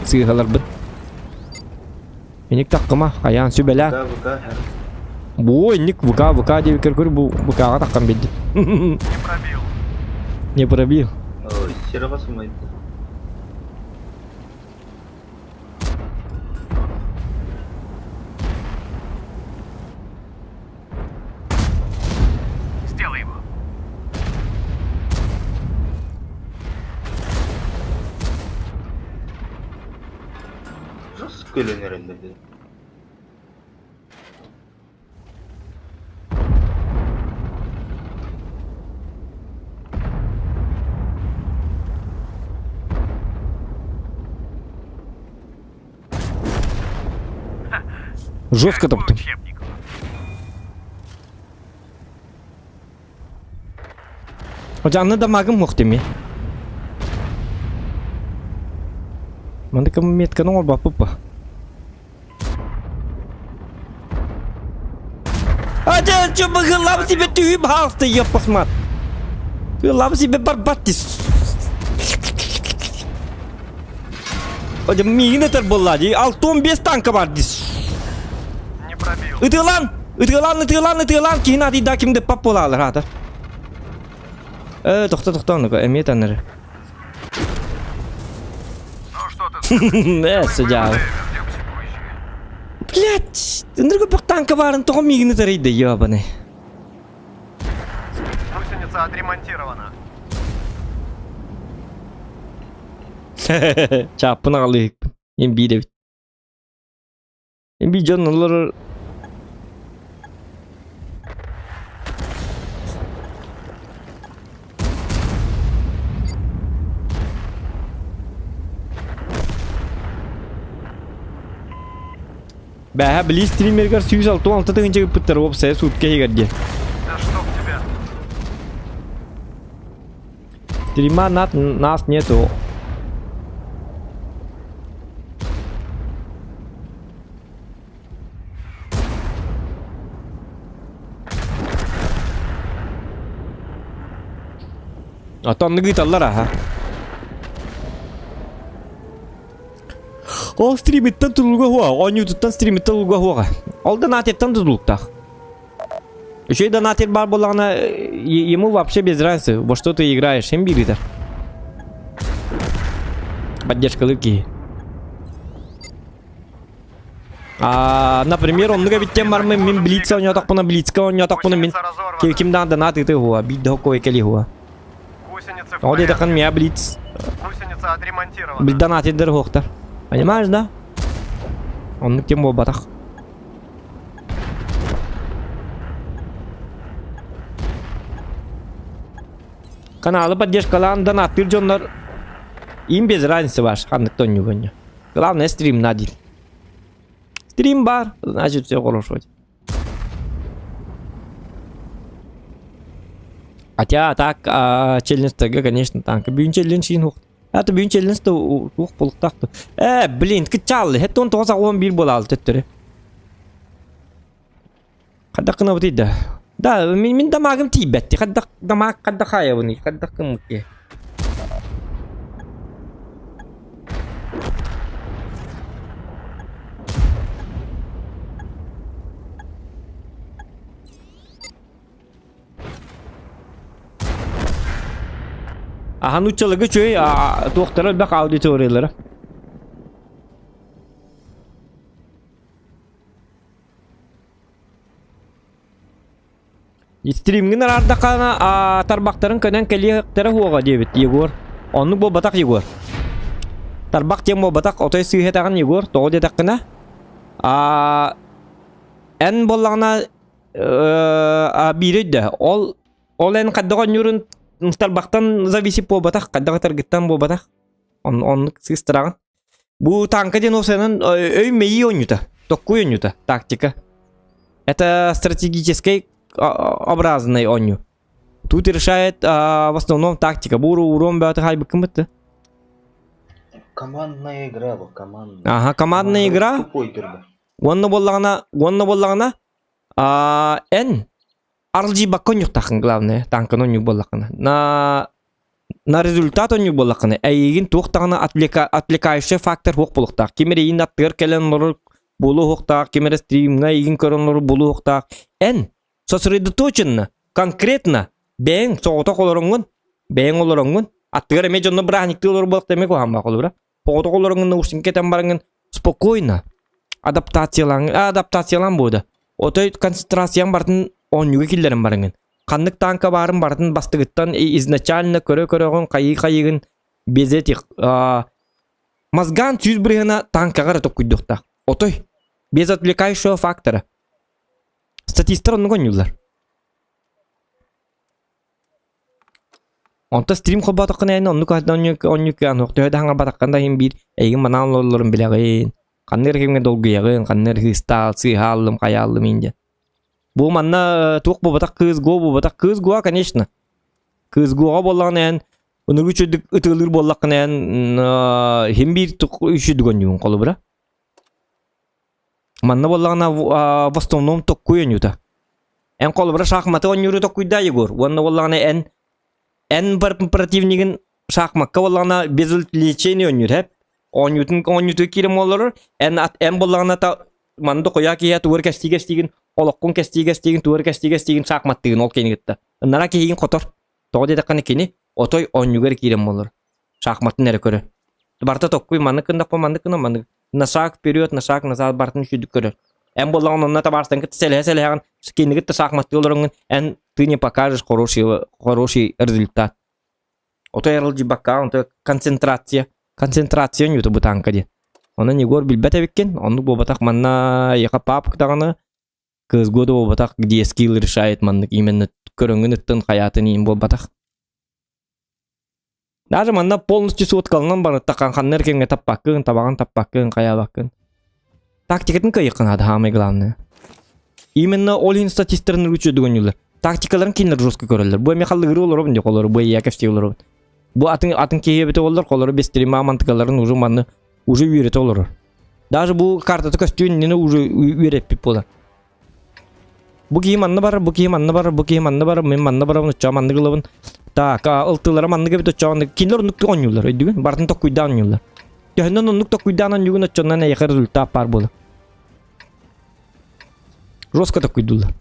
Сыйгалар бит. Меник таккыма, аян сүбелә. Бой, ник ВК деп көр бу ВКга таккан бедди. Не пробил. Не пробил. Сирова сумайды. Сделай его. Nasıl kölünür elde dedi. Жестко Какой топтым. учебник? Canlı damagım muhtemi. Manda kamu metkanın ol bapıpa. Aja coba gelap si betu hasta ya pasmat. Gelap si berbatis. Aja mini terbolaji. Altum 5 tanka var dis. Не пробил. Ытылан кейін адида кімді пап болалар ата. Тоқта оны әмет әнірі. Ну что ты? Судя. Вернемся позже. Блять, үндіргі бір танка барын тұғы мигіні тарайды, ебаны. Гусеница отремонтирована. Çapını alıyor. Embi de bit. Embi canlıları Бәһә били стримергер 106 тыгынча пыттыр оп сая сутка егерде. Да чтоб тебя. Стрима нас нету. Атанны гыталлар аха. Ол стримиттен тулуга хуа, он ютубтан стримиттен тулуга хуа. Ол донатеттен тулуктах. Еще и донатер бар болағына, ему вообще без разницы, во что ты играешь, им биритер. Поддержка лыки. Например, он много биттен бар мен блица, он ятак пона блицка, он ятак пона мен кемдан донат ите хуа, бит да хокой кели хуа. Гусеницы в Он порядке. дедакан меня блиц. Гусеница отремонтирована. Бил донатер хохтар. Понимаешь, да? Он тем в батах. Каналы поддержкалан донатыр жонлар им без разницы ваш, хандыктон не гоню. Главное стрим надил. Стрим бар, значит все хорошо. Хотя так челлендж-то, конечно, танк. Бюн челлендж ин хук. Это бюн челлендж-то хук полктак-то. Блин, кычаллы. Это он тоғыз 11 болал төттөрі. Қаддақына бұтыйды. Да, мен дамагым тейбәтті. Қаддақ дамаг қаддақ хая бұны. Қаддақ кім мұкке. Ахан учалыгы чөй тоқтары бақ аудиториялары. Стримгин ардақана тарбақтарын көнен кәліқтері хуаға дебет, Егор. Оны бұл батақ Егор. Тарбақ тем бұл батақ отой сүйхетағын Егор, тоғы дедаққына. Ән болағына бирейді. Ол ән қаддаған юрын тарбақтан зависип бұл батақ, қаддаға таргеттан бұл батақ. Оны сыстырағын. Бұл танка ден осының өй мейі ойнюта, тоққой ойнюта, тактика. Это стратегический образный онью. Тут решает в основном тактика. Буру урон бьет хайбы кымыты. Командная игра, бо командная. Ага, командная игра. Тупой дырба. Гонна боллагана. Эн арджи бакон юктахын главное. Танкан онью боллагана. На результат онью боллагана. Эйгин тухтагана отвлекающий фактор хук болуктак. Кемерейин аттыр келен нуру болу хуктак. Кемере стримга эйгин көрөн нуру болу хуктак. Эн сосредоточенно, конкретно, бәң соғыта қолырыңын, аттығыр әме жонны бірағникті олар болық демек оған бақ олыр. Соғыта қолырыңын ұшын кетен барыңын, спокойно адаптациялан болды. Отой концентрациян бардың онюге келдерін барыңын. Қандық танка барын бардың бастығыттан изначально көрі-көріғын қайығын безетік. Мазган сүйіз бірігіна танкаға ратып күддіқтақ. Отой без отвлекающего фактора. Статистар onu gönüller. Onta stream ko batakın yani onu kan nokta hada hanga batakanda hem bir egin manan olurun bileğin. Kanner kemge dolgu yağın, kanner hıstal, sihallım, kayallım ince. Bu manna tuq bu batak kız go конечно. Kız go bollan yani onu güçüdük ıtılır bollakın yani hem bir tuq üşüdü gönüyün kolu bira. Манна боллагана в основном tokkuy oynuyordu. En kolbara şahmatı oynuyordu tokkuyda Егор. Онна боллагана en противнигин şahmakka боллагана без лечения oynuyor hep. Oynuyordu kirim olur. En боллагана ta manda koyak ya tuğur kestigen olokkun kestigen tuğur kestigen şahmattığın ol keni gitti. Nara ki higin kotor. Toğu dedekani keni otoy oynuyor kirim olur. Şahmatın nere körü. Barta tokkuy manna kında на шаг вперед, на шаг назад бартын шүдік көрір. Ән болған онына табарстан кітті сәле-сәлеғын, скендігі тті шахматты оларыңын, ән ты не покажешь хороший результат. Ото ярылжы баққа, онты концентрация нюті бұ танкаде. Оны негор білбәт әбеккен, оны бұл батақ манна еқа пап күтағаны, кыз годы бұл батақ, где скилл решает маннық, именно көріңін үттін қаятын ең бұл батақ. Даже манна полностью суоткалынан бары таққан қаннер кемге таппаққын, табағын, қаябаққын. Тактикатын кайықын ады хамай главное. Именно олин статистерін үргічі дүгөнілер. Тактикаларын кейінлер жосқы көрілер. Бұл мекалды ғыры олар обын де қолары, бұл якәште олар обын. Бұл атын кейе беті олар, қолары бестеріма мантықаларын уже манны уже үйреті олар. Даже бұл картаты костюнені уже үйретпіп болар. Бұл кейім анны бар, мен манны бар, ұнытша манны қылыбын. Так, ылтылары манны кебет ұтчағанды. Кейінлер ұнықты ойнылар, өйдігін, бартын тоққүйдан ойнылар. Төхіннен ұнық тоққүйдан ойнығын ұтчағынан әйеқі результат бар болы. Жосқа тоққүйдулар.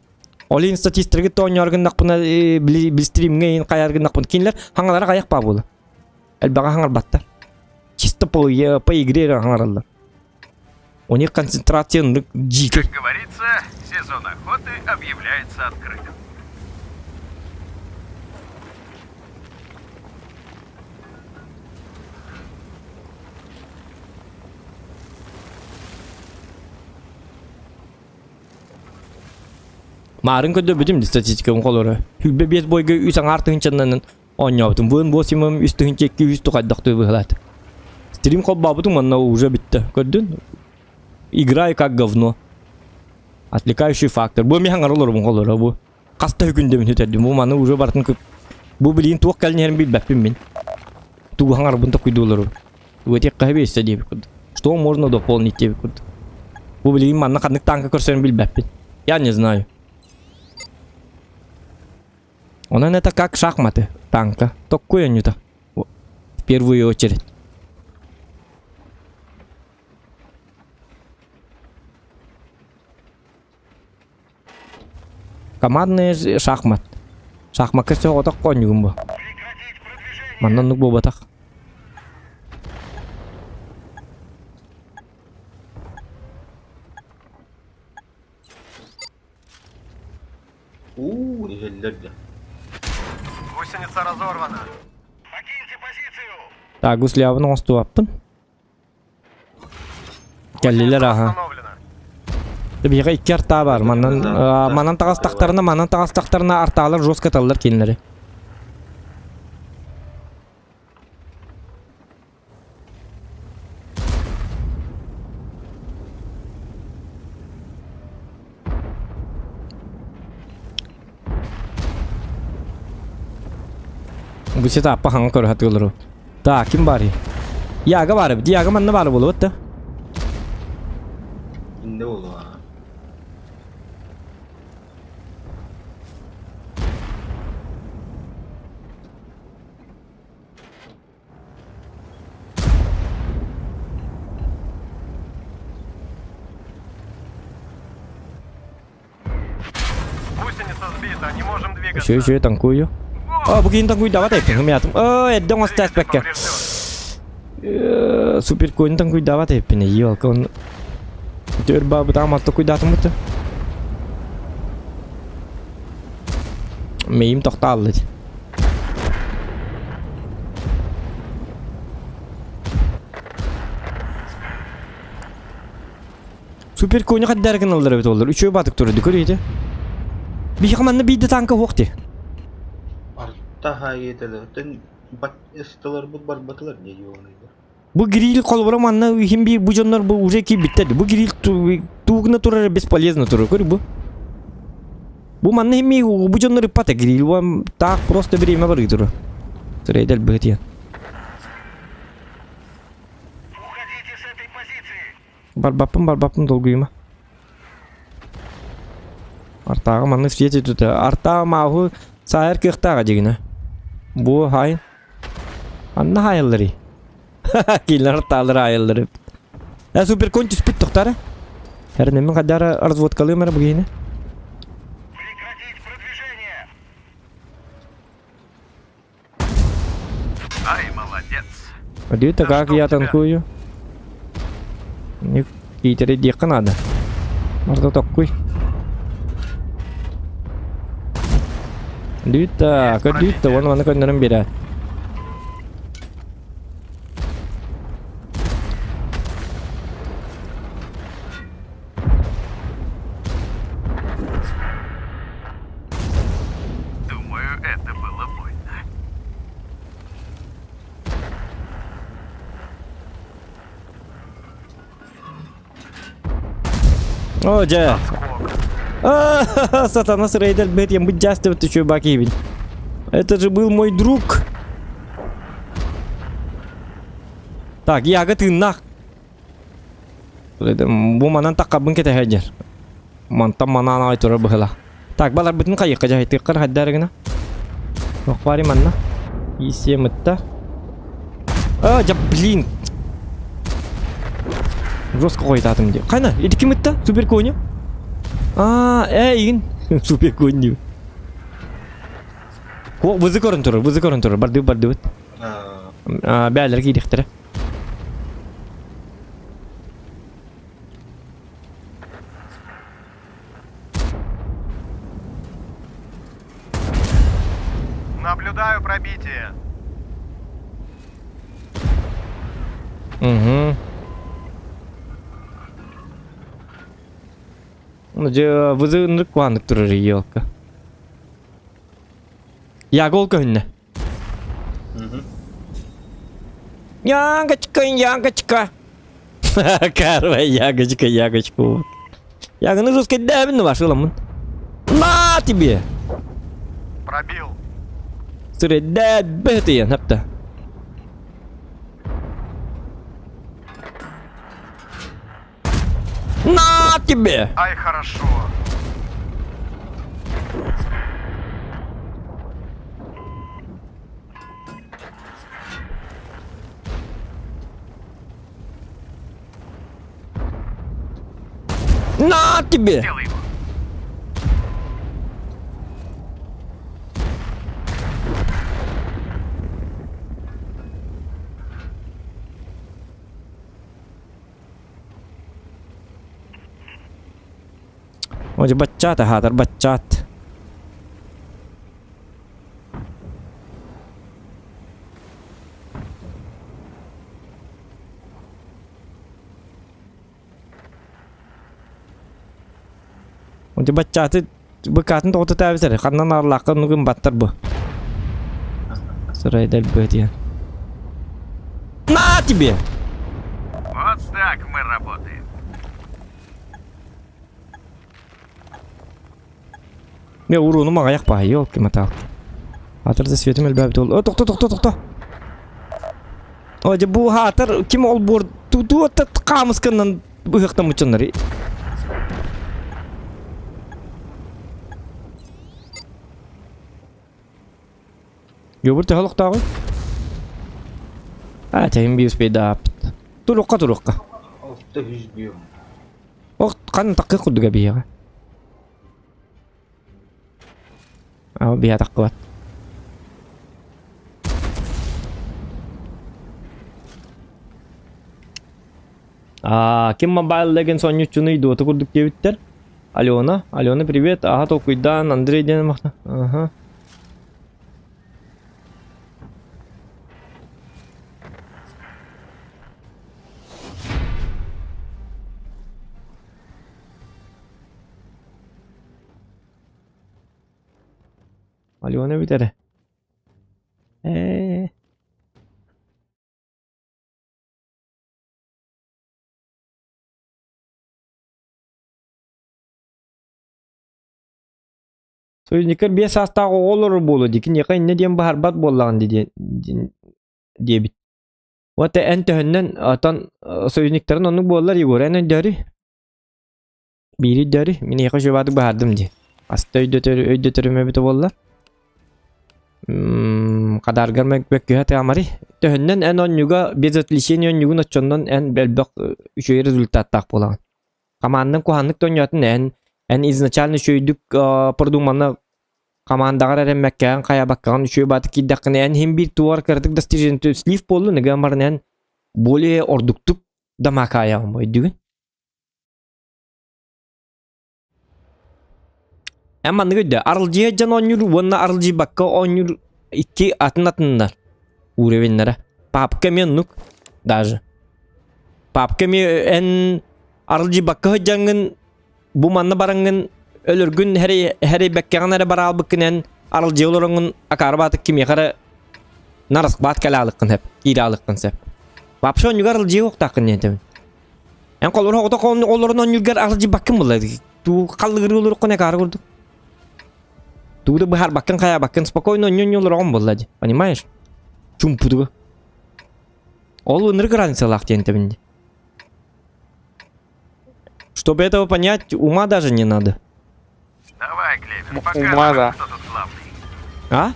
Олин статистырғы тоңярғын нақпына білстримге қаярғын нақпына. Кейінлер хаңалары қаяқ ба болы. Әлбаға хаңар баттар. Чисто по игре хаңаралар. У них концентрация дикая. Как говорится, сезон охоты объявляется открытым. Maren kötü bütün statistik onkolları. Hübbe bez boyga üsan artığın çanlanın oynayaptım. Vın bosimim üstüğün çekki üstü kaddaktı выхлад. Стрим хоп бабуту манна уже битті. Көрдің? Играй как говно. Отвлекающий фактор. Бұл мен хаңар олар бұнғалар. Бұл қаста хүкінде мен өтеді. Бұл маны уже бартын көп. Бұл білейін туақ кәлінерін білбәппен мен. Туғы хаңар бұнта құйды олар. Өтек қағып есті деп көрді. Что можно дополнить деп көрді. Бұл білейін манна қандық танка көрсерін білбәппен. Я не знаю. Он это как шахматы танка. Такое они-то. В первую очередь. Командный шахмат. Шахмат все вот так конюм. Маннан нук болбатак. Ежеллерде. Гусеница разорвана. Покиньте позицию. Так, гуслябын оңстуаппын. Келлилер аха. Установлено. Бияга 2 арта бар. Манан тагастактарына арталар жестко таллар келинleri. Гусета апа ханга көрө хатылыру. Так, ким бар? Яга бар. Яга манна бар болот та. İnde oldu ha. Гусеница сбита, не можем двигаться. Şöyle tankuyu. Bugün tankuyu davat ettim hayatım. Edden o stas bekke. Super koyun tankuyu davat ettim. Yok on. Dörba bu tamam tankuyu davat mı? Meyim toxtaldı. Super koyunu kadar derken alır evet olur. Üçü batık durdu görüyordu. Bir yamanlı bir de tanka hoqti. Artta hayeteli. Ten bak istalar bu barbatlar ne yoğunuydu. Bu grill kolbara manna him bir bu canlar bu ureki bitti. Bu grill tuğna turar бесполезно turar görü bu. Bu manna him bu canlar ipata grill bu tak просто время var turar. Трейдер быт я. Уходите с этой позиции. Барбапым долгuyma. Артаға манны свети тута. Арта маху сайыр кыхтаға жегіне. Bu hayın. Anna hayalları. Killer арталары hayalları. Super kontis pit toxtara. Her nemin kadar arzvot kalıyor mera bugün. Прекратить продвижение. Ай, молодец. Dia tak ya tankuyu. Ini kita dia kan ada. Marta tokkui. Duta, ke duta wan kan dalam beda. Думаю, это было больно. Oh, ja. Скок. Сатана Рейдер бет, я быть часто вот еще баки. Это же был мой друг. Так, я готов нах. Bu manan takabın kete hajar. Mantam manan ay tura bahla. Так, балар бүтін қайыққа жайты қыр хаддарыгына. Оқпари манна. Есе мытта. Жап, блин. Жестко қойтатым де. Қайна, едікі мытта? Супер коня? Егін. Супер коня де. Бұзы көрін тұрыр. Барды бұт. Бәлер кейдіктірі. Наблюдаю пробитие. Угу. Вызы ныркванlık durur yolka. Ya golka hünne. Ягочка. Карва, ягочка. Яганы жестко давин ваши ламын. На тебе! Пробил. Средат бэты напта. На тебе! Ай, хорошо. На тебе! Делай его. Oje baccat hatar baccat. Oje baccat bekatın to'xta tabisar. Qandan arlaqqa nugum battar bu. Срайдаль бэдья. На тебе! Вот так мы работаем. Я урону мага якпа, ёлки мотал. Хатырда светим элбәбит ол. Тукта. Оje bu hatır kim ol bor tu qamıskından bu hıqtan muçunları. Yobur tehluq tağın. Teyim bir sepeda apit. Turuqqa. Altta 100 diyor. O kan taqqı qudduga biyaga. Biya taqqı bat. Kim mobile legends oynucunu idu otu kurduk debitler. Алена, привет. Ага, Токуйдан, Андрей Денмахна. Ага. Алена битере. Союзниктер 5 астагы олор болу дикин якай не дем бар бат боллаган дебит. Вот энтөһөннөн атан союзниктерин ону боллар Егорен дөри. Бири дөри. Мен яка жобады бардым ди. Аста өйдөтөрүмө бит боллар. Кадар гармак беккөт амари. Төһөннөн эн онюга без отличения онюгун очондон эн белбек үчөй результат так болган. Команданын куханнык тоньятын эн изначально шөйдүк продуманы командага ремеккен кая баккан үчөй баты киддакны эн хим бир туар кырдык достижение слив болду неге марнен более ордуктук дамакая бойдугун. Эмма нигде арылжы жан онюр вонна арылжы бакка онюр икки атынатындар уревенлere. Папка меннук даже. Папка ми эн арылжы бакка жангын bu manna barangın ölürgün heri bekkeğin heri baral bıkkinen arılcı olurun akarbatık kimi kara narısk bat kalalıkkın hep iralıkkın sep. Vapşı on yugar arılcı yok takın yentemin. En kolur hoğda olurun on yugar arılcı bakkın bulaydı. Tu kallıgırı oluruk ne karı kurduk. Tu da bahar bakkın kaya bakkın spokojno on yol olurun bulaydı. Понимаешь? Чумпуду. Ол ыныр граница лах yentemin. Чтобы этого понять, ума даже не надо. Давай, Клевер, Ума, показывай, да. кто тут главный. А?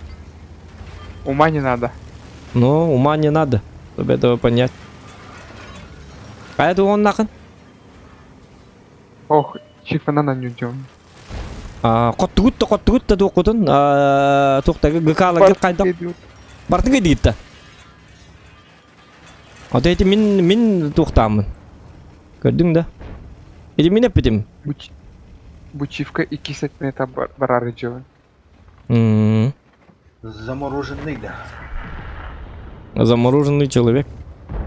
Ума не надо. Ну, ума не надо, чтобы этого понять. Поэтому он нахрен. Ох, чифана на нюдем. Qottugutta to'qutun. To'xtaga gıkalarga qayda bartı gitti. Adaydi min to'xtamın. Gördün de. Min epidim. Bu çifka 2 сантиметра барары жөө. Замороженный, да. Замороженный человек.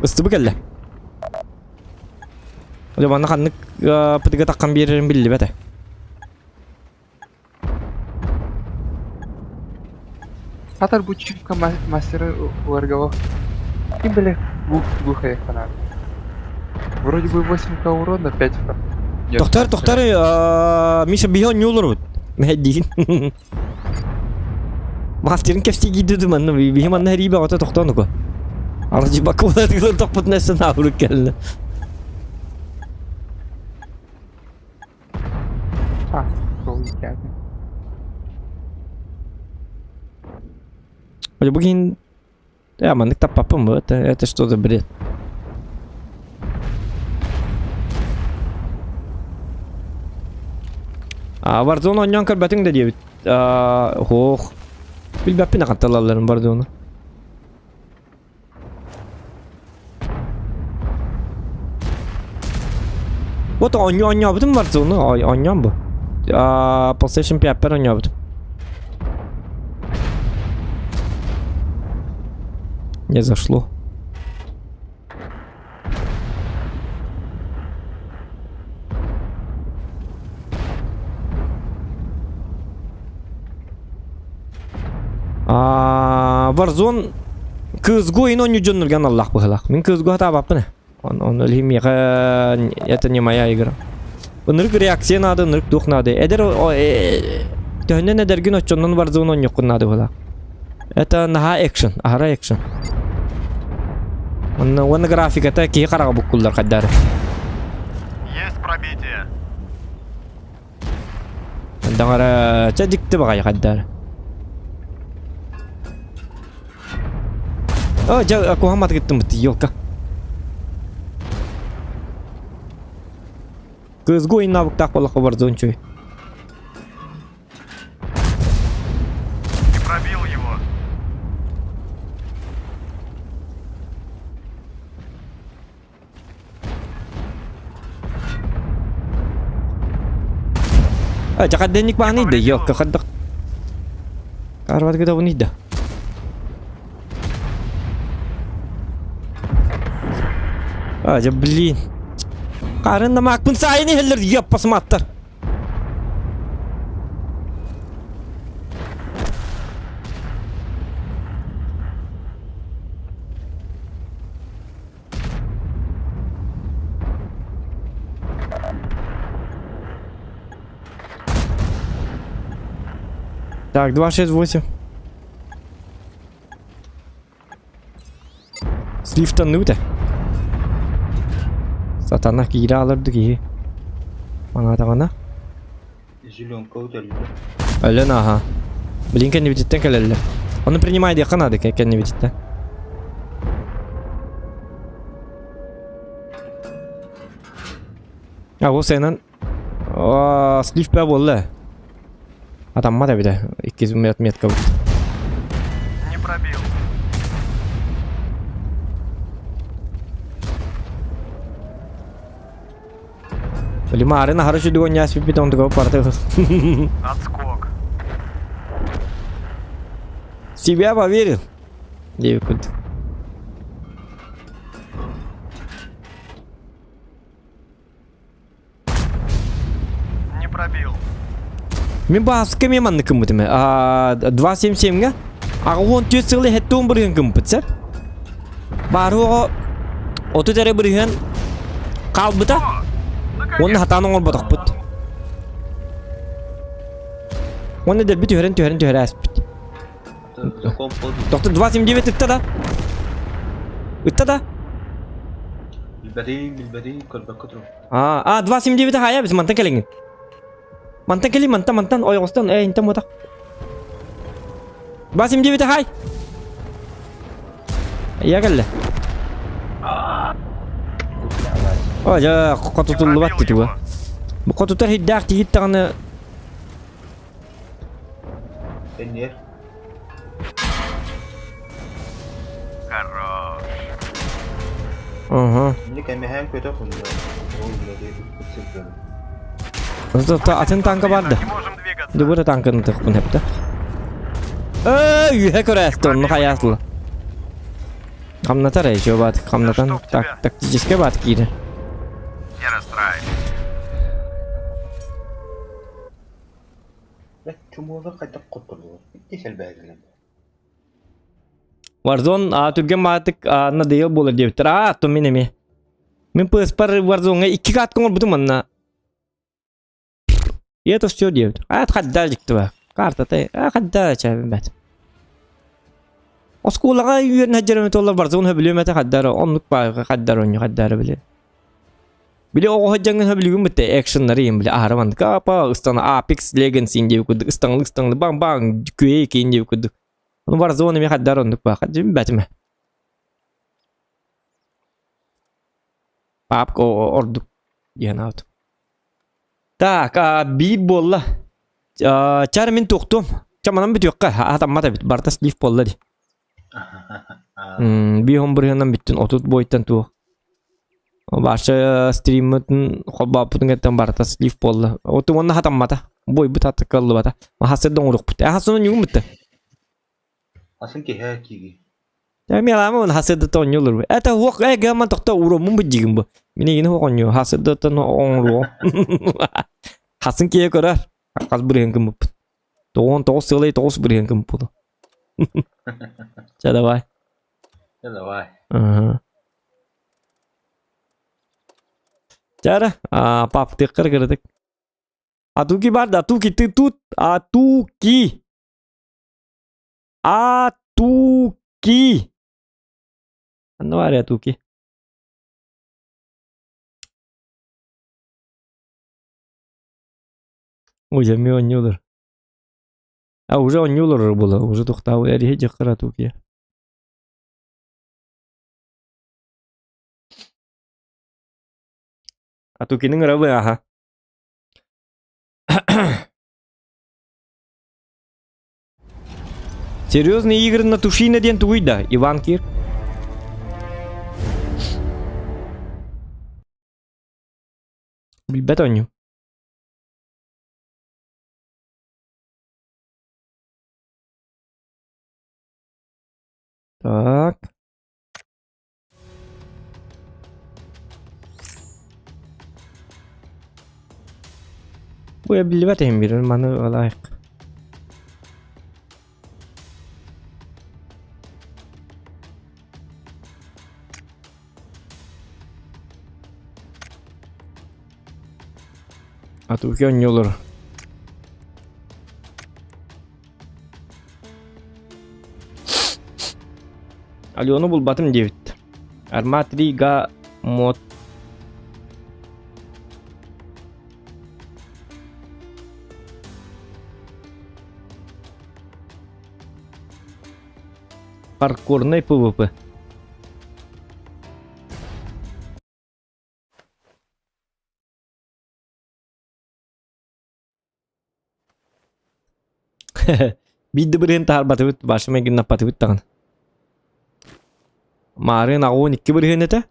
Ыстыбы келді. Оля бана қаннык пытыға таққан берерін білді бәді. Хатар bu çifka мастера уаргава. Ким билет глухо еханар. Вроде бы 8к урона, 5к. Тоқтар, Миша бейон не olur bu. Мәдейін. Мастерін кәпсі кейдеді мәнні. Бейім анна әрейбі ағыта тоқтаны ко. Аржы бақы оладығылар тоқпыт нәрсін ауырып кәліні. Сол geldi. Оля bugün... Ya mandık tapapım bu. Это что за бред? Warzone oynayan kırbatın da diyor. Hoh. Bilbap ne kantalarların Warzone. Bu da oynuyor bütün Warzone. Oynayan bu. PlayStation 5 oynayaptım. Не зашло. Warzone kızgı oyun oynuyor nurgan Allah bıhlak. Min kızgı hata bapını. On ölhim ya yatanmaya igra. Bunlar reaksiyon adı nırk doknadı. Eder o töhnen eder gün açondan Warzone oynuyor kunnadı bıhlak. Это наха action, ahara action. Onun grafik ata ki karaga bukkullar kadar. Есть пробитие. Dangara çadikti bagay kadar. Aku hamat gittim bitti yolka. Kızgı oyununa baktak bala Warzone çöy. Не пробил его. Jakat denik bang ni deh yolka kadak. Karwat kita pun dah. Блин. Karın da makbun sayını heller yapasım attar. Так, 268. С лифта нута. Satana kira alırdı ki. Bana da bana. Зеленка удалили. Öyle ha. Блин, не видит так öyle. Он принимает я Канады, как не видит. Bu senin slif be bolla. Atamma da bir de 200 met kabul. Не пробил. Лимары на хорошую догоня с питон такого парта. Отскок. Себя поверил. Девкут. Не пробил. Мен бас кеме манны кымытыме. 277-га. Агон төсөле хеттон бирген кымпытса. Бару ото тере бирген калбыта. Onun hatanın ol badak put. Onu da bir tören aspit. Doktor 279 itta da. Itta da. بالبديل كل بكتره. 279 haya biz mantan kelingin. Mantan keli mantan oyostan inta mota. 279 hay. Ya gelle. Ja, qatutullu battı tu. Bu qatutar hiddaqti hittaqna النير. Хорош. Aha. اللي كان مهام كده في هو اللي Zaten atın tanka vardı. Не можем двигаться. De burada tankın tıkpın hep de. Yuhe körəsti onu hayatlı. Kamnata reyşi o bat. Kamnatan taktikiske bat giydi. Не расстраивайся. لا تموضع قد تقتل ايش الباقي Warzone Türk'e batık na değil bolur diye bitir. Atım minemi. Min pıspar Warzone'a 2 kat kongol butum anna. Yeto stüdyo diye bitir. Kadar çıktı bak. Karta te. Kadar çabim bet. O skolaga yürün haccarım et olur Warzone habiliyor mete kadar. Onluk bak kadar oynuyor kadar bile. Bile o haccanın habiliyor mete actionları yiyim bile. Ahramandık. Apa ıstana Apex Legends indiye kuduk. Istanlı bang Quake indiye kuduk. Onu Warzone mi kadar onluk bak. Haccarım betime. Pap ko orduk. Diyen out. Tak, bir bolla. 4 min tuktum. Çamanan bitiyor ka. Hatam mata bit. Bartas leaf bolla di. Bir homburyandan bittin. 30 boyuttan tu. Başka stream'ın hobba putun getten bartas leaf bolla. Otu onda hatam mata. Boy bu tatlı kallı bata. Ma hasırdan uruk bitti. Hasırdan yum bitti. Asın ki he ki. Ya mi alama on hasırda ton yolur. Ata huak gaman tokta uro mun bujigim bu. Mini yine huak onyo hasırda ton onro. Hasın kiye korar. Akal beriang kemuk. Toh selai toh beriang kemuk. Chada bay. Thế là vai. Cara, pap tikar gerdik. Atuki bar atuki titut atuki. Atuki. Ano var atuki? Уже ми онюлар. Уже онюлар була. Уже тухтау эри жакыр atuki. Атукинин рабы аха. Серьезные игры на тушине ден туйда, Иван Кир. Бетоню. Так. Bu ya bilbatayım bir bana layık. Atuki oynuyorlar. Alyonu bul batım David. Armatri ga mod. Паркурный PvP. Bidde berhentar batibit başıma gün napatibit tağın. Maren ağın 2 berhenete.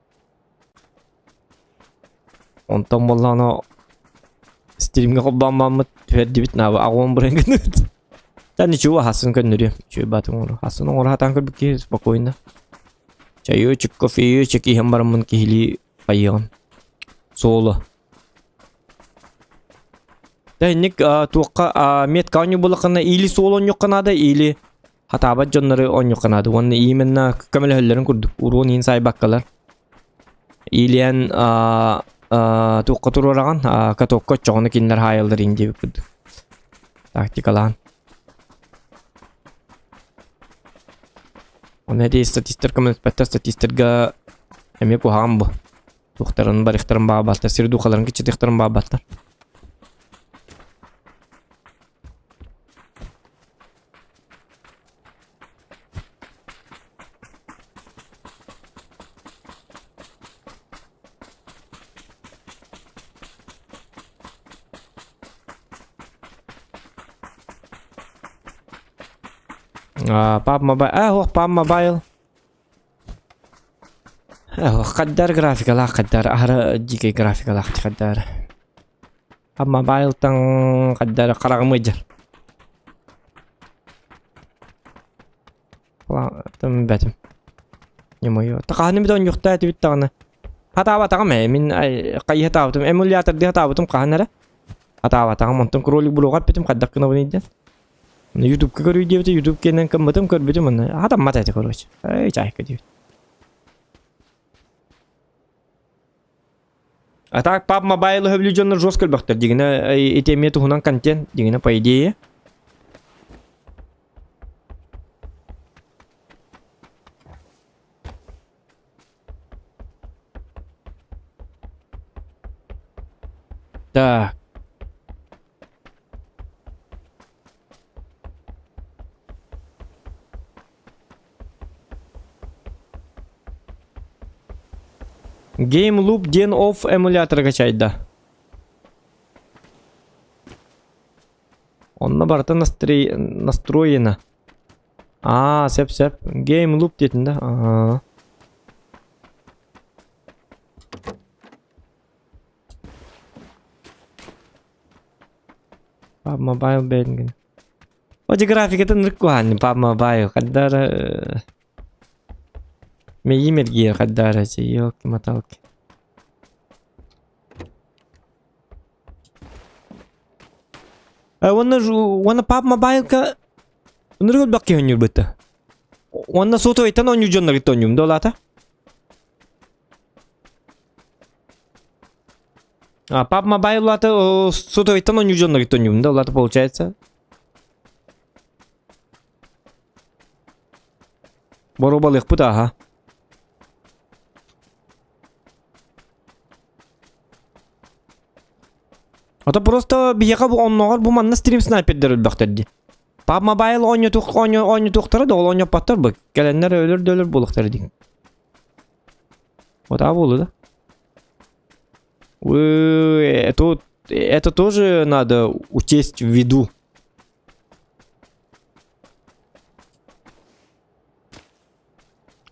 Ondan bollana streamga qobbanmamit tüedibit naba ağın berhenete. Dan ничего Hasan kan nuri. Чё батым ор. Hasan ор хатан кыр бики спокойно. Чаю чик кофе чики хамбармын кихили паян. Соло. Ник туаққа мет кауни болақына или сол он юққанады или хатабат жоннары он юққанады. Оны именна көмелі хөллерін күрдік. Уруын ең сай баққалар. Илиян туаққа тұрыраған катоққа чоғыны кенлер хайылдар ең деп күрдік. Тактикалан. Оны әде статистер көмелі бәтті статистерға әме куған бұл. Туқтарын бар иқтарын баға баттар. Сері дұқаларын кечет иқтарын баға баттар. PUBG Mobile. PUBG Mobile. قدر جرافيك لا قدر أهر جيكي جرافيك لا قدر. PUBG Mobile تن قدر قرق مجر. تم بتم. يمويو. تقهني بدون يختار تبتغنا. هتابع تقام من قيه تابتم. إمولياتر دي هتابتم قهنا. هتابع تقام أنتم كرولي بلوغات بتم قدر كنا بنيجي. YouTube ke karo dia YouTube ke nang kematam kar betul mana ada mata itu karo cah ke dia atak PUBG Mobile habli jonar joskal bakter digna itemi tu hunang content digna pa idea dah Game Loop den off эмуляторга чайда. Он на борта настроена. Сеп. Game Loop дейтін да. PUBG Mobile Bang. Оди графиката ныркуан PUBG Mobile каддара мейимерги каддара чи ёлки-моталки. Вона PUBG Mobile ка ныргыл бакки хөнүр бетте. Вона сото айтан оню жоннар итонюм долата. PUBG Mobile лата сото айтан оню жоннар итонюм долата получается. Боробалых пута, ага. Это просто бияка бу онногор бу манна стрим снайпердер үлбактырди. PUBG Mobile оню туктары да ол оню паттар бу. Келеннер өлөр булуктар дик. Вот а болу да. Это тоже надо учесть в виду.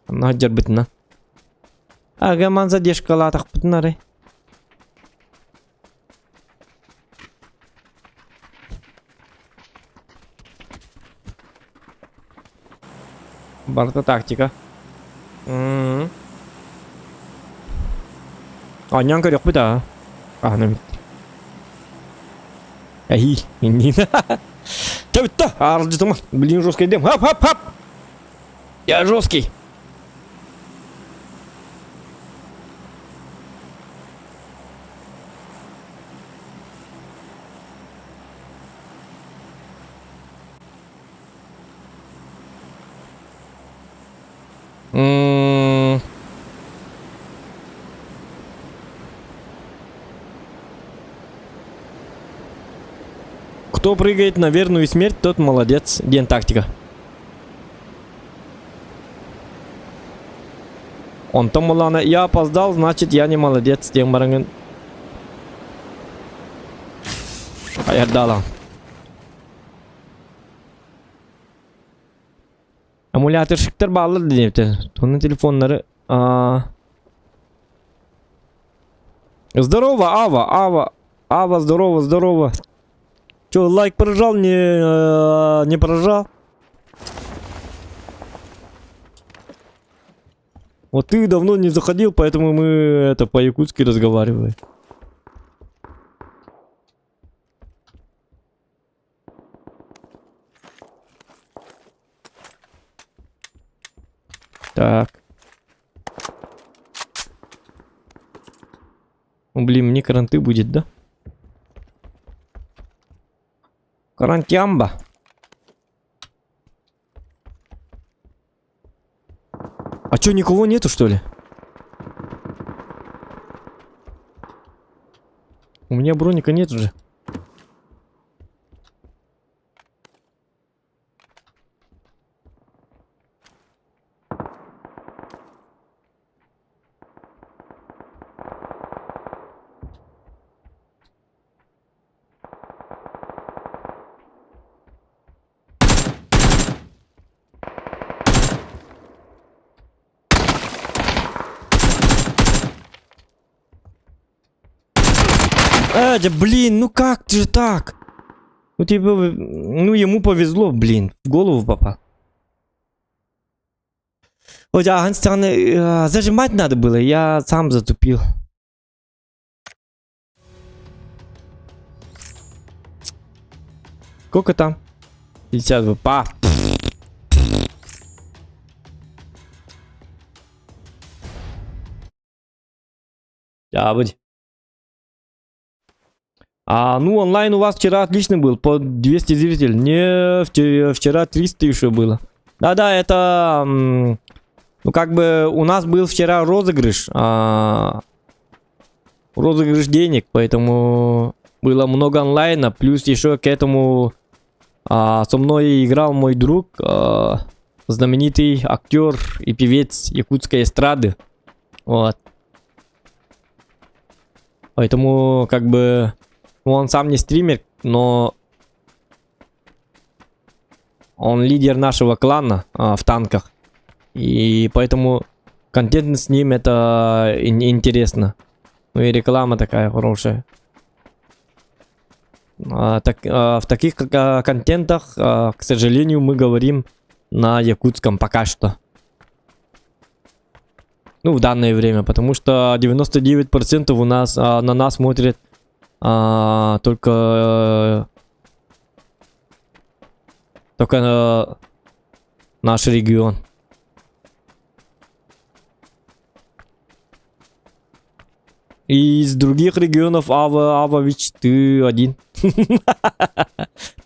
Наджар битна. Ага, ман задержка латах битнары. Барта тактика. Нянка yok bir daha. Ah ne bitti. Ай, не. Да, арджитом. Блин, жесткий дым. Хап. Я жесткий. Кто прыгает на верную смерть, тот молодец. День тактика. Он там Мулана. Я опоздал, значит я не молодец. Тем баранген. Аярдала. Эмулятор bağlı deyipti. Onun telefonları. Здорово, Ава, здорово. Чё, лайк прожал, не прожал? Вот ты давно не заходил, поэтому мы это по-якутски разговариваем. Так. Ну, блин, мне каранты будет, да? Карантямба. А чё, никого нету, что ли? У меня броника нет уже. Да блин, ну как же так? Ну тебе, ну ему повезло, блин, в голову попал. Ой, зажимать надо было, я сам затупил. Сколько там? 52. Па. Да, будь. Ну, онлайн у вас вчера отлично был, по 200 зрителей. Не, вчера 300 еще было. Да, это... Ну, как бы у нас был вчера розыгрыш. Розыгрыш денег, поэтому было много онлайна. Плюс еще к этому со мной играл мой друг, знаменитый актер и певец якутской эстрады. Вот. Поэтому, как бы... Он сам не стример, но он лидер нашего клана в танках. И поэтому контент с ним это интересно. Ну и реклама такая хорошая. В таких контентах, к сожалению, мы говорим на якутском пока что. Ну, в данное время, потому что 99% у нас на нас смотрят только наш регион. Из других регионов, Авович, ты один. Ты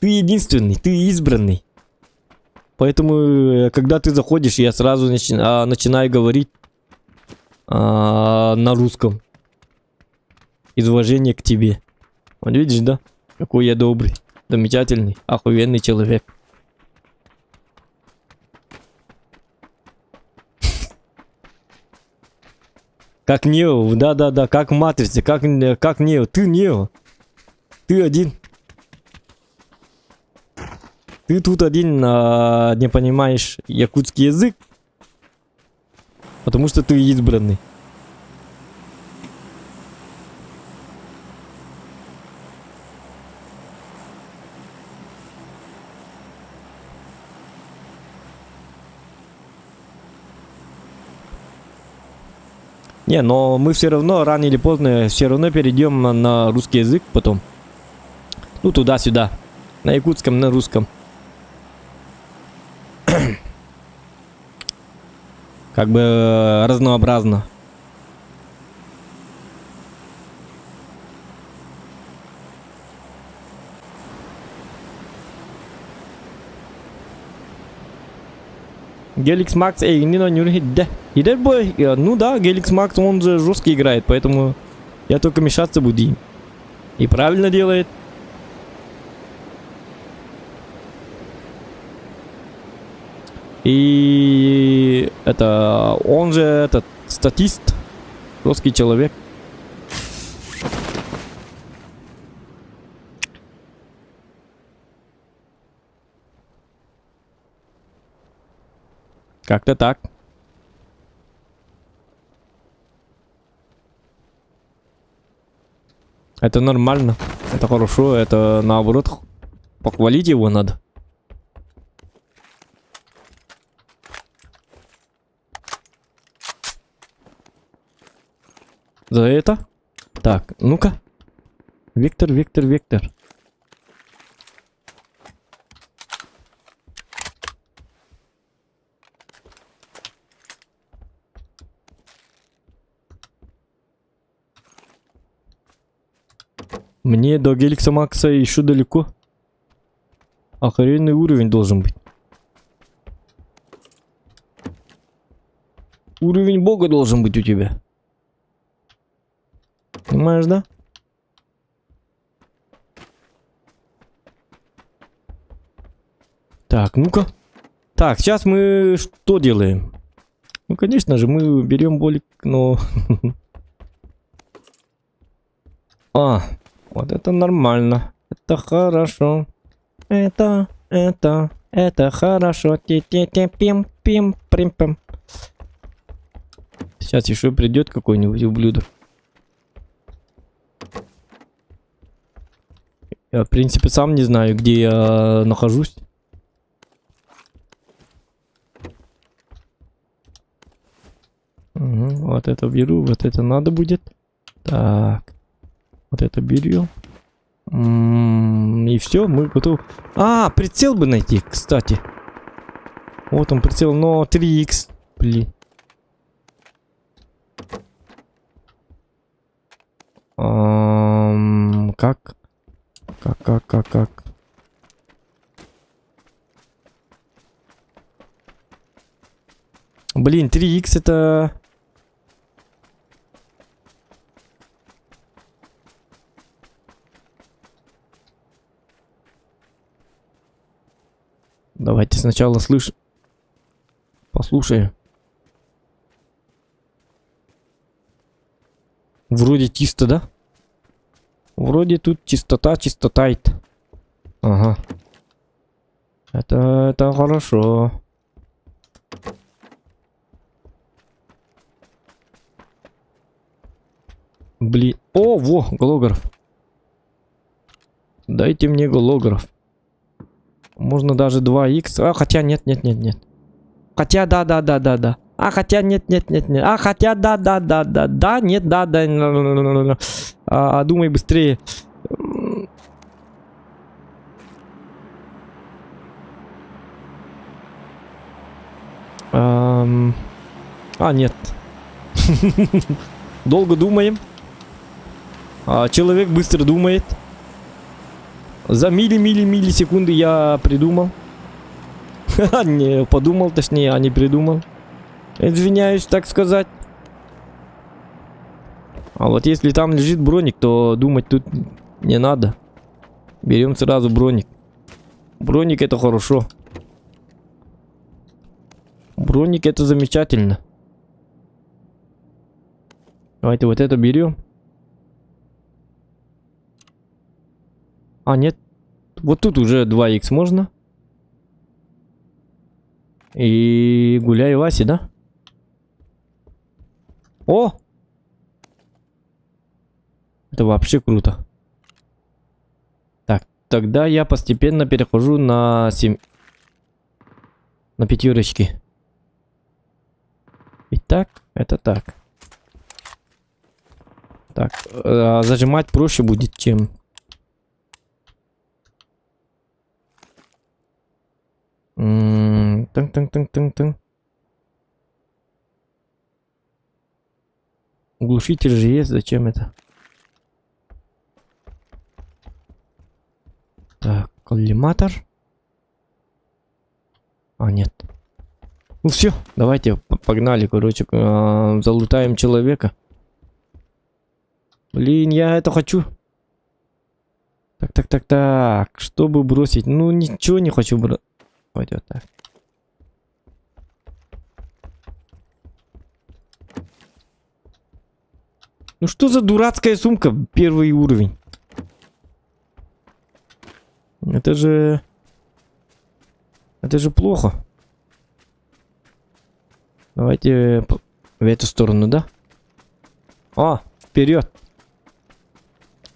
единственный, ты избранный. Поэтому, когда ты заходишь, я сразу начинаю говорить на русском. Из уважения к тебе. Вот видишь, да? Какой я добрый, замечательный, охуенный человек. Как Нео, да-да-да, как в Матрице, как Нео. Ты Нео. Ты один. Ты тут один не понимаешь якутский язык, потому что ты избранный. Не, но мы все равно, рано или поздно, все равно перейдем на русский язык потом. Ну, туда-сюда. На якутском, на русском. Как бы разнообразно. Геликс Макс, ну да, Геликс Макс, он же жестко играет, поэтому я только мешаться буду им. И правильно делает. И это он же этот статист, русский человек. Как-то так. Это нормально, это хорошо, это наоборот похвалить его надо. За это? Так, ну-ка. Виктор. Мне до Геликса Макса еще далеко. Охрененный уровень должен быть. Уровень бога должен быть у тебя. Понимаешь, да? Так, ну-ка. Так, сейчас мы что делаем? Ну, конечно же, мы берем болик, но... Вот это нормально. Это хорошо. Это хорошо. Пим-пим-пим-пим. Сейчас еще придет какой-нибудь ублюдок. Я, в принципе, сам не знаю, где я нахожусь. Угу, вот это беру, вот это надо будет. Так. Вот это берем. И все, мы готовы. Прицел бы найти, кстати. Вот он прицел, но 3х. Блин. Как? Блин, 3х это... Давайте сначала послушаем. Вроде чисто, да? Вроде тут чистота. Ага. Это хорошо. Блин. О, во, голограф. Дайте мне голограф. Можно даже 2х. А, хотя нет. Хотя да. А, хотя нет. А, хотя да. Нет, да. А, думай быстрее. А, нет. Долго думаем. Человек быстро думает. За миллисекунды я придумал. Не, подумал, точнее, а не придумал. Извиняюсь, так сказать. А вот если там лежит броник, то думать тут не надо. Берем сразу броник. Броник это хорошо. Броник это замечательно. Давайте вот это берем. А, нет. Вот тут уже 2х можно. И гуляй, Васи, да? О! Это вообще круто. Так, тогда я постепенно перехожу на 7... На пятерочки. Итак, это так. Так, зажимать проще будет, чем... Тын. Глушитель же есть, зачем это? Так, коллиматор. А, нет. Ну все, давайте погнали, короче, залутаем человека. Блин, я это хочу. Так, чтобы бросить? Ну, ничего не хочу бросить. Давайте вот так. Ну что за дурацкая сумка? Первый уровень. Это же плохо. Давайте в эту сторону, да? О, вперед.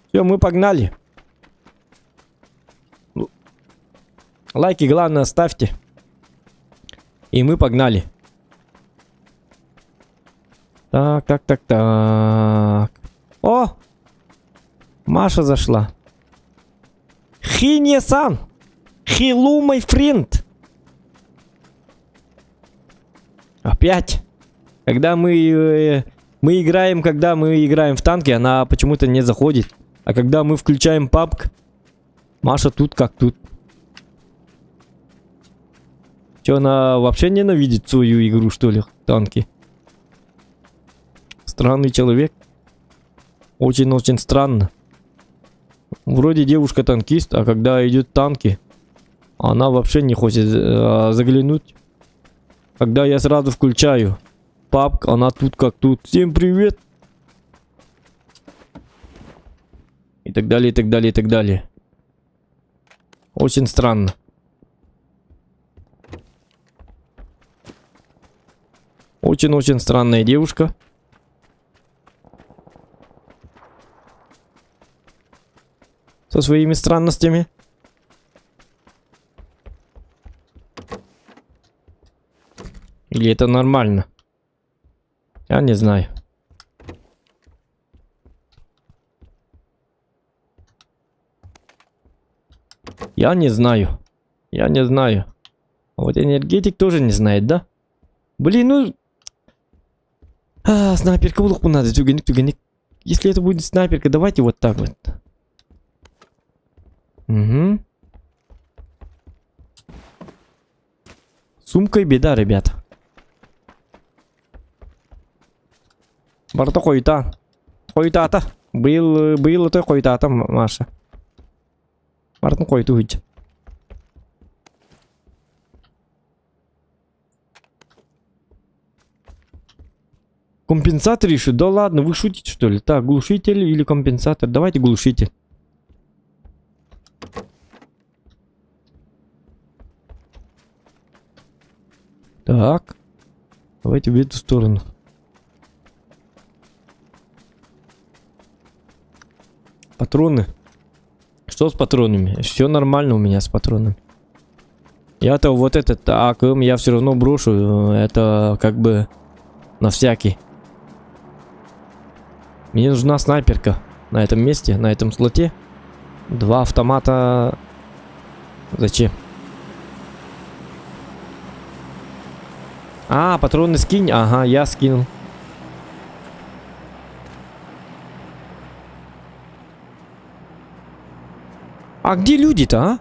Все, мы погнали. Лайки, главное, ставьте. И мы погнали. Так. О! Маша зашла. Хинье-сан! Hello, my friend! Опять? Когда мы играем в танки, она почему-то не заходит. А когда мы включаем PUBG, Маша тут как тут. Че, она вообще ненавидит свою игру, что ли, танки? Странный человек. Очень-очень странно. Вроде девушка-танкист, а когда идет танки, она вообще не хочет заглянуть. Когда я сразу включаю PUBG, она тут как тут. Всем привет! И так далее. Очень странно. Очень-очень странная девушка. Со своими странностями. Или это нормально? Я не знаю. Я не знаю. А вот энергетик тоже не знает, да? Блин, ну... снайперка в лук надо. Туганик. Если это будет снайперка, давайте вот так вот. Угу. Сумкой беда, ребята. Барта койта. Койтата. Был это койтата, Маша. Бартын койту хыч. Компенсатор еще? Да ладно, вы шутите что ли? Так, глушитель или компенсатор? Давайте глушитель. Так. Давайте в эту сторону. Патроны. Что с патронами? Все нормально у меня с патронами. Я-то вот этот АКМ я все равно брошу. Это как бы на всякий. Мне нужна снайперка на этом месте, на этом слоте. 2 автомата. Зачем? А, патроны скинь. Ага, я скинул. А где люди-то, а?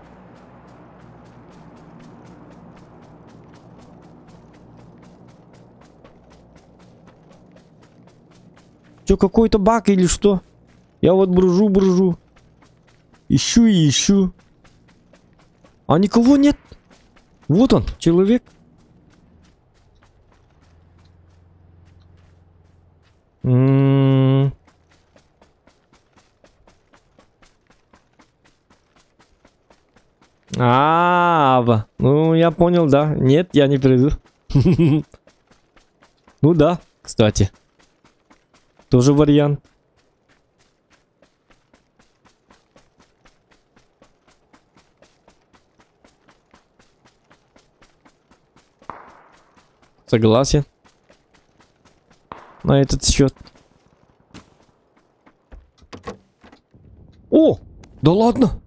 Что, какой-то баг или что? Я вот брожу. Ищу и ищу. А никого нет. Вот он, человек. Ну я понял, да. Нет, я не приду. Ну да, кстати. Тоже вариант. Согласен. На этот счет. О! Да ладно!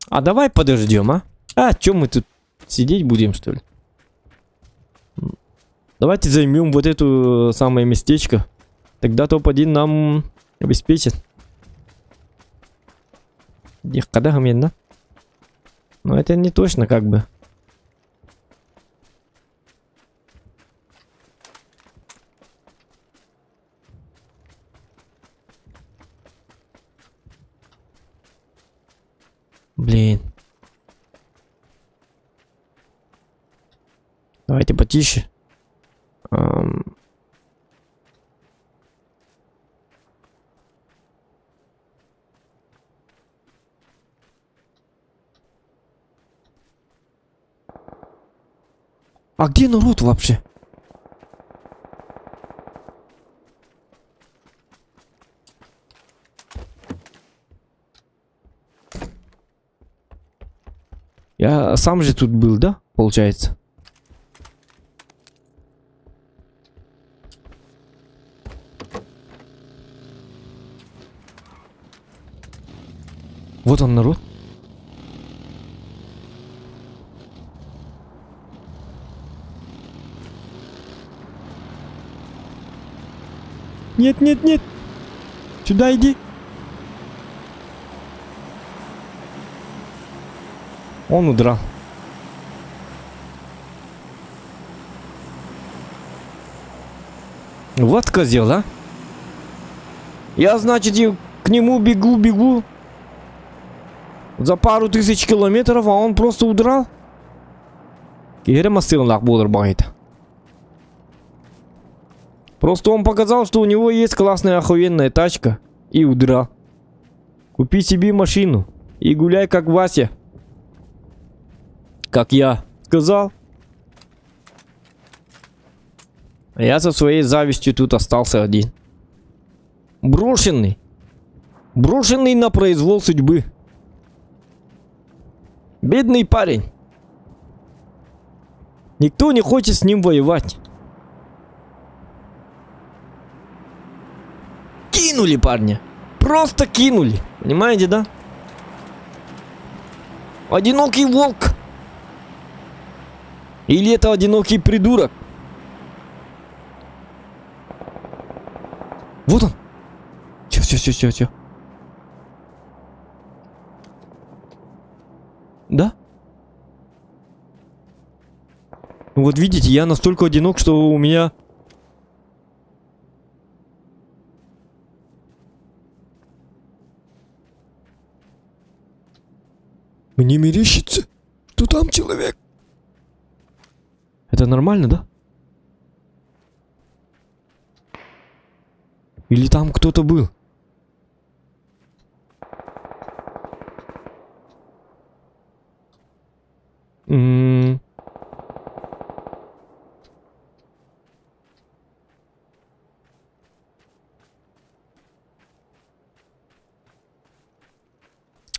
А давай подождем, а? А, чё мы тут сидеть будем, что ли? Давайте займем вот эту самое местечко. Тогда топ-1 нам обеспечит. Когда да? Но это не точно как бы. Блин. Давайте потише. А где народ вообще? Я сам же тут был, да? Получается. Вот он, народ. Нет, нет, нет. Сюда иди. Он удрал. Вот козел, а? Я, значит, к нему бегу. За пару тысяч километров, а он просто удрал. Просто он показал, что у него есть классная охуенная тачка. И удрал. Купи себе машину. И гуляй как Вася. Как я сказал. А я со своей завистью тут остался один. Брошенный. Брошенный на произвол судьбы. Бедный парень. Никто не хочет с ним воевать. Кинули парня. Просто кинули. Понимаете, да? Одинокий волк. Или это одинокий придурок? Вот он. Все. Да? Ну вот видите, я настолько одинок, что у меня... Мне мерещится, что там человек. Это нормально, да? Или там кто-то был?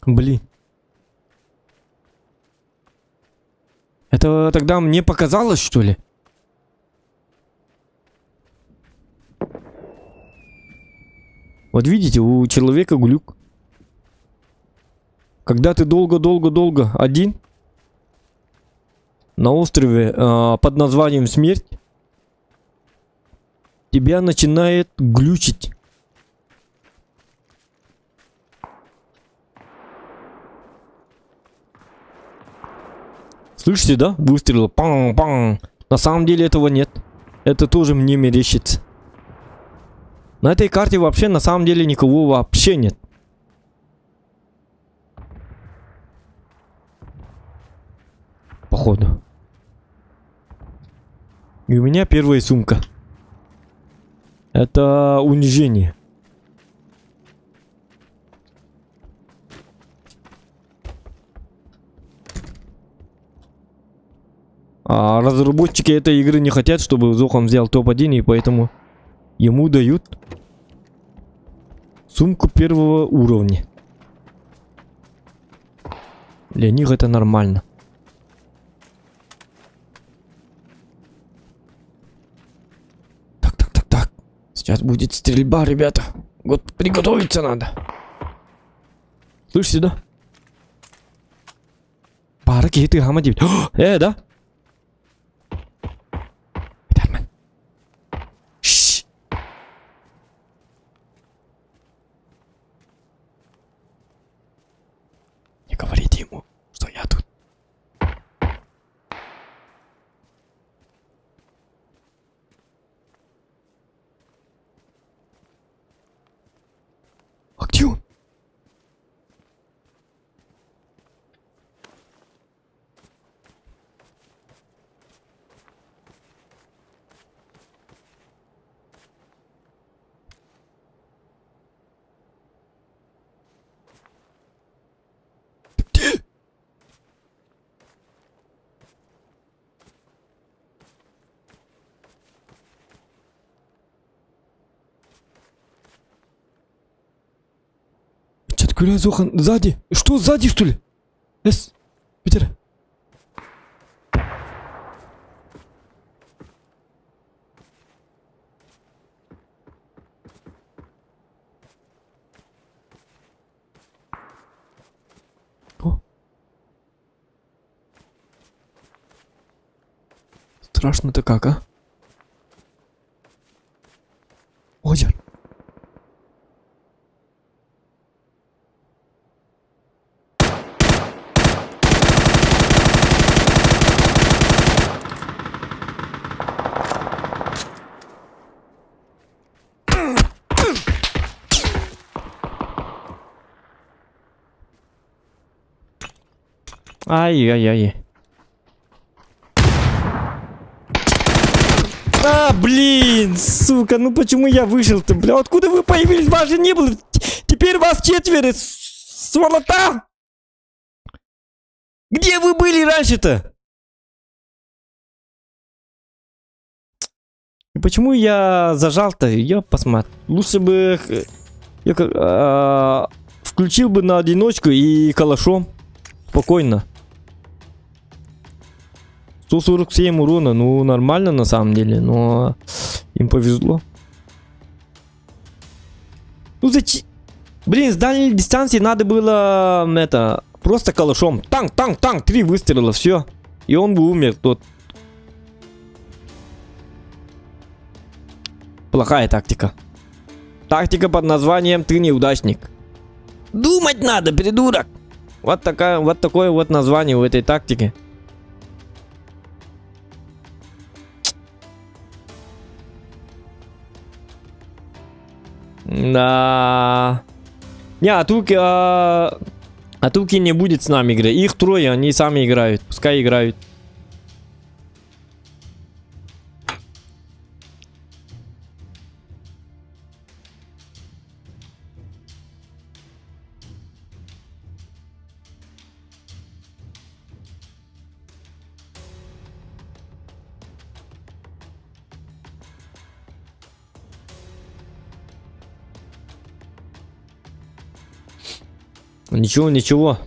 Блин. Это тогда мне показалось, что ли? Вот видите, у человека глюк. Когда ты долго-долго-долго один на острове под названием Смерть, тебя начинает глючить. Слышите, да? Выстрел. Пам-пам. На самом деле этого нет. Это тоже мне мерещится. На этой карте вообще на самом деле никого вообще нет. Походу. И у меня первая сумка. Это унижение. А разработчики этой игры не хотят, чтобы Зохан взял топ-1, и поэтому ему дают сумку первого уровня. Для них это нормально. Так. Сейчас будет стрельба, ребята. Вот приготовиться надо. Слышите, да? Пара ракеты, гамма-9. Да? Не говорите ему, что я тут. А где он? Говорю, Зохан, сзади. Что, сзади, что ли? Питер. О. Страшно-то как, а? Озеро. Ай-яй-яй. Блин, сука, ну почему я вышел-то, бля? Откуда вы появились? Вас же не было. Теперь вас четверо, сволота! Где вы были раньше-то? И почему я зажал-то? Я посмотрю. Лучше бы я включил бы на одиночку и калашом. Спокойно. 147 урона, ну нормально на самом деле, но им повезло. Ну зачем? Блин, с дальней дистанции надо было просто калашом. Танк, 3 выстрела, все. И он бы умер тот. Плохая тактика. Тактика под названием «Ты неудачник». Думать надо, придурок! Вот такое вот название у этой тактики. Да. Не, Атуки не будет с нами играть. Их трое, они сами играют. Пускай играют. Ничего, ничего.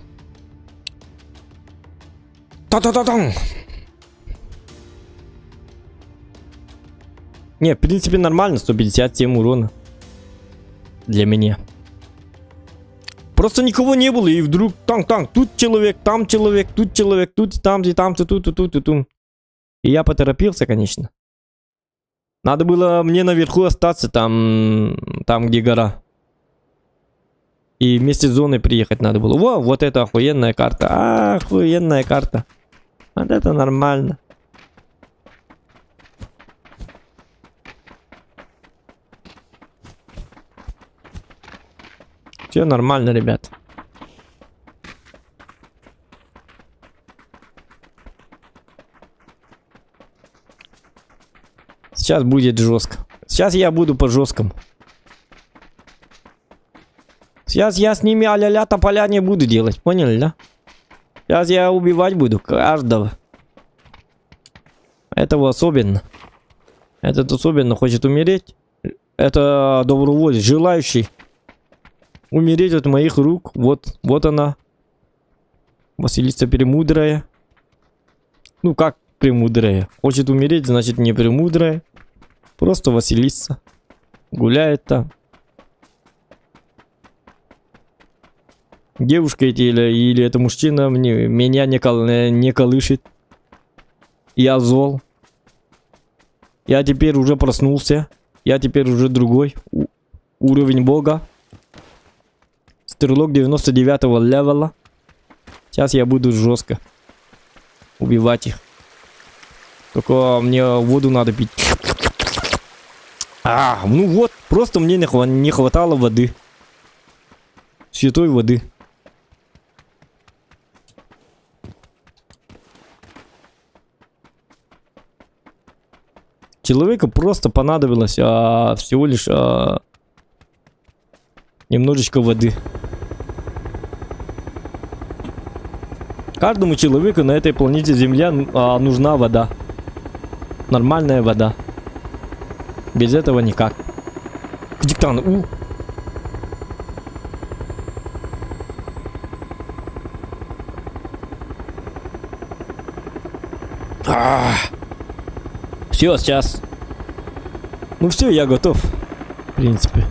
Та-та-та-там! Не, в принципе нормально, 157 урона. Для меня. Просто никого не было, и вдруг танк, тут человек, там человек, тут человек, тут, там, и там, тут, и тут, и тут. И я поторопился, конечно. Надо было мне наверху остаться, там, где гора. И вместе с зоной приехать надо было. Во, вот это охуенная карта. Охуенная карта. Вот это нормально. Все нормально, ребят. Сейчас будет жестко. Сейчас я буду по жесткому. Сейчас я с ними а-ля-ля тополя не буду делать, поняли, да? Сейчас я убивать буду каждого. Этого особенно. Этот особенно хочет умереть. Это доброволец, желающий умереть от моих рук. Вот она. Василиса Премудрая. Ну как премудрая? Хочет умереть, значит не премудрая. Просто Василиса. Гуляет там. Девушка эти или это мужчина меня не колышет. Я зол. Я теперь уже проснулся. Я теперь уже другой. Уровень бога. Стрелок 99-го левела. Сейчас я буду жестко убивать их. Только мне воду надо пить. Ну вот. Просто мне не хватало воды. Святой воды. Человеку просто понадобилось всего лишь немножечко воды. Каждому человеку на этой планете Земля нужна вода. Нормальная вода. Без этого никак. Диктан, Все, сейчас. Ну все, я готов. В принципе.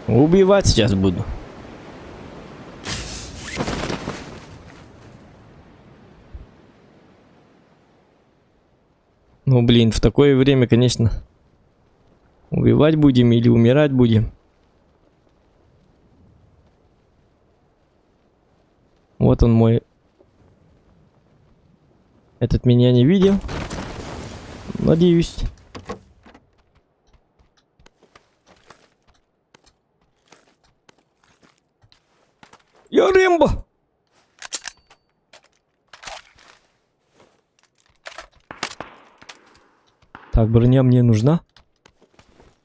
Убивать сейчас буду. Ну блин, в такое время, конечно. Убивать будем или умирать будем. Вот он мой. Этот меня не видел. Надеюсь. Я Рэмбо! Так, броня мне нужна.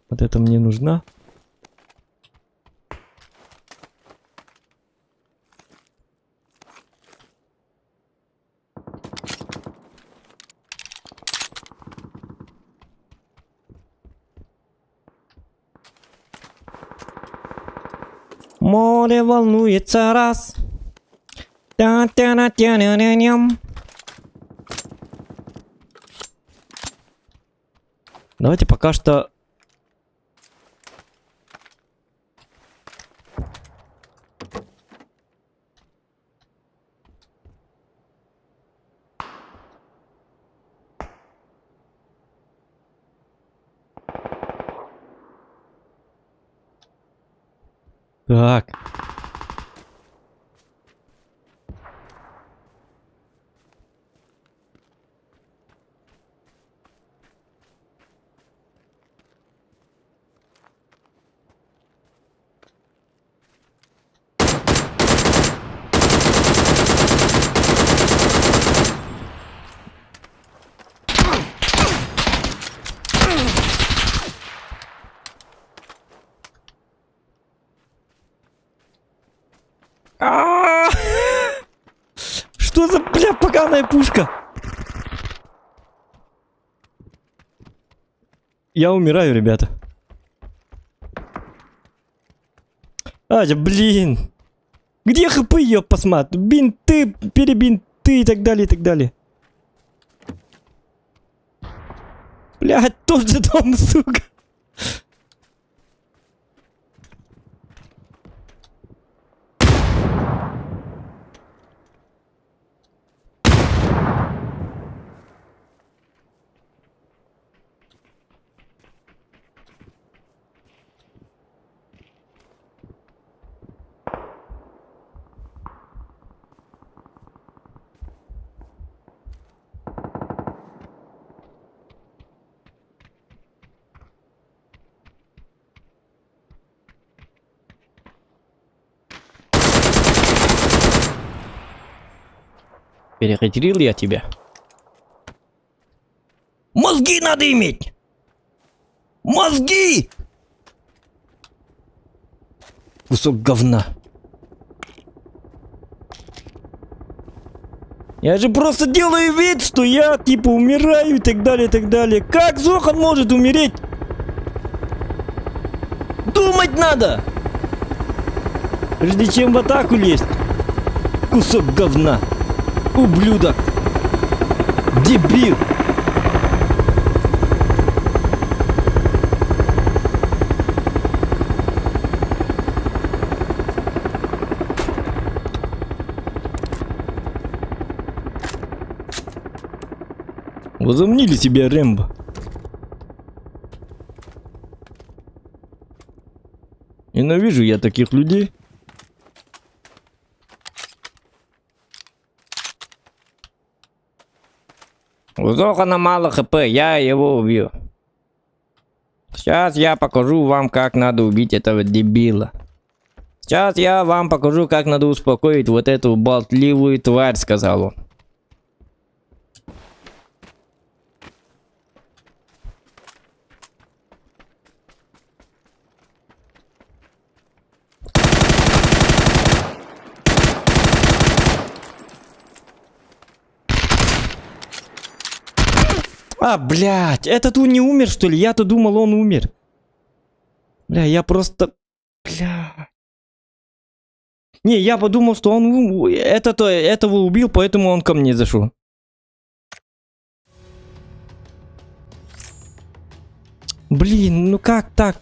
Вот это мне нужна. Море волнуется раз. Давайте пока что... Так. Что за, бля, поганая пушка? Я умираю, ребята. Блин. Где хп, ее посмотри? Бинты, перебинты и так далее, и так далее. Блядь, тот же дом, сука. Перехитрил я тебя. Мозги надо иметь! Мозги! Кусок говна. Я же просто делаю вид, что я типа умираю и так далее, и так далее. Как Зохан может умереть? Думать надо! Прежде чем в атаку лезть. Кусок говна. Ублюдок. Дебил. Возомнили себя Рэмбо. Ненавижу я таких людей. У Зохана мало хп, я его убью. Сейчас я покажу вам, как надо убить этого дебила. Сейчас я вам покажу, как надо успокоить вот эту болтливую тварь, сказал он. Блядь, этот он не умер, что ли? Я-то думал, он умер. Бля, я просто... Бля... Не, я подумал, что он этого убил, поэтому он ко мне зашел. Блин, ну как так?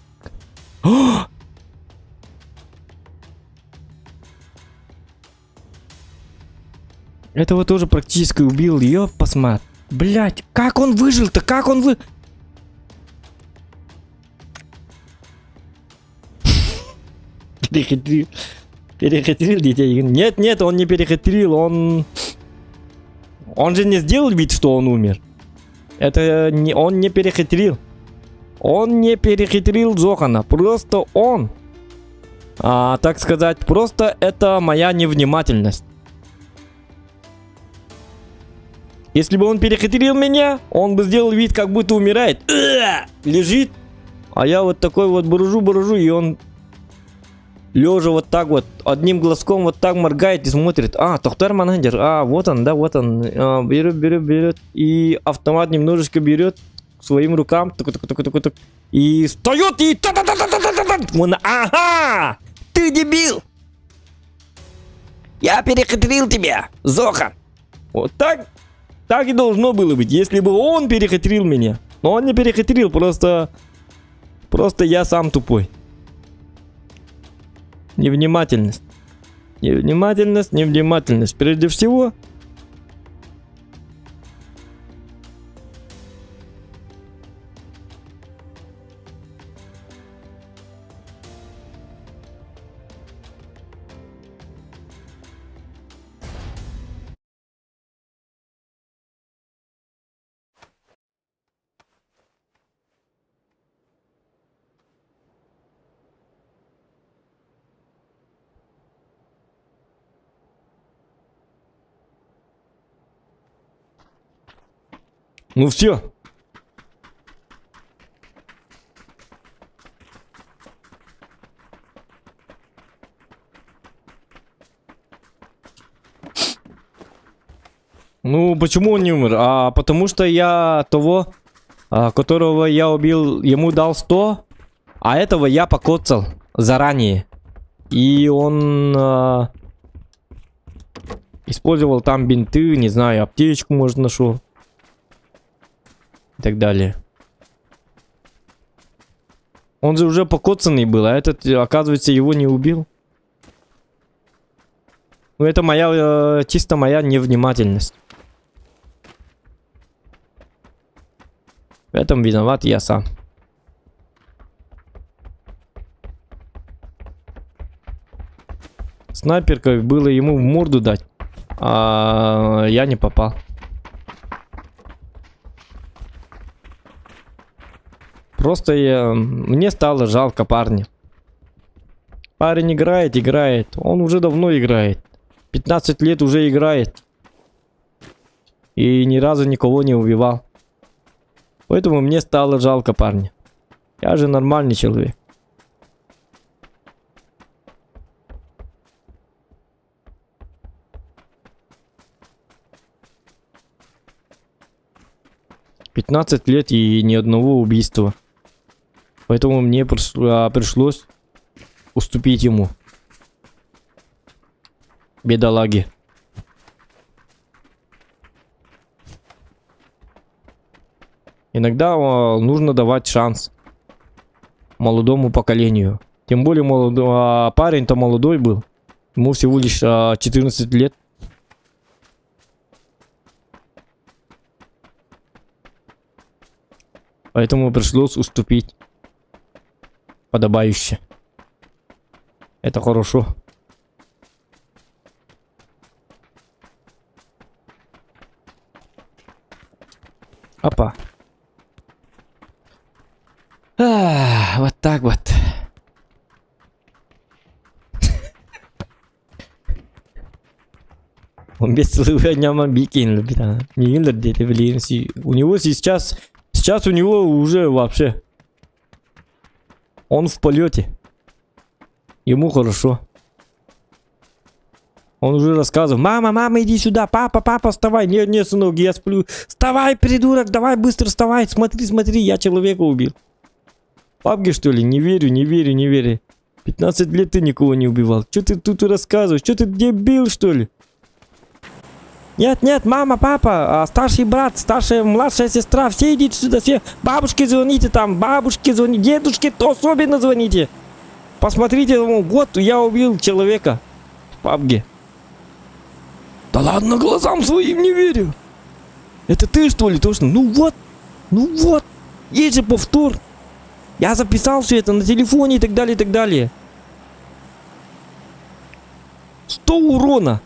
Этого тоже практически убил, ёп, посмотри. Блять, как он выжил-то? Как он Перехитрил. Перехитрил детей. Нет, он не перехитрил, он же не сделал вид, что он умер. Это не... Он не перехитрил. Он не перехитрил Зохана. Просто он... так сказать, просто это моя невнимательность. Если бы он перехитрил меня, он бы сделал вид, как будто умирает. Лежит. А я вот такой вот брожу, и он лежа вот так вот, одним глазком вот так моргает и смотрит. Тохтар Манандер. Вот он, да, вот он. Берет. И автомат немножечко берет к своим рукам. Тук. И встает и... Он, ага! Ты дебил! Я перехитрил тебя, Зохан. Вот так... Так и должно было быть, если бы он перехитрил меня. Но он не перехитрил, просто я сам тупой. Невнимательность. Невнимательность. Прежде всего... Ну все. Ну, почему он не умер? Потому что я того которого я убил, ему дал 100, а этого я покоцал заранее. И он использовал там бинты, не знаю, аптечку, может, нашел. И так далее. Он же уже покоцанный был, а этот, оказывается, его не убил. Ну, это моя, чисто моя невнимательность. В этом виноват я сам. Снайперкой было ему в морду дать, а я не попал. Просто мне стало жалко парня. Парень играет. Он уже давно играет. 15 лет уже играет. И ни разу никого не убивал. Поэтому мне стало жалко парня. Я же нормальный человек. «15 лет и ни одного убийства. Поэтому мне пришлось уступить ему. Бедолаге. Иногда нужно давать шанс молодому поколению. Тем более парень-то молодой был. Ему всего лишь 14 лет. Поэтому пришлось уступить. Подобающе. Это хорошо. Опа. Вот так вот. Он без целого няма бикин, блин. У него сейчас у него уже вообще. Он в полете. Ему хорошо. Он уже рассказывал: мама, иди сюда, папа, вставай. Не, сынок, я сплю. Вставай, придурок, давай быстро вставай. Смотри, я человека убил. Папке, что ли? Не верю. 15 лет ты никого не убивал. Что ты тут рассказываешь? Что ты дебил, что ли? Нет, мама, папа, старший брат, младшая сестра, все идите сюда, все. Бабушке звоните там, дедушке особенно звоните. Посмотрите, вот я убил человека в PUBG. Да ладно, глазам своим не верю. Это ты, что ли, точно? Ну вот, есть же повтор. Я записал все это на телефоне и так далее. 100 урона.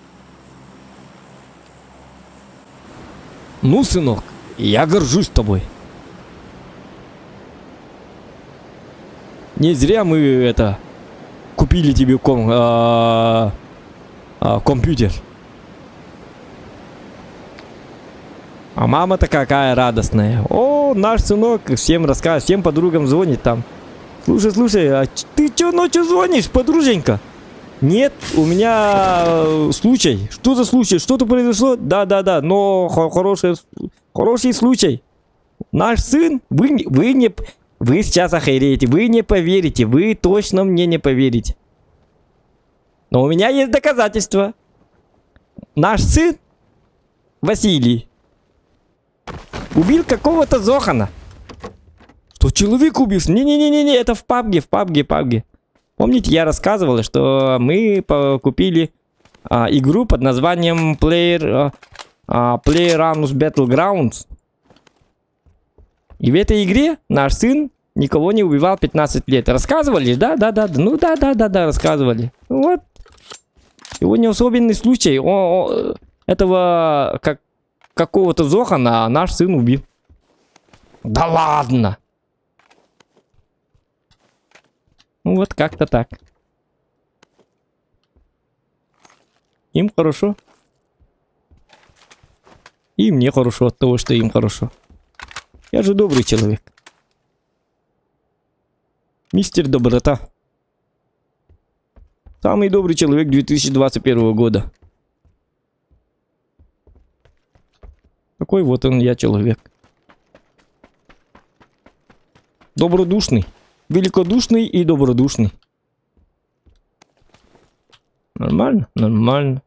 Ну, сынок, я горжусь тобой. Не зря мы купили тебе компьютер. А мама-то какая радостная. О, наш сынок всем рассказывает, всем подругам звонит там. Слушай, а ты чё ночью звонишь, подруженька? Нет, у меня случай. Что за случай? Что-то произошло? Да, но хороший случай. Наш сын, вы сейчас охереете, вы не поверите, вы точно мне не поверите. Но у меня есть доказательства. Наш сын, Василий, убил какого-то Зохана. Что, человек убился? Не, это в PUBG. Помните, я рассказывал, что мы купили игру под названием PlayerUnknown's Battlegrounds. И в этой игре наш сын никого не убивал 15 лет. Рассказывали, да? Ну да, рассказывали. Вот. Сегодня особенный случай. Этого какого-то Зохана наш сын убил. Да ладно! Ну вот как-то так. Им хорошо. И мне хорошо от того, что им хорошо. Я же добрый человек. Мистер Доброта. Самый добрый человек 2021 года. Такой вот он я человек. Добродушный. Великодушный и добродушный. Нормально? Нормально.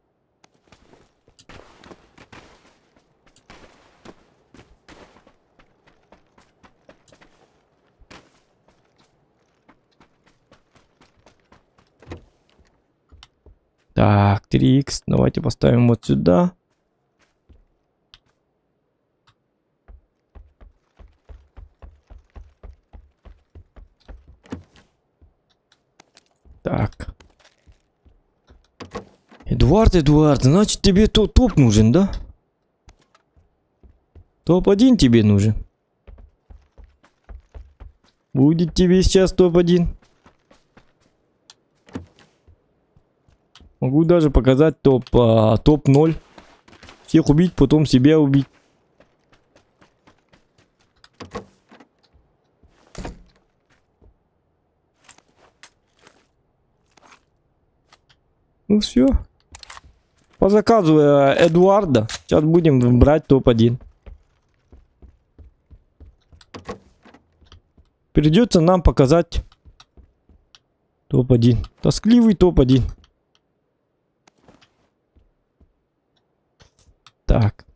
Так, 3х. Давайте поставим вот сюда. Так. Эдуард, значит тебе топ нужен, да? Топ-1 тебе нужен. Будет тебе сейчас топ-1. Могу даже показать топ-0. Всех убить, потом себя убить. Ну все. По заказу Эдуарда сейчас будем брать топ-1. Придется нам показать топ-1. Тоскливый топ-1. Так.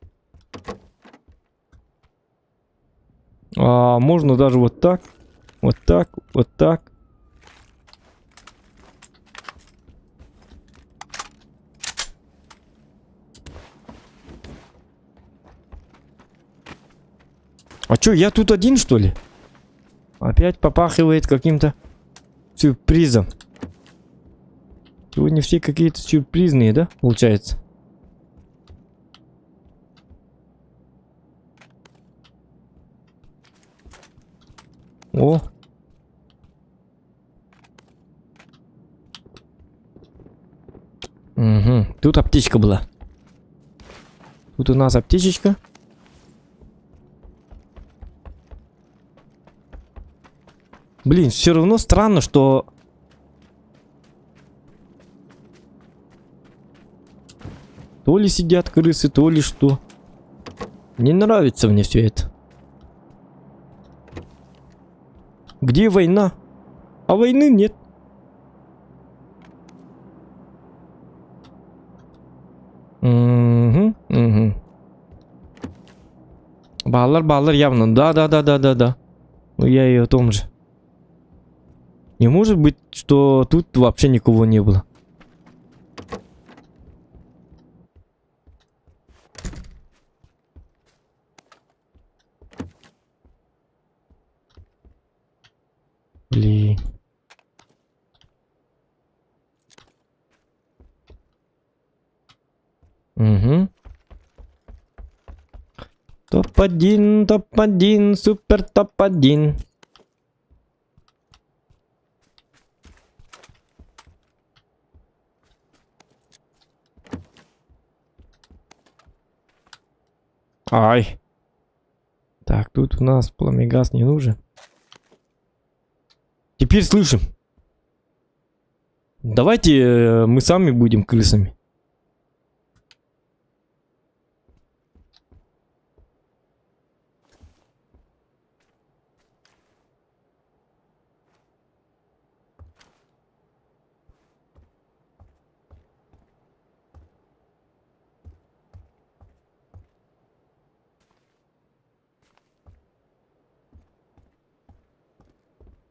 Можно даже вот так. Вот так. Вот так. А чё, я тут один, что ли? Опять попахивает каким-то сюрпризом. Сегодня все какие-то сюрпризные, да, получается? О! Угу. Тут аптечка была. Тут у нас аптечечка. Блин, все равно странно, что... То ли сидят крысы, то ли что. Не нравится мне все это. Где война? А войны нет. Угу. Баллар явно. Да. Ну я и о том же. Не может быть, что тут вообще никого не было. Блин. Угу. Топ-1, супер топ-1. Ай. Так, тут у нас пламегаз не нужен. Теперь слышим. Давайте мы сами будем крысами.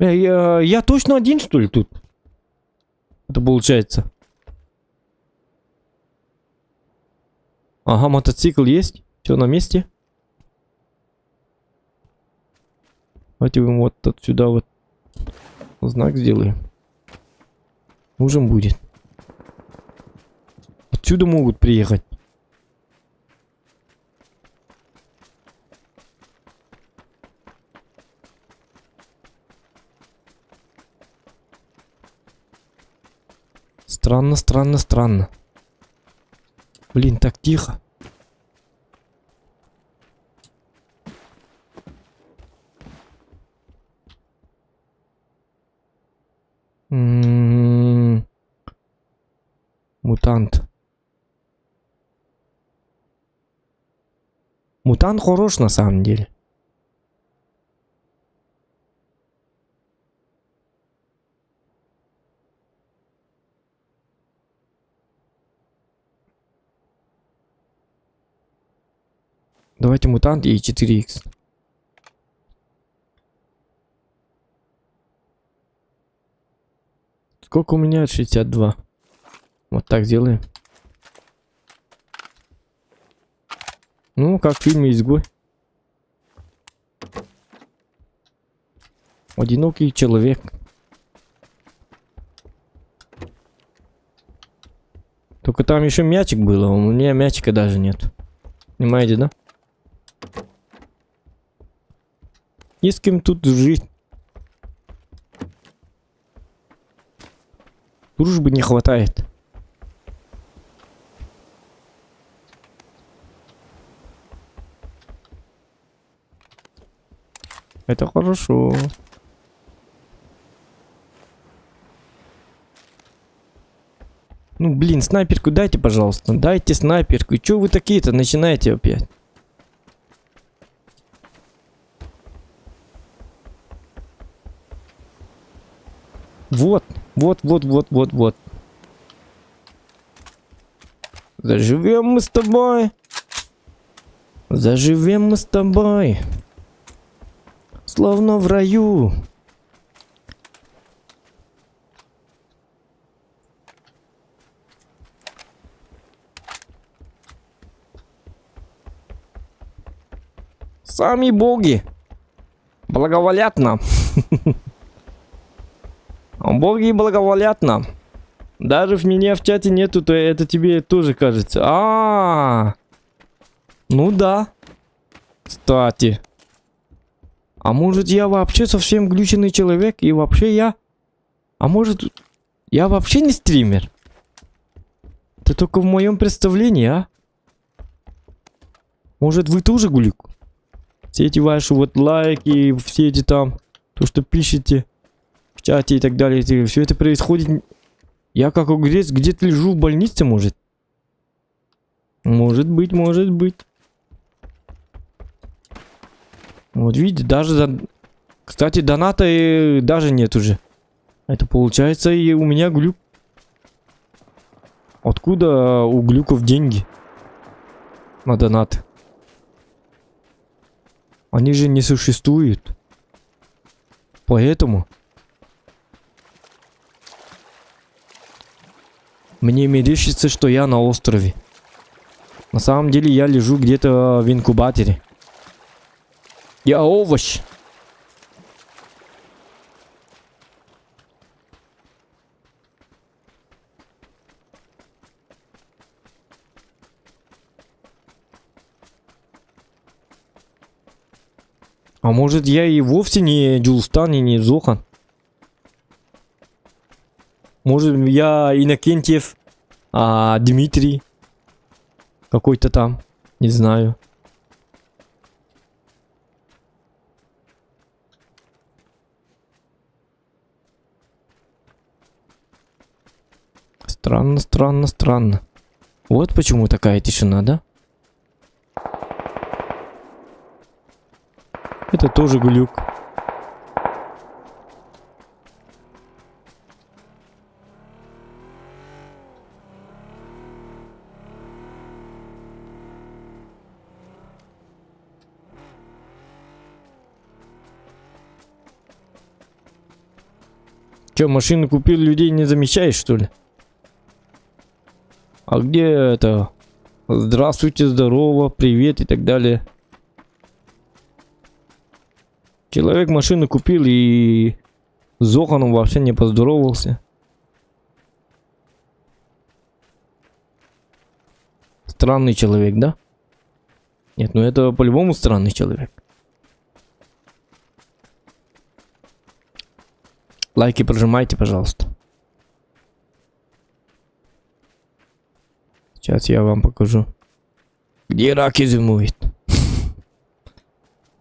Я точно один, что ли, тут? Это получается. Ага, мотоцикл есть. Все на месте. Давайте вот отсюда вот знак сделаем. Нужен будет. Отсюда могут приехать. Странно. Блин, так тихо. Мутант. Мутант хорош на самом деле. Давайте мутант и 4х. Сколько у меня? 62. Вот так сделаем. Ну, как в фильме «Изгой». Одинокий человек. Только там еще мячик был, а у меня мячика даже нет. Понимаете, да? И с кем тут жить? Дружбы не хватает. Это хорошо. Ну, блин, снайперку дайте, пожалуйста. Дайте снайперку. И чё вы такие-то начинаете опять? Вот, вот. Заживем мы с тобой. Заживем мы с тобой. Словно в раю. Сами боги благоволят нам. Боги благоволят нам. Даже в меня в чате нету, то это тебе тоже кажется. Ну да. Кстати. А может я вообще совсем глюченный человек и вообще я... А может я вообще не стример? Это только в моем представлении, а? Может вы тоже глюк? Все эти ваши вот лайки, все эти там, то, что пишете в чате и так далее, все это происходит. Я как огурец где-то лежу в больнице, может? Может быть. Вот видите, даже... Кстати, доната даже нет уже. Это получается и у меня глюк. Откуда у глюков деньги на донаты? Они же не существуют. Поэтому мне мерещится, что я на острове. На самом деле я лежу где-то в инкубаторе. Я овощ. А может я и вовсе не Джулстан и не Зохан? Может я Иннокентьев, а Дмитрий какой-то там, не знаю. Странно. Вот почему такая тишина, да? Это тоже глюк. Че, машину купил, людей не замечаешь, что ли? А где это? Здравствуйте, здорово, привет и так далее. Человек машину купил и с Зоханом вообще не поздоровался. Странный человек, да? Нет, ну это по-любому странный человек. Лайки прожимайте, пожалуйста. Сейчас я вам покажу, где раки зимуют.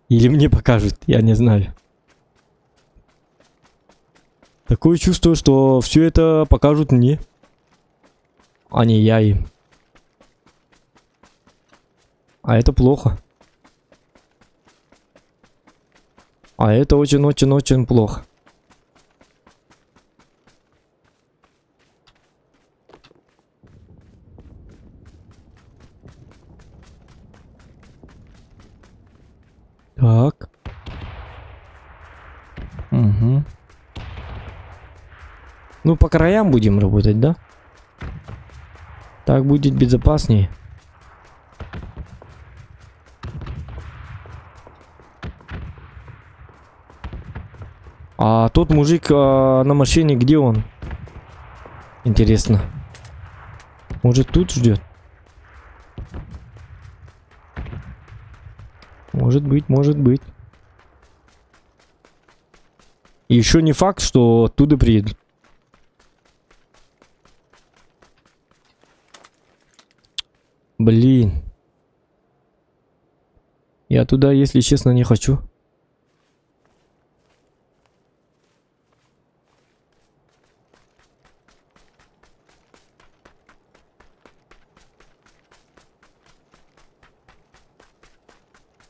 Или мне покажут, я не знаю. Такое чувство, что все это покажут мне, а не я им. А это плохо. А это очень-очень-очень плохо. Угу. Ну, по краям будем работать, да? Так будет безопаснее. А тот мужик на машине, где он? Интересно. Может, тут ждет? Может быть, может быть. Еще не факт, что оттуда приедут. Блин. Я туда, если честно, не хочу.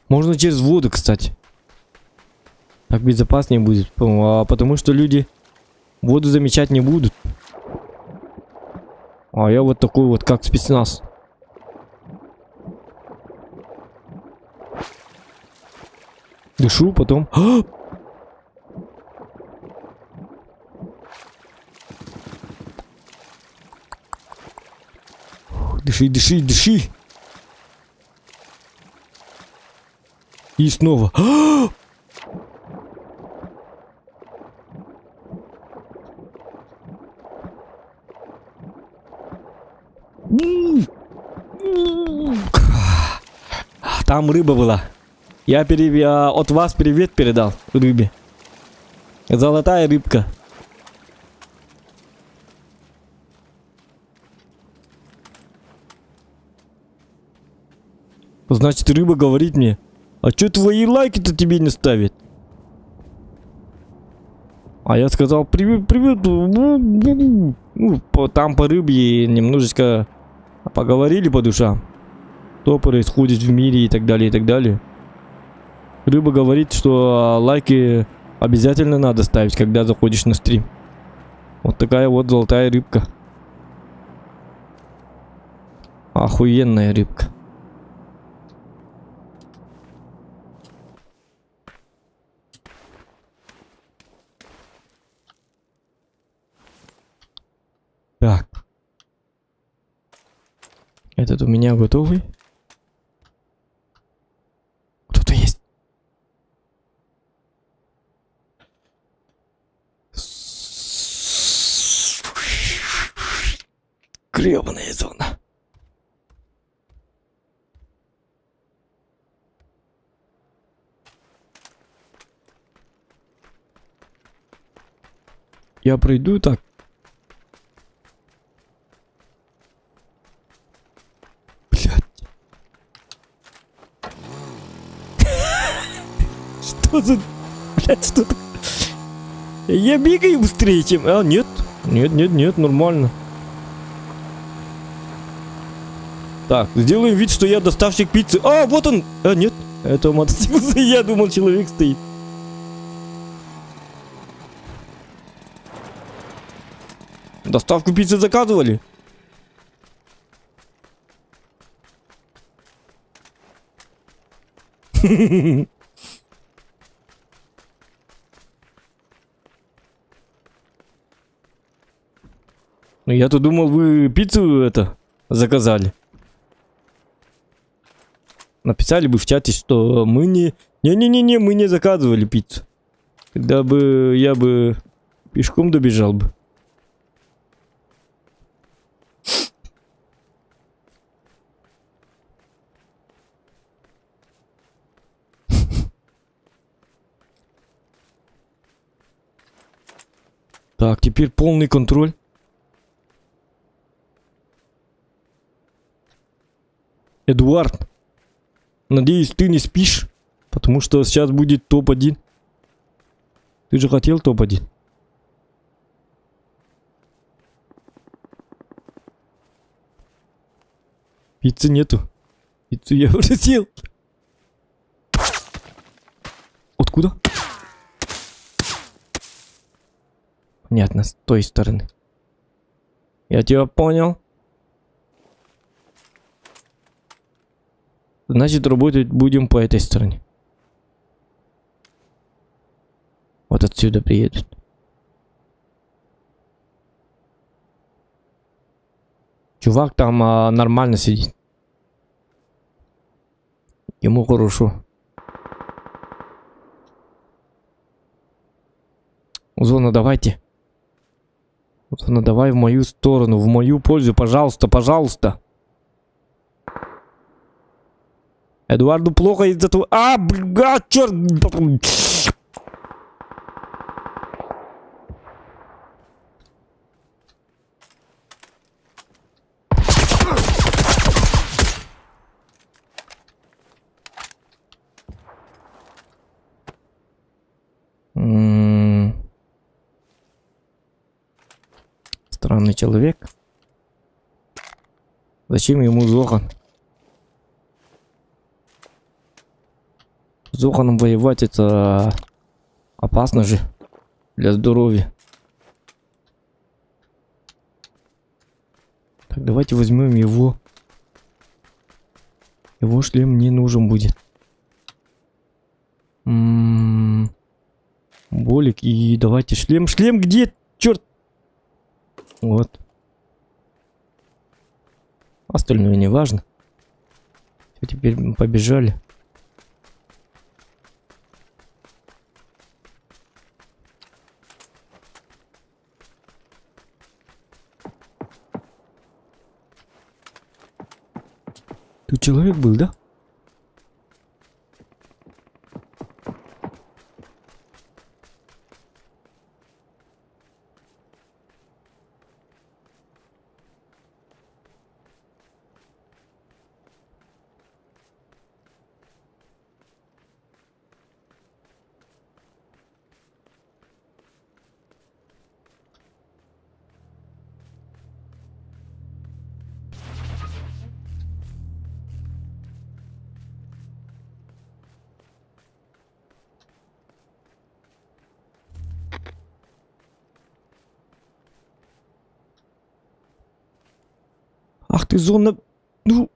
Можно через воду, кстати. Так безопаснее будет. Потому что люди воду замечать не будут. А я вот такой вот, как спецназ. Дышу, потом... Дыши, дыши, дыши. И снова. Там рыба была. Я от вас привет передал рыбе. Золотая рыбка. Значит, рыба говорит мне: а чё твои лайки-то тебе не ставит? А я сказал: привет, привет. Ну, там по рыбе немножечко поговорили по душам. Что происходит в мире и так далее, и так далее. Рыба говорит, что лайки обязательно надо ставить, когда заходишь на стрим. Вот такая вот золотая рыбка. Охуенная рыбка. Так. Этот у меня готовый. Кто-то есть. Гребаная зона. Я пройду так. Что за... Блядь, что это? Я бегаю быстрее, чем... А, нет. Нет, нет, нет, нормально. Так, сделаем вид, что я доставщик пиццы. А, вот он! А, нет. Это мотоцикл. Я думал, человек стоит. Доставку пиццы заказывали? Ну, я-то думал, вы пиццу это заказали. Написали бы в чате, что мы не... Не-не-не, мы не заказывали пиццу. Тогда бы я бы пешком добежал бы. Так, теперь полный контроль. Эдуард, надеюсь, ты не спишь, потому что сейчас будет топ-1. Ты же хотел топ-1. Пиццы нету. Пиццу я уже съел. Откуда? Понятно, с той стороны. Я тебя понял. Значит, работать будем по этой стороне. Вот Вот отсюда приедут. Чувак там нормально сидит. Ему хорошо. Зона, давайте. Зона, давай в мою сторону, в мою пользу, пожалуйста, пожалуйста. Эдуарду плохо из-за того... черт! Странный человек. Зачем ему Зохан? С Зоханом воевать это опасно же для здоровья. Так, давайте возьмем его. Его шлем не нужен будет. Болик и давайте шлем. Шлем где? Черт! Вот. Остальное не важно. Все, теперь мы побежали. Тут человек был, да? Ах ты, зона... Ну...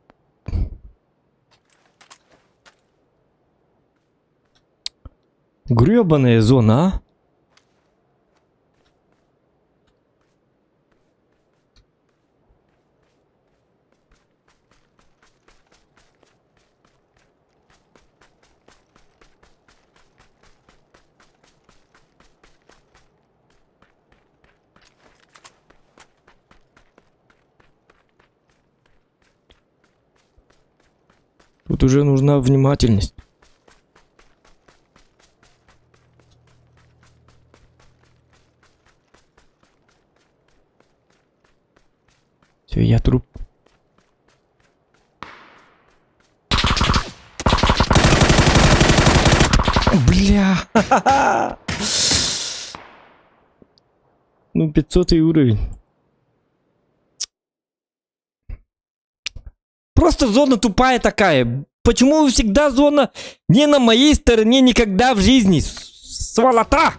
Гребаная зона, а? Тут уже нужна внимательность. Все, я труп. Бля! Ну, 500 уровень. Просто зона тупая такая. Почему всегда зона не на моей стороне никогда в жизни? Сволота!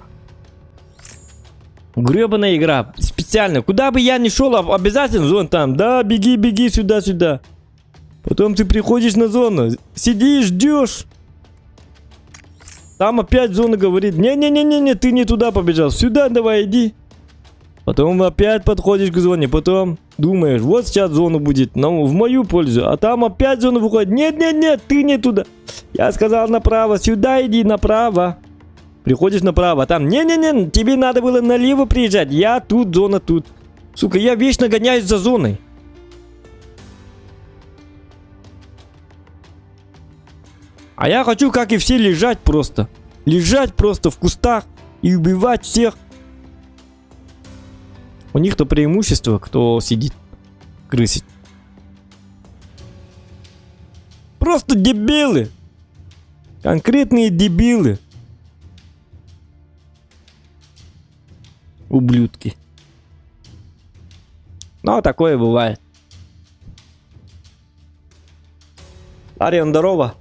Гребаная игра. Специально. Куда бы я ни шел, обязательно зона там. Да, беги, беги сюда. Потом ты приходишь на зону. Сидишь, ждешь. Там опять зона говорит: не-не-не-не, ты не туда побежал. Сюда давай иди. Потом опять подходишь к зоне. Потом думаешь, вот сейчас зона будет в мою пользу. А там опять зона выходит. Нет-нет-нет, ты не туда. Я сказал направо. Сюда иди, направо. Приходишь направо. Там, не-не-не, тебе надо было налево приезжать. Я тут, зона тут. Сука, я вечно гоняюсь за зоной. А я хочу, как и все, лежать просто. Лежать просто в кустах и убивать всех. У них то преимущество, кто сидит, крысит. Просто дебилы. Конкретные дебилы. Ублюдки. Но такое бывает. Ариан, здорово.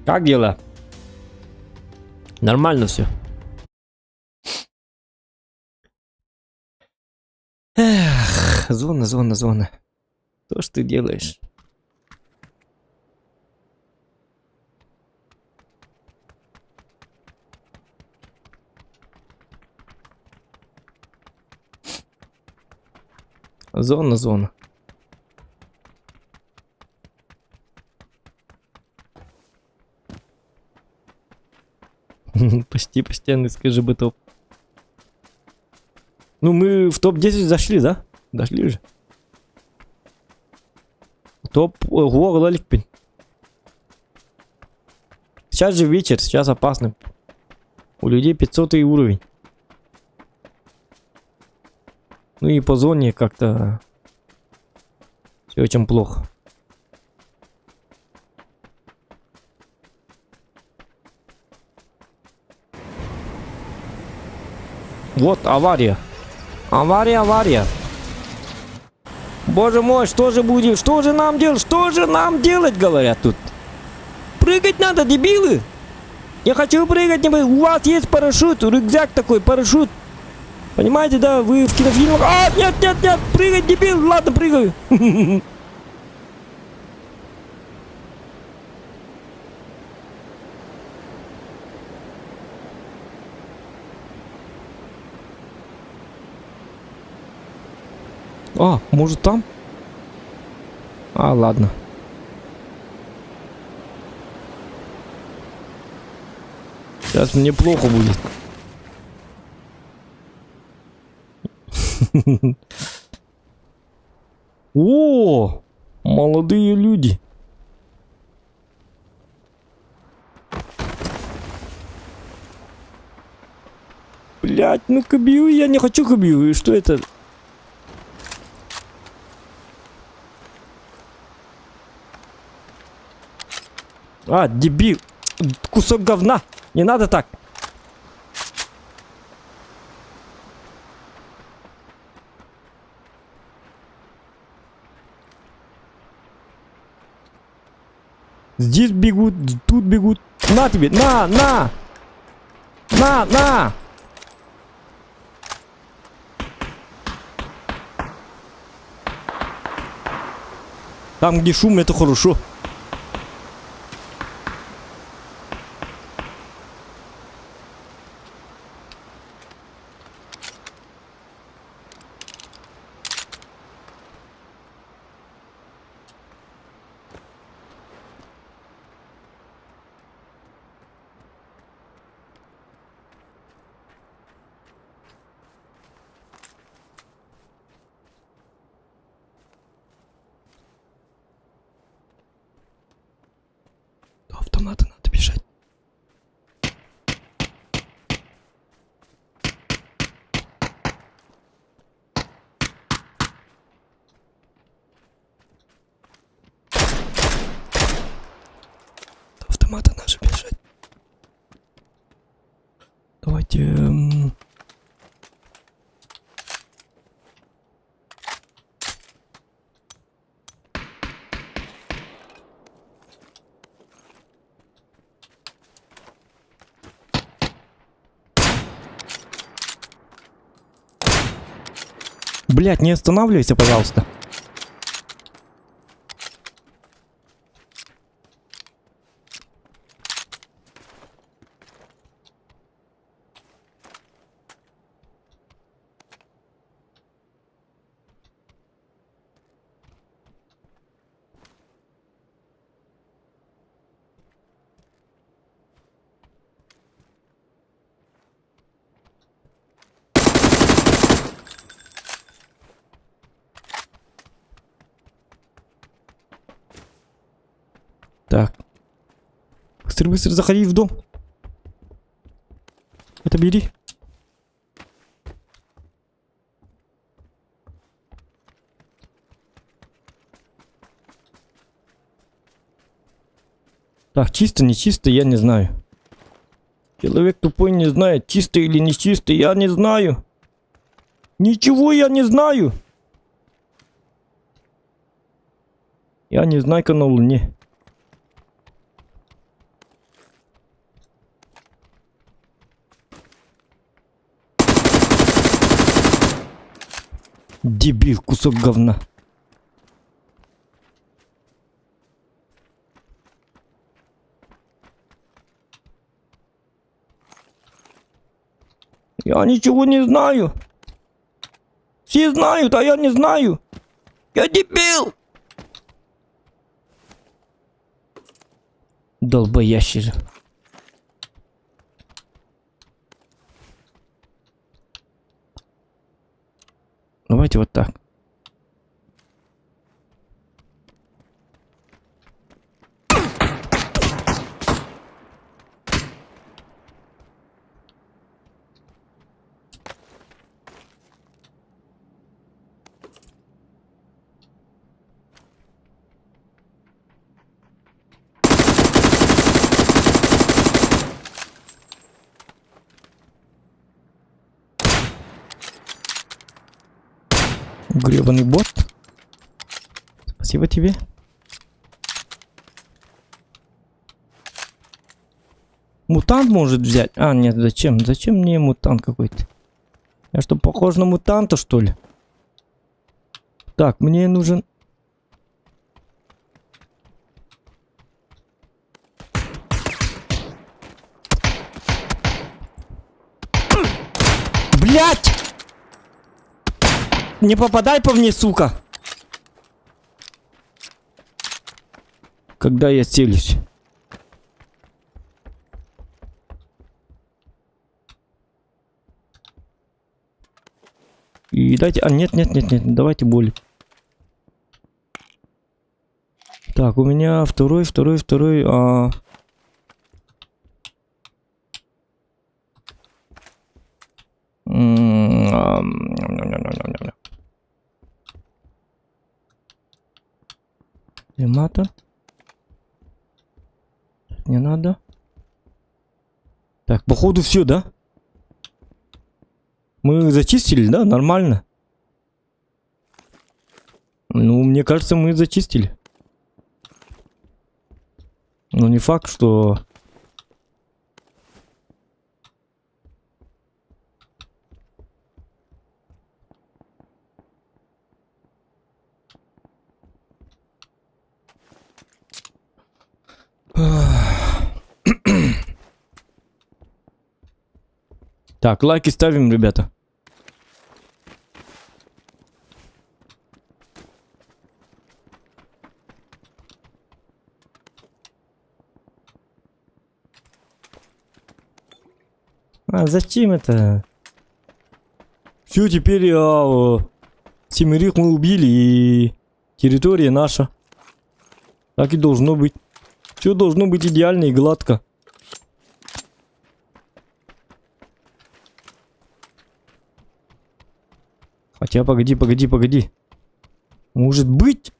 Как дела? Нормально все. Эх, зона. Что ж ты делаешь? Зона. Почти постоянный, скажи бы, топ. Ну, мы в топ-10 зашли, да? Дошли же. Топ... Ого, лаликпин. Сейчас же вечер, сейчас опасно. У людей 500 уровень. Ну и по зоне как-то... Все очень плохо. Вот, авария. Авария. Боже мой, что же будет? Что же нам делать? Что же нам делать, говорят тут? Прыгать надо, дебилы! Я хочу прыгать, не могу. У вас есть парашют, рюкзак такой, парашют. Понимаете, да? Вы в кинофильмах... А, нет, прыгать, дебил! Ладно, прыгаю. А, может там? А, ладно. Сейчас мне плохо будет. О, молодые люди. Блять, ну кабию, я не хочу кабию. Что это? А, дебил. Кусок говна. Не надо так. Здесь бегут, тут бегут. На тебе, на. Там, где шум, это хорошо. До автомата надо бежать. До автомата надо бежать. Давайте... Блять, не останавливайся, пожалуйста. Так. Быстро заходи в дом. Это бери. Так, чисто, не чисто, я не знаю. Человек тупой не знает, чисто или не чисто, я не знаю. Ничего я не знаю. Я не знаю, на Луне. Дебил, кусок говна. Я ничего не знаю. Все знают, а я не знаю. Я дебил. Долбоящий. Давайте вот так. Гребаный бот. Спасибо тебе. Мутант может взять. А, нет, зачем? Зачем мне мутант какой-то? Я что, похож на мутанта, что ли? Так, мне нужен... Блять! Не попадай по мне, сука! Когда я целюсь. И дайте... А, нет, давайте более. Так, у меня второй. Мата. Не надо. Так, походу все, да? Мы зачистили, да? Нормально. Ну, мне кажется, мы зачистили. Но не факт, что... Так, лайки ставим, ребята. А зачем это? Все, теперь семерых мы убили, и территория наша. Так и должно быть. Все должно быть идеально и гладко. Хотя, погоди. Может быть,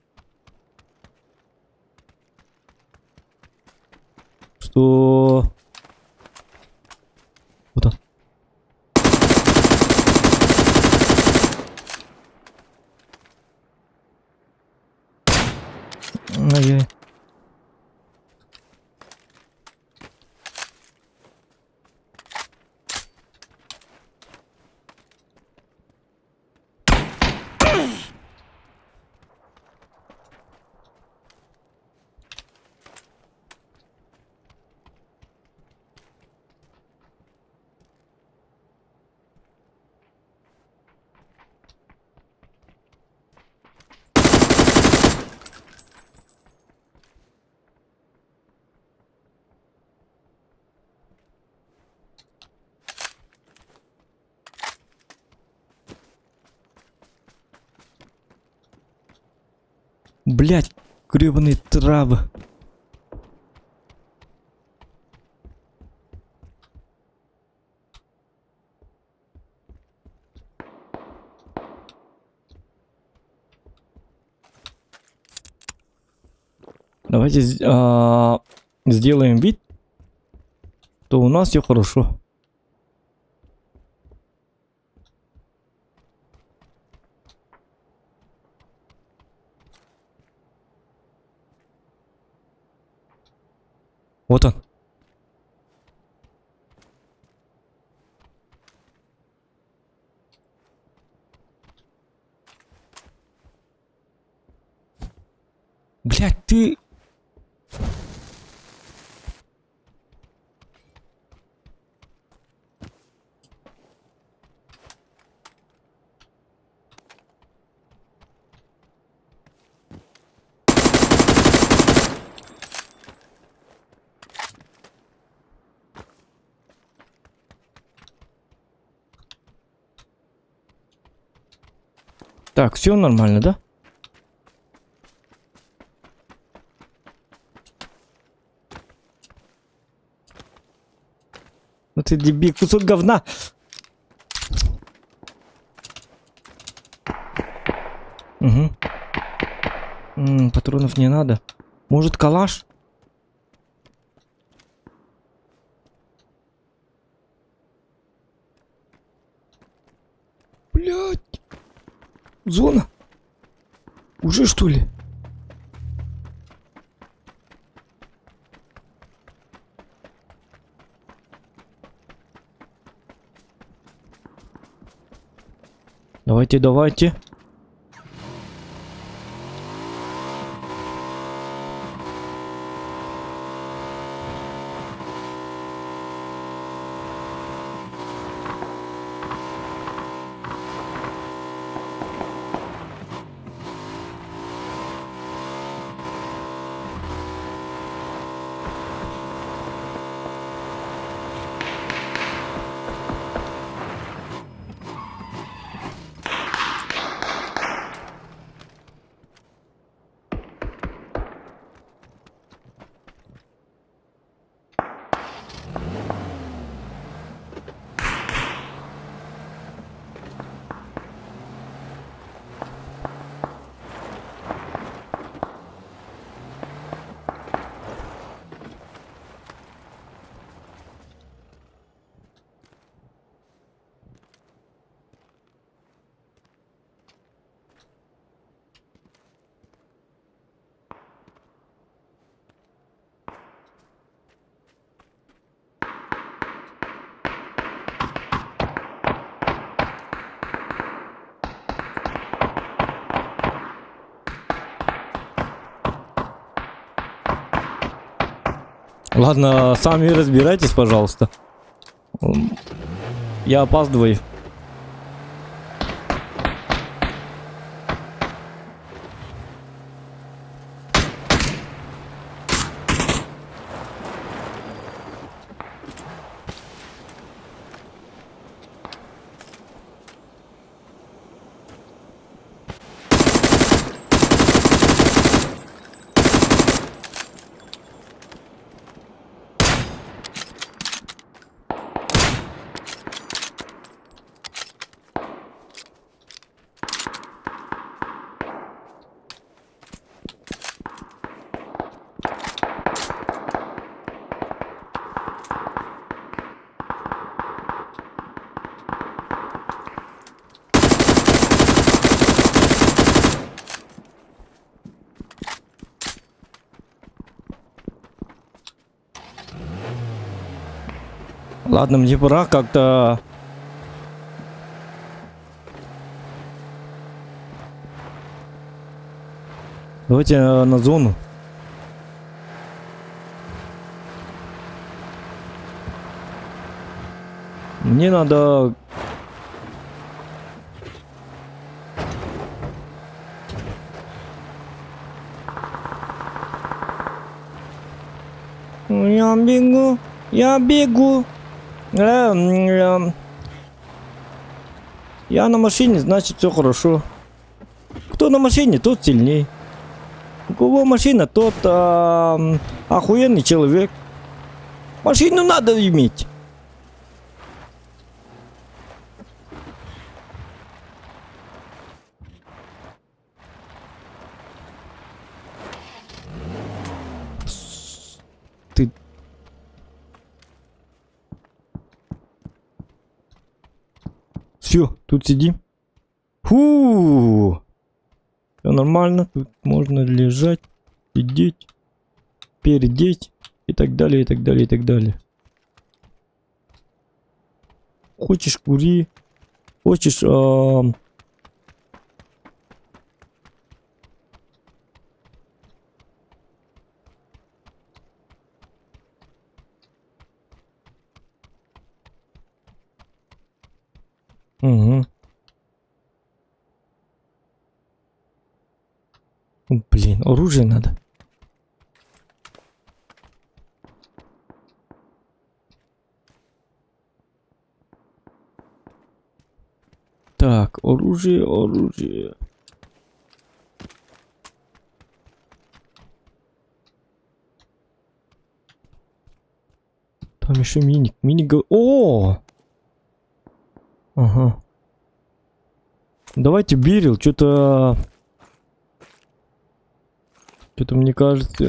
что... Вот он. Ай-яй. Блять, гребаные травы. Давайте сделаем вид, что у нас все хорошо. Вот он. ты... Так, все нормально, да? Ну ты дебил, кусок говна. Угу. Патронов не надо. Может, калаш? Блять. Зона. Уже что ли? Давайте, давайте. Ладно, сами разбирайтесь, пожалуйста. Я опаздываю. Ладно, мне пора как-то... Давайте на зону. Мне надо... Я бегу, я бегу. Я на машине, значит все хорошо. Кто на машине, тот сильней. У кого машина, тот охуенный человек. Машину надо иметь. Ты... Все, тут сидим. Фу. Все нормально, тут можно лежать, сидеть, передеть и так далее, и так далее, и так далее. Хочешь кури, хочешь Угу. Блин, оружие надо. Так, оружие, оружие. Там еще миник. О! Ага. Давайте берил. Что-то мне кажется...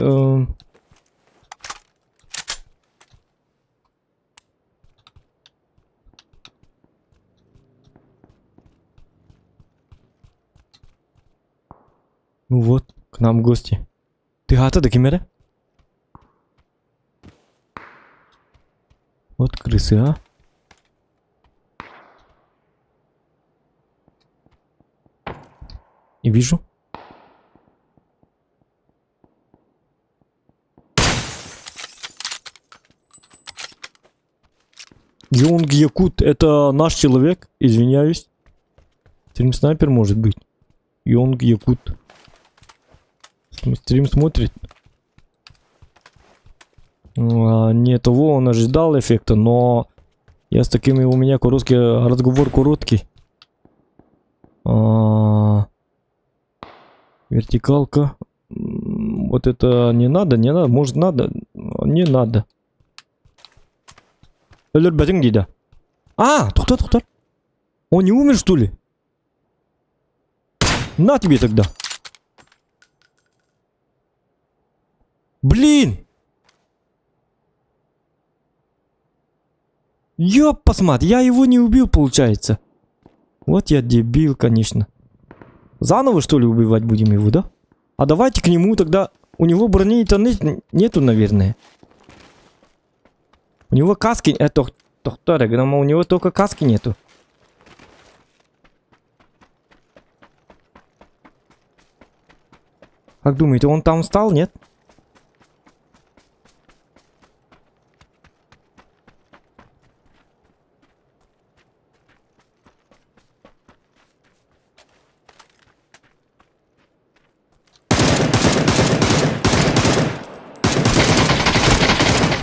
Ну вот, к нам гости. Ты гата кемере? Вот крысы, а? И вижу. Йонг Якут, это наш человек, извиняюсь. Стрим снайпер может быть. Йонг Якут. Стрим смотрит. Не того он ожидал эффекта, но я с такими, у меня короткий разговор короткий. Вертикалка. Вот это не надо, может надо, не надо. Туктар. Он не умер, что ли? На тебе тогда. Блин! Ёп, посмотри, я его не убил, получается. Вот я дебил, конечно. Заново, что ли, убивать будем его, да? А давайте к нему тогда... У него брони-то нету, наверное. У него каски... Это у него только каски нету. Как думаете, он там встал, нет?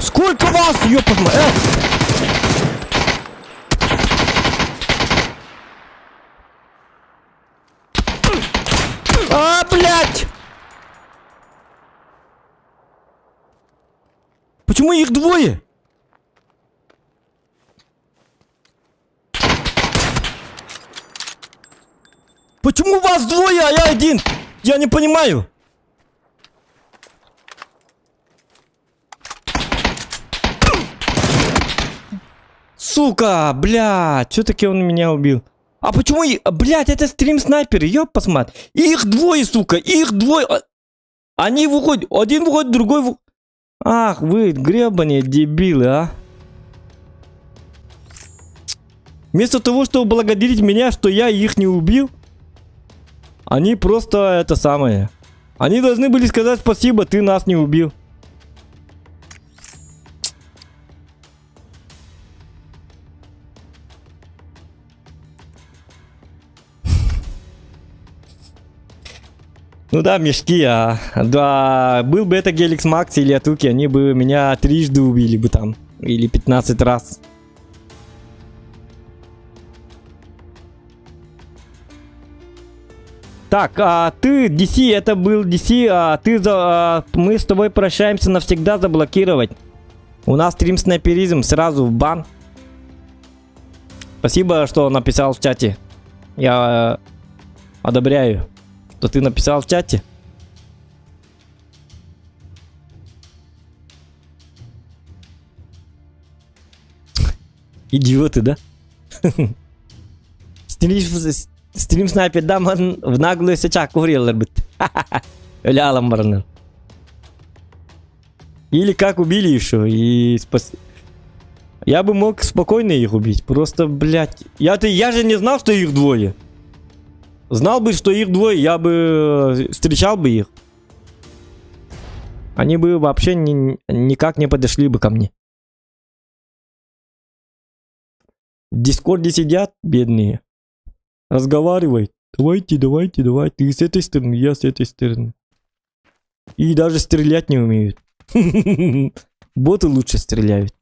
Сколько вас, ёпта, блядь! Почему их двое? Почему вас двое, а я один? Я не понимаю. Сука, блядь, все-таки он меня убил. А почему, блядь, это стрим снайперы, ёп, посмотри. Их двое, сука, их двое. Они выходят, один выходит, другой выходит. Ах, вы гребаные дебилы, а. Вместо того, чтобы благодарить меня, что я их не убил, они просто это самое. Они должны были сказать спасибо, ты нас не убил. Ну да, мешки, да, был бы это Геликс Макс или Атуки, они бы меня трижды убили бы там, или 15 раз. Так, ты, DC, это был DC, мы с тобой прощаемся навсегда, заблокировать. У нас стрим снайперизм, сразу в бан. Спасибо, что написал в чате. Я одобряю. Что ты написал в чате? Идиоты, да? Стрим снайпер, да, man, в наглую сечак урел, бит. Öyle alan. Или как убили еще и Я бы мог спокойно их убить. Просто, блядь. Я же не знал, что их двое. Знал бы, что их двое, я бы встречал бы их. Они бы вообще никак не подошли бы ко мне. В Дискорде сидят, бедные. Разговаривают. Давайте, давайте, давайте. Ты с этой стороны, я с этой стороны. И даже стрелять не умеют. Боты лучше стреляют.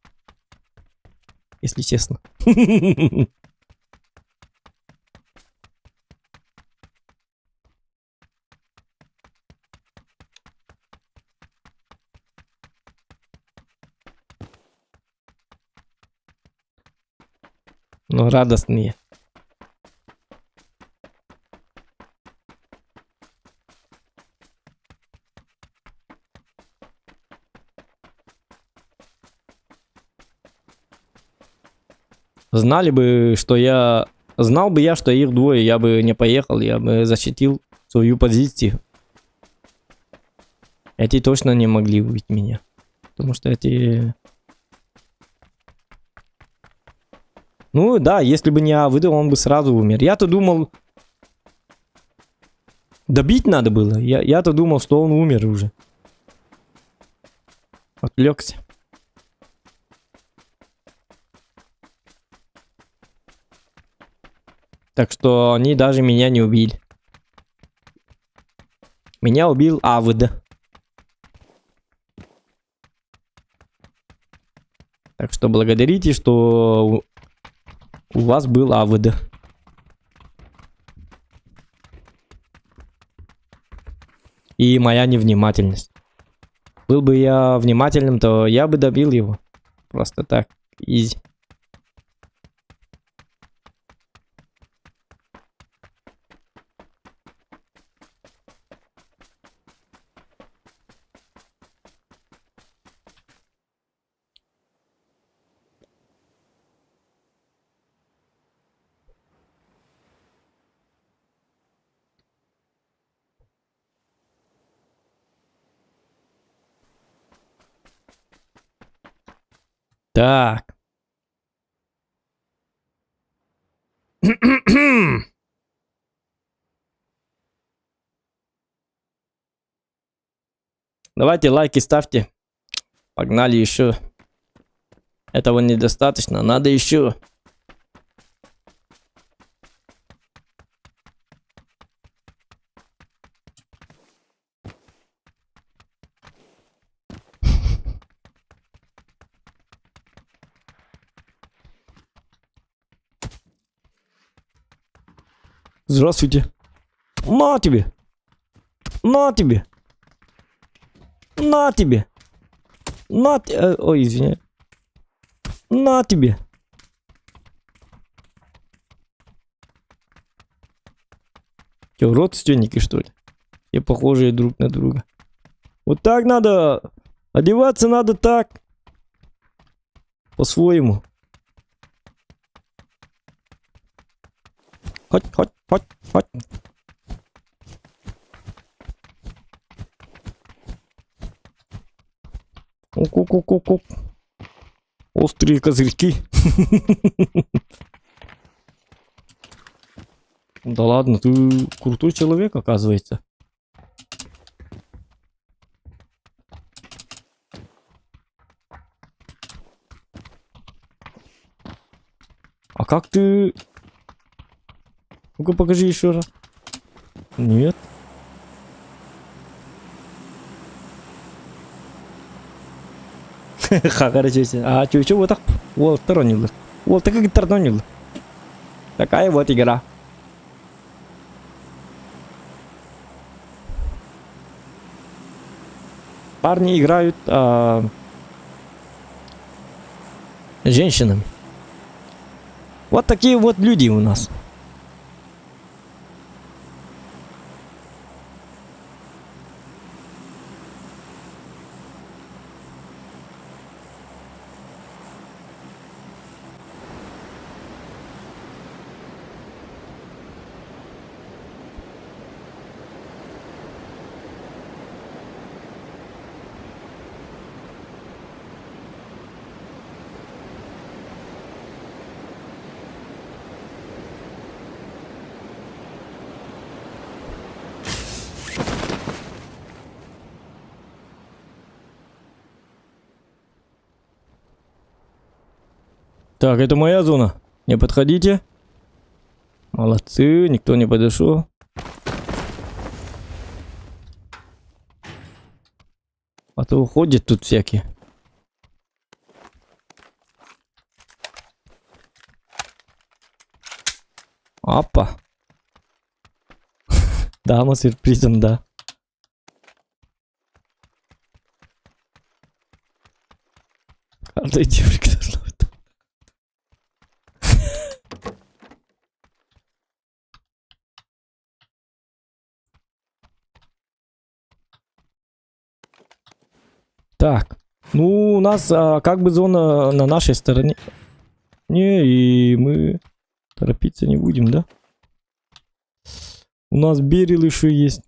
Если честно. Но радостные. Знали бы, что я... Знал бы я, что их двое, я бы не поехал, я бы защитил свою позицию. Эти точно не могли убить меня. Потому что эти... Ну да, если бы не Авыда, он бы сразу умер. Я-то думал... Добить надо было. Я-то думал, что он умер уже. Отвлекся. Так что они даже меня не убили. Меня убил Авыда. Так что благодарите, что у вас был Авыда. И моя невнимательность. Был бы я внимательным, то я бы добил его. Просто так. Изи. Так. Давайте лайки ставьте. Погнали еще. Этого недостаточно. Надо еще. Здравствуйте. На тебе. На тебе. На тебе. Ой, извини. На тебе. Че, родственники, что ли? Все похожие друг на друга. Вот так надо. Одеваться надо так. По-своему. Хоть. Оп. Острые козырьки. Да ладно, ты крутой человек, оказывается. А как ты... Ну-ка покажи еще раз. Нет. Хорошо. А чё вот так? Вот таронил. Вот так как таронил. Такая вот игра. Парни играют женщинами. Вот такие вот люди у нас. Так, это моя зона. Не подходите. Молодцы, никто не подошел. А то уходят тут всякие. Опа. Дама с сюрпризом, да. Каждая девушка должна быть. Так, ну у нас как бы зона на нашей стороне. Не, и мы торопиться не будем, да? У нас Берил еще есть.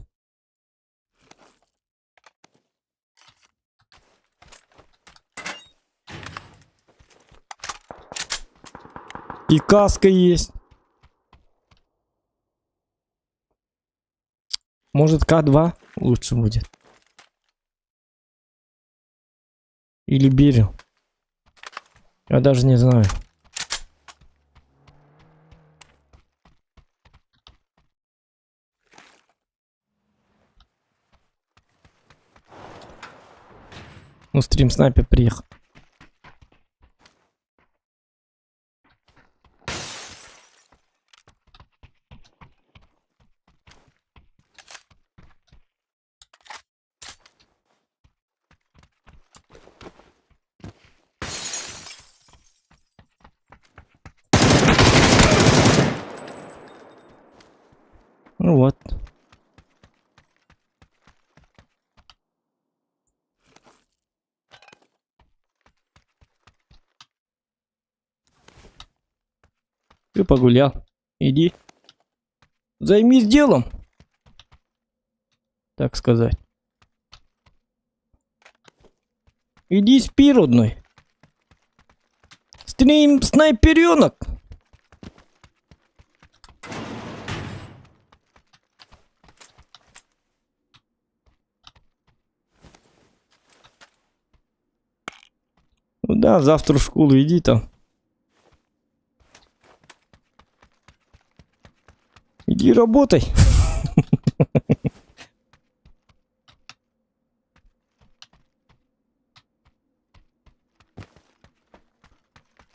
И каска есть. Может К2 лучше будет. Или Берил. Я даже не знаю. Ну, стрим снайпер приехал. Ну вот. Ты погулял. Иди. Займись делом. Так сказать. Иди спи, родной. Стрим снайперенок. Ну да, завтра в школу иди там. Иди работай.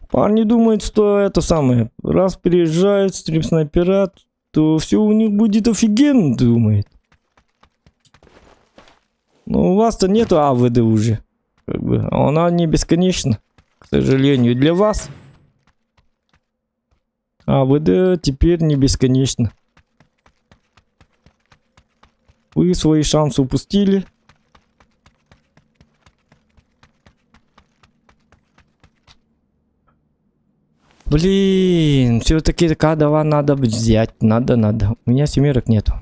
Парни думают, что это самое. Раз приезжают стрим снайпера, то все у них будет офигенно, думает. Но у вас-то нету АВД уже. Как бы. Она не бесконечна, к сожалению, для вас. АВД теперь не бесконечно. Вы свои шансы упустили. Блин, все-таки К2 надо взять. Надо. У меня семерок нету.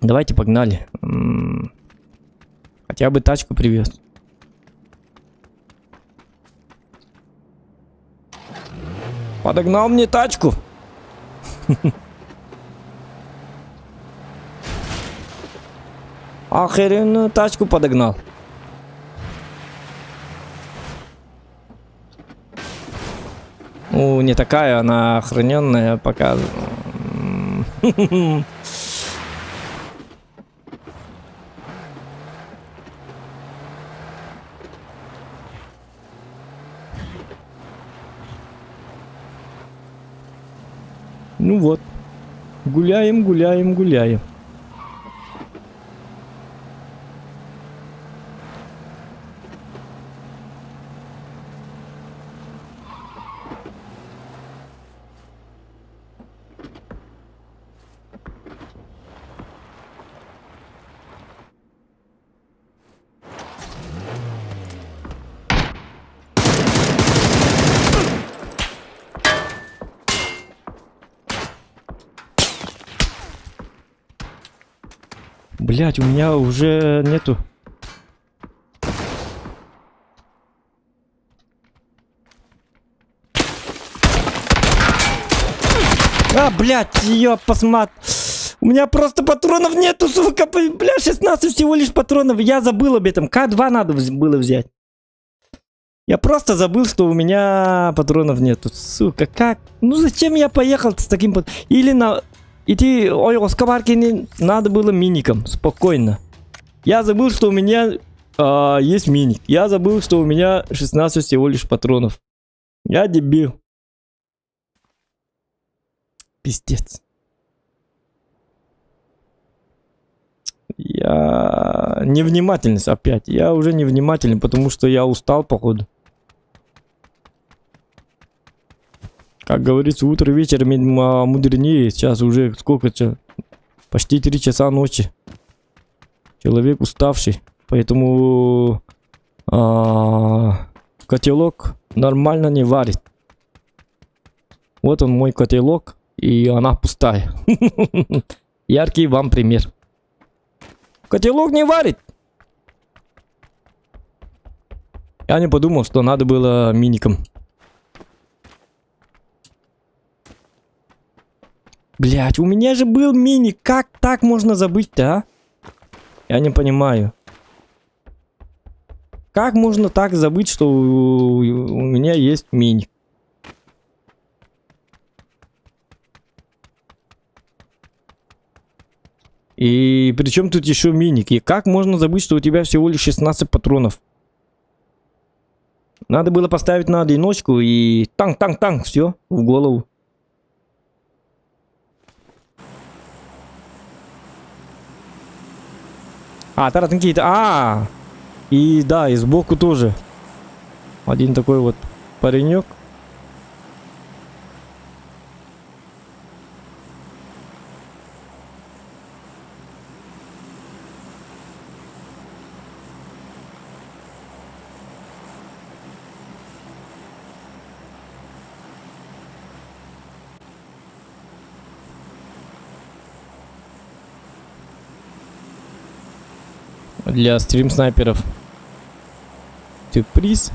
Давайте погнали. Хотя бы тачку привез. Подогнал мне тачку. Охеренную тачку подогнал. Ну, не такая, она охраненная пока. Ну вот. Гуляем. Блять, у меня уже нету. Блять, ее посмат. У меня просто патронов нету, сука. Бля, 16 всего лишь патронов. Я забыл об этом. К2 надо было взять. Я просто забыл, что у меня патронов нету. Сука, как? Ну зачем я поехал с таким... Или на... Идти... Ой, Оскабарки не надо было миником. Спокойно. Я забыл, что у меня есть миник. Я забыл, что у меня 16 всего лишь патронов. Я дебил. Пиздец. Я невнимательность опять. Я уже невнимательный, потому что я устал, походу. Как говорится, утро вечером мудренее. Сейчас уже сколько? Почти 3 часа ночи. Человек уставший. Поэтому котелок нормально не варит. Вот он мой котелок. И она пустая. Яркий вам пример. Котелок не варит. Я не подумал, что надо было миником. Блять, у меня же был миник. Как так можно забыть-то, а? Я не понимаю. Как можно так забыть, что у меня есть миник? И причем тут еще миник? И как можно забыть, что у тебя всего лишь 16 патронов? Надо было поставить на одиночку и танк, все, в голову. Таран какие-то. И да, и сбоку тоже. Один такой вот паренек. Для стрим-снайперов. Сюрприз.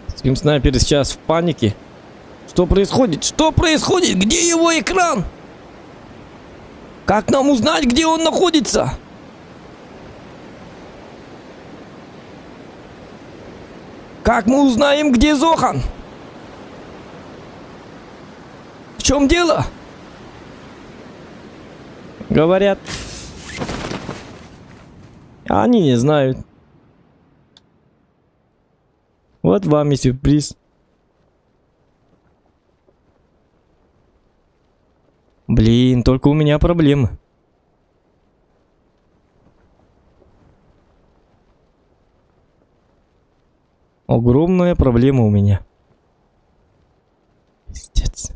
Стрим-снайперы сейчас в панике. Что происходит? Что происходит? Где его экран? Как нам узнать, где он находится? Как мы узнаем, где Зохан? В чем дело? Говорят. Они не знают. Вот вам и сюрприз. Блин, только у меня проблемы. Огромная проблема у меня. Пиздец.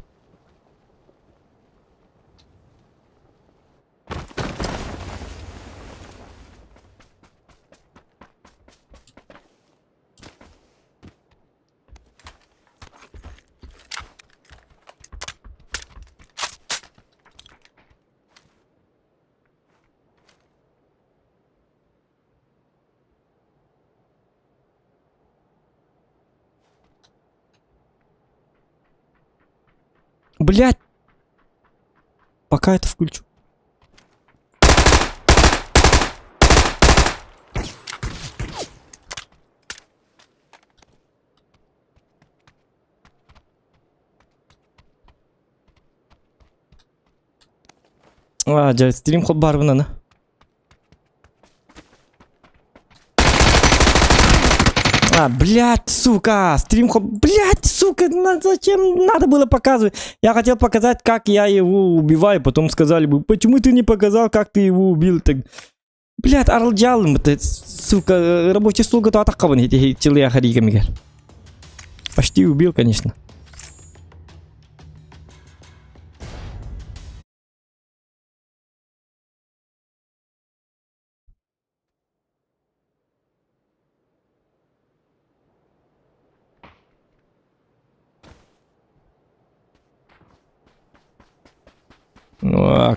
Блять! Пока это включу. Стрим ход барвана. Блядь, сука, блядь, сука, зачем надо было показывать? Я хотел показать, как я его убиваю, потом сказали бы, почему ты не показал, как ты его убил? Так, блядь, аралджалым, сука, рабочий стол готов атакован, эти челы ахариками. Почти убил, конечно.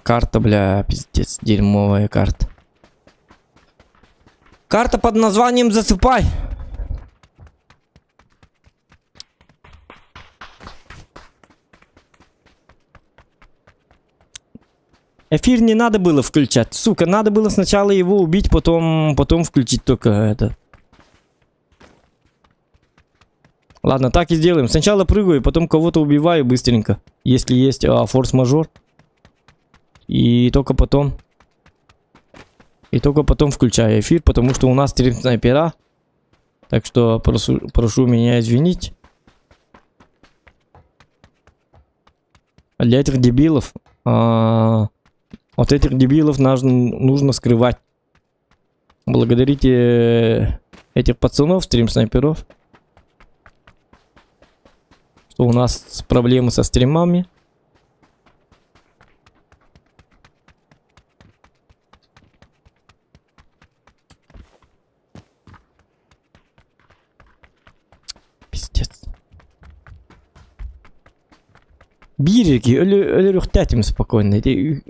Карта, бля, пиздец, дерьмовая карта. Карта под названием «Засыпай». Эфир не надо было включать. Сука, надо было сначала его убить, потом включить только это. Ладно, так и сделаем. Сначала прыгаю, потом кого-то убиваю быстренько. Если есть форс-мажор. И только потом включаю эфир, потому что у нас стрим снайпера. Так что прошу меня извинить. Для этих дебилов... Вот этих дебилов нужно скрывать. Благодарите этих пацанов, стрим-снайперов. Что у нас проблемы со стримами. Пиздец. Бирики, ölü rühtətim spokojно.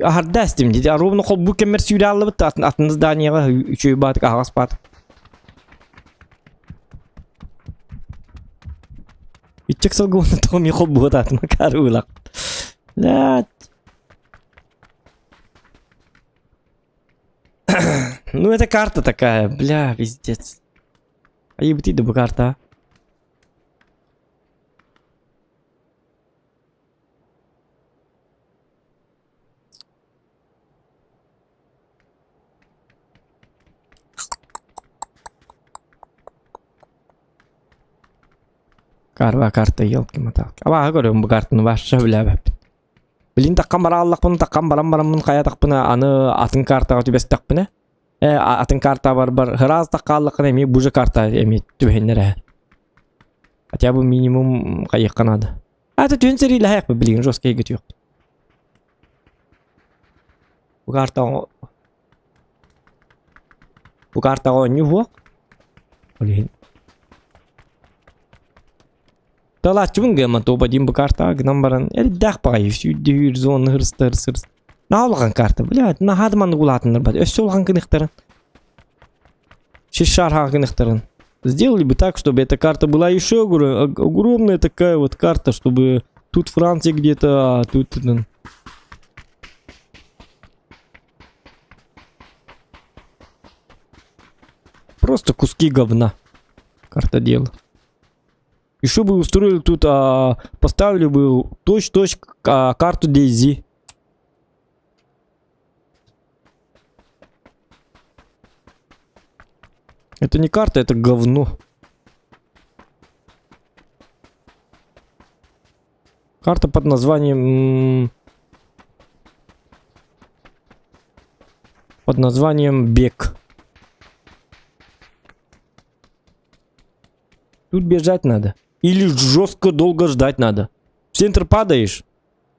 Ahardastim dedi. Ровно хол bu kemer sürəli bit atın zdaniyaya üçü batık ağas bat. Итчек салгон то ми хол bu atın karulak. Блядь. Ну это карта такая, бля, пиздец. А ебать иду карта. Karva karta yelki matak. Aba görüyorum bu kartını başça bile. Bilin takkan bara Allah bunu takkan baram kaya takpına anı atın karta tübes takpına. Atın karta бар hıraz takkallık emi buja karta emi tübenlere. Хотя бы минимум кайык канады. Это тюн сериyle хаяк бы блин жесткий гит yok. Bu karta oynuyor. Блин. Талачмын гэмэн тобадим bu карта гнамбаран. Дах пагай всю дюр зон хырстыр. Наулган карта, блядь, на хадман гулатыныр бад. Өс солган кынықтырын. Шишарха кынықтырын. Сделали бы так, чтобы эта карта была еще огромная такая вот карта, чтобы тут Франция где-то, а тут... Просто куски говна. Карта дела. Еще бы устроили тут, поставили бы точь-точь карту DayZ. Это не карта, это говно. Карта под названием... Бег. Тут бежать надо. Или жестко долго ждать надо. В центр падаешь,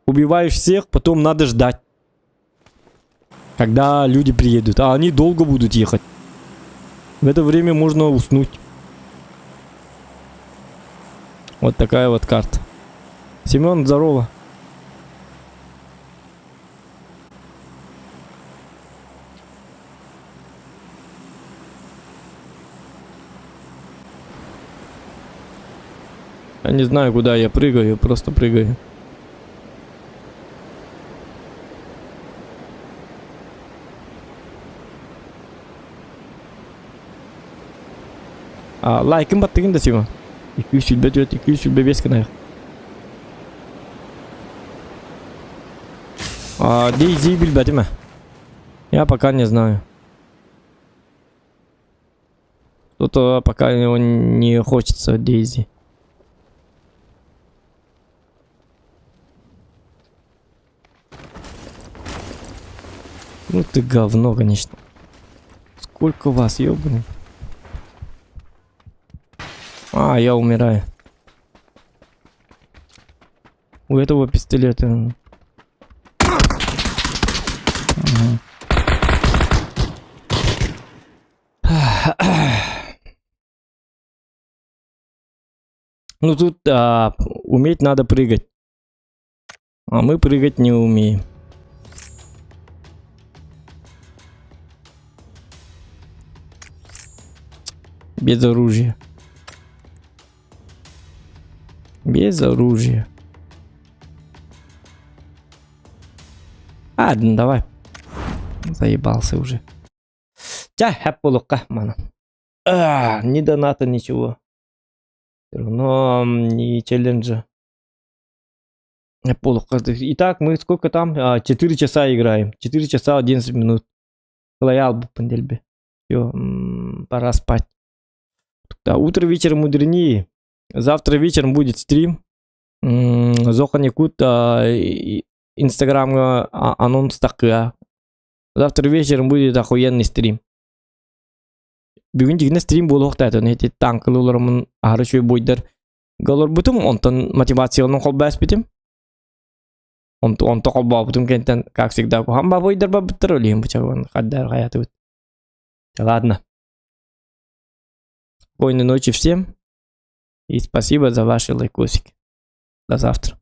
убиваешь всех, потом надо ждать. Когда люди приедут. А они долго будут ехать. В это время можно уснуть. Вот такая вот карта. Семен, здорово. Я не знаю, куда я прыгаю, просто прыгаю. Лайкын баттығын да сема. 200 сүлбе жөт, 200 сүлбе бес кінайық. DayZ білбәді ме? Я пока не знаю. Кто-то пока не хочется DayZ. Ну ты говно, конечно. Сколько вас, ёбаный. Я умираю. У этого пистолета. Ну тут уметь надо прыгать. А мы прыгать не умеем. Без оружия. Без оружия. Ладно, давай. Заебался уже. Тя, хэп полука, мана. Ни доната, ничего. Но ни челленджа. Полука. Итак, мы сколько там? 4 часа играем. 4 часа 11 минут. Лоял бы пандельбе. Все, пора спать. Да, утро вечером мудренее. Завтра вечером будет стрим. Зоханикут Инстаграм анонс такая. Завтра вечером будет охуенный стрим. Бүгін дегенде стрим болуq тәтін. Эти танкылыларымын ары шөй бойдар. Галар бұтым, онтан мотивациялының қол бәс бітім. Онта қол ба бұтым кенттен, как всегда, хам бойдар ба бұттыр өлейін бұчағын. Қаддар қаяты бұт. Ладно. Спокойной ночи всем. И спасибо за ваши лайкосики. До завтра.